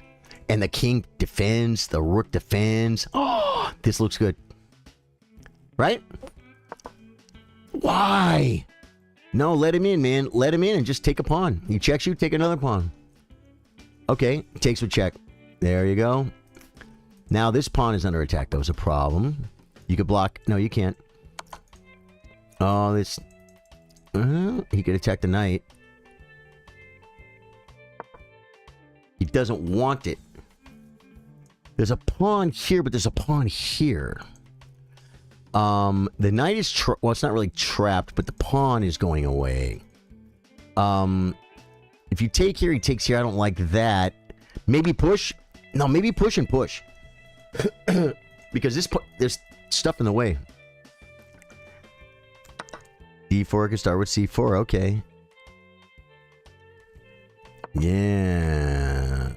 And the king defends, the rook defends. Oh, this looks good. Right? Why? No, let him in, man. Let him in and just take a pawn. He checks you, take another pawn. Okay, takes a check. There you go. Now this pawn is under attack. That was a problem. You could block. No, you can't. Oh, this... he could attack the knight. He doesn't want it. There's a pawn here, but there's a pawn here. The knight is... well, it's not really trapped, but the pawn is going away. If you take here, he takes here. I don't like that. Maybe push? No, maybe push and push. Because there's stuff in the way. D4 can start with C4. Okay. Yeah.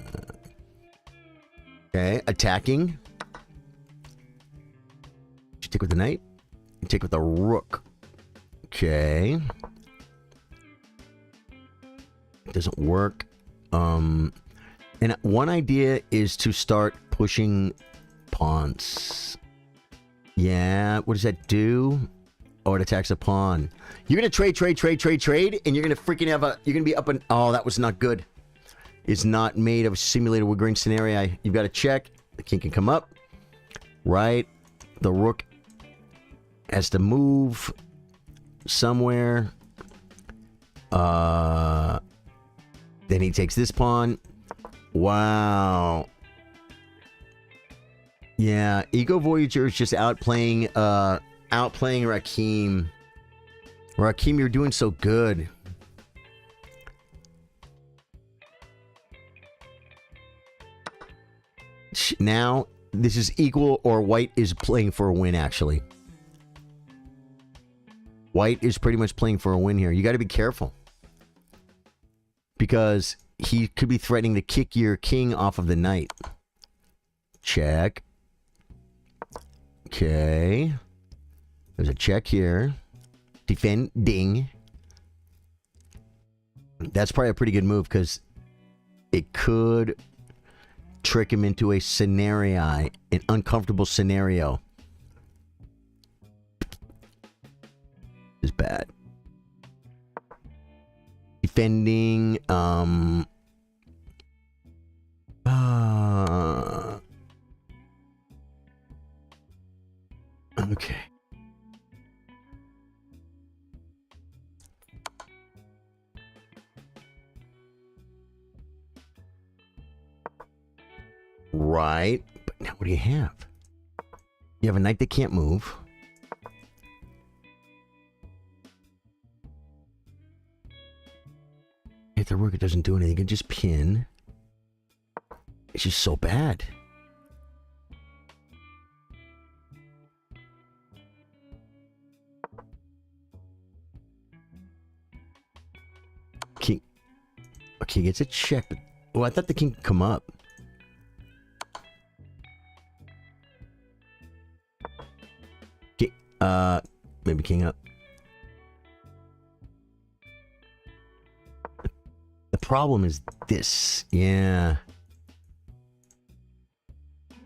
Okay, attacking. You take with the knight. You take with the rook. Okay. It doesn't work. And one idea is to start pushing pawns. Yeah, what does that do? Oh, it attacks a pawn. You're gonna trade, and you're gonna freaking have you're gonna be up and... oh, that was not good. It's not made of a simulated wood grain scenario. You've got to check. The king can come up. Right. The rook has to move somewhere. Then he takes this pawn. Wow. Yeah, Ego Voyager is just outplaying Rakim. Rakim, you're doing so good. Now, this is equal, or white is playing for a win, actually. White is pretty much playing for a win here. You got to be careful. Because he could be threatening to kick your king off of the knight. Check. Okay. There's a check here. Defending. That's probably a pretty good move because it could trick him into a scenario, an uncomfortable scenario. Is bad. Defending. Okay. Right. But now what do you have? You have a knight that can't move. If the rook, it doesn't do anything. You can just pin. It's just so bad. King gets a check. But, oh, I thought the king could come up. King, maybe king up. The problem is this. Yeah. I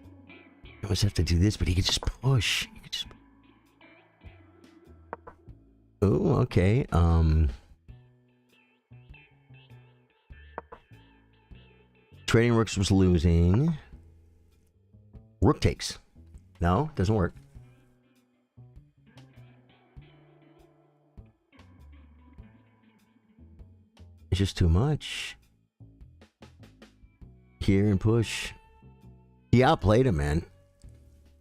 always have to do this, but he could just push. He could just... Oh, okay. Trading rooks was losing. Rook takes. No, doesn't work. It's just too much. Here and push. He outplayed him, man.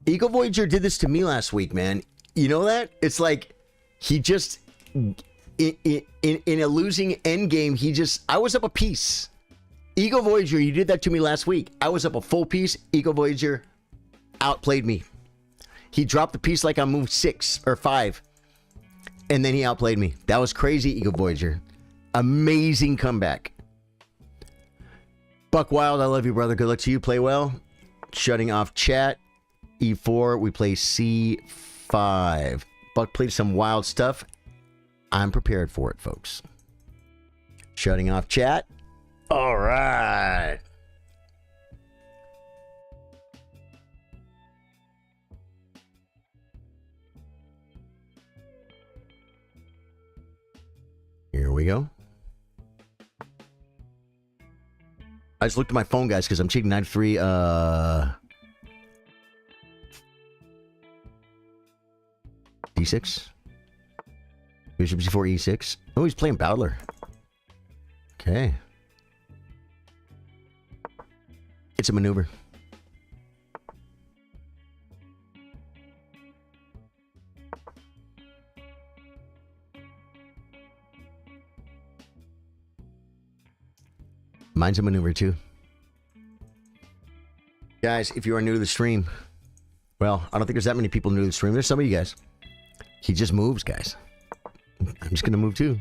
Eagle Voyager did this to me last week, man. You know that? It's like he just in a losing end game, I was up a piece. Eagle Voyager, you did that to me last week. I was up a full piece. Eagle Voyager outplayed me. He dropped the piece like on move 6 or 5. And then he outplayed me. That was crazy, Eagle Voyager. Amazing comeback. Buck Wild, I love you, brother. Good luck to you. Play well. Shutting off chat. E4, we play C5. Buck played some wild stuff. I'm prepared for it, folks. Shutting off chat. All right. Here we go. I just looked at my phone, guys, because I'm cheating 93. D6. Bishop C4, E6. Oh, he's playing Bowdler. Okay. It's a maneuver. Mine's a maneuver too. Guys, if you are new to the stream, well, I don't think there's that many people new to the stream. There's some of you guys. He just moves, guys. I'm just going to move too.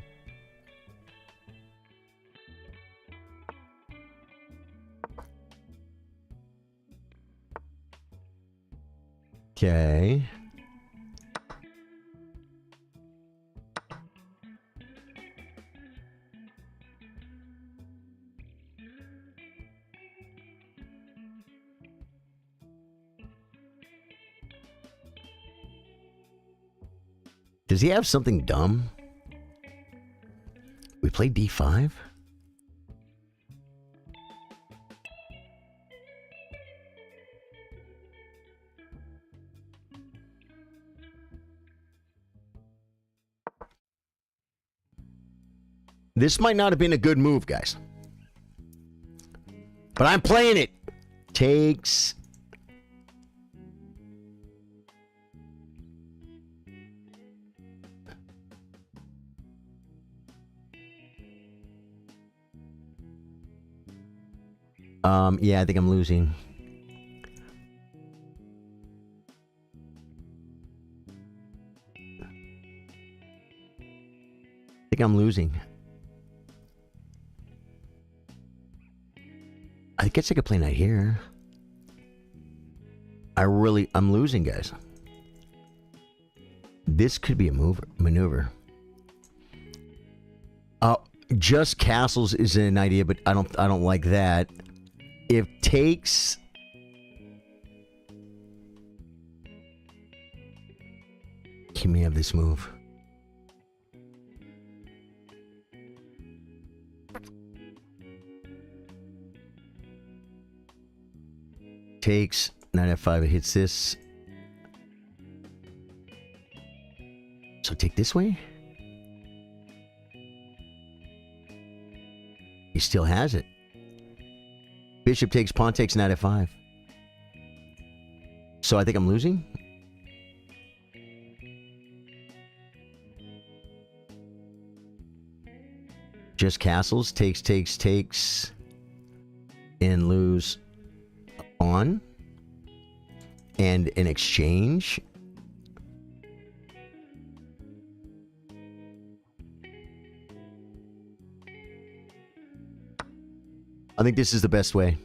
Okay. Does he have something dumb? We play D5? This might not have been a good move, guys. But I'm playing it. Takes. Yeah, I think I'm losing. I think I'm losing. I guess I could play knight here. I'm losing, guys. This could be a maneuver. Just castles is an idea, but I don't like that. If takes, he may have this move. Takes, knight f5, it hits this. So take this way? He still has it. Bishop takes, pawn takes, knight f5. So I think I'm losing? Just castles, takes, and lose a pawn. And an exchange. I think this is the best way.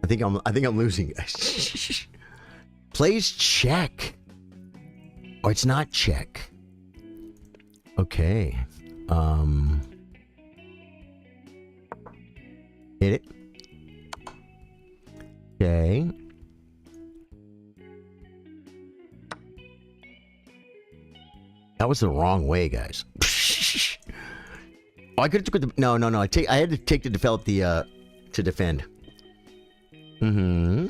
I think I'm losing. Plays check. Or it's not check. Okay. Hit it. Okay. That was the wrong way, guys. Oh, I could have took the no. I had to take to develop the to defend. Mm-hmm.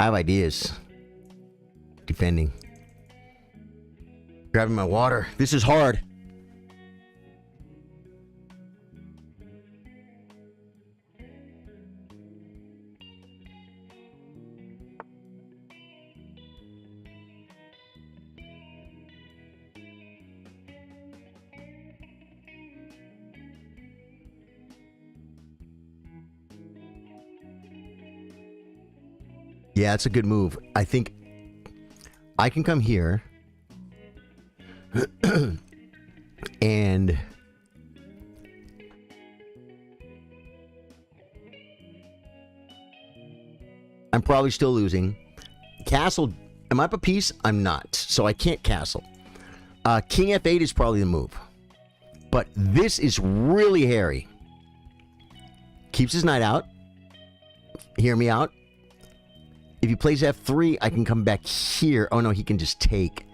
I have ideas. Defending. Grabbing my water. This is hard. Yeah, it's a good move. I think I can come here and I'm probably still losing. Castle, am I up a piece? I'm not, so I can't castle. King F8 is probably the move. But this is really hairy. Keeps his knight out. Hear me out. If he plays F3, I can come back here. Oh, no, he can just take.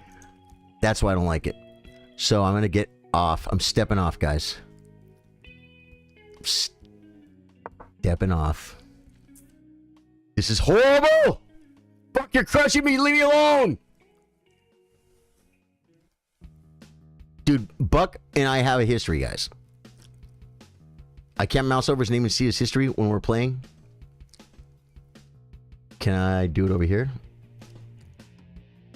That's why I don't like it. So I'm going to get off. I'm stepping off, guys. Stepping off. This is horrible! Fuck, you're crushing me. Leave me alone! Dude, Buck and I have a history, guys. I can't mouse over his name and see his history when we're playing. Can I do it over here?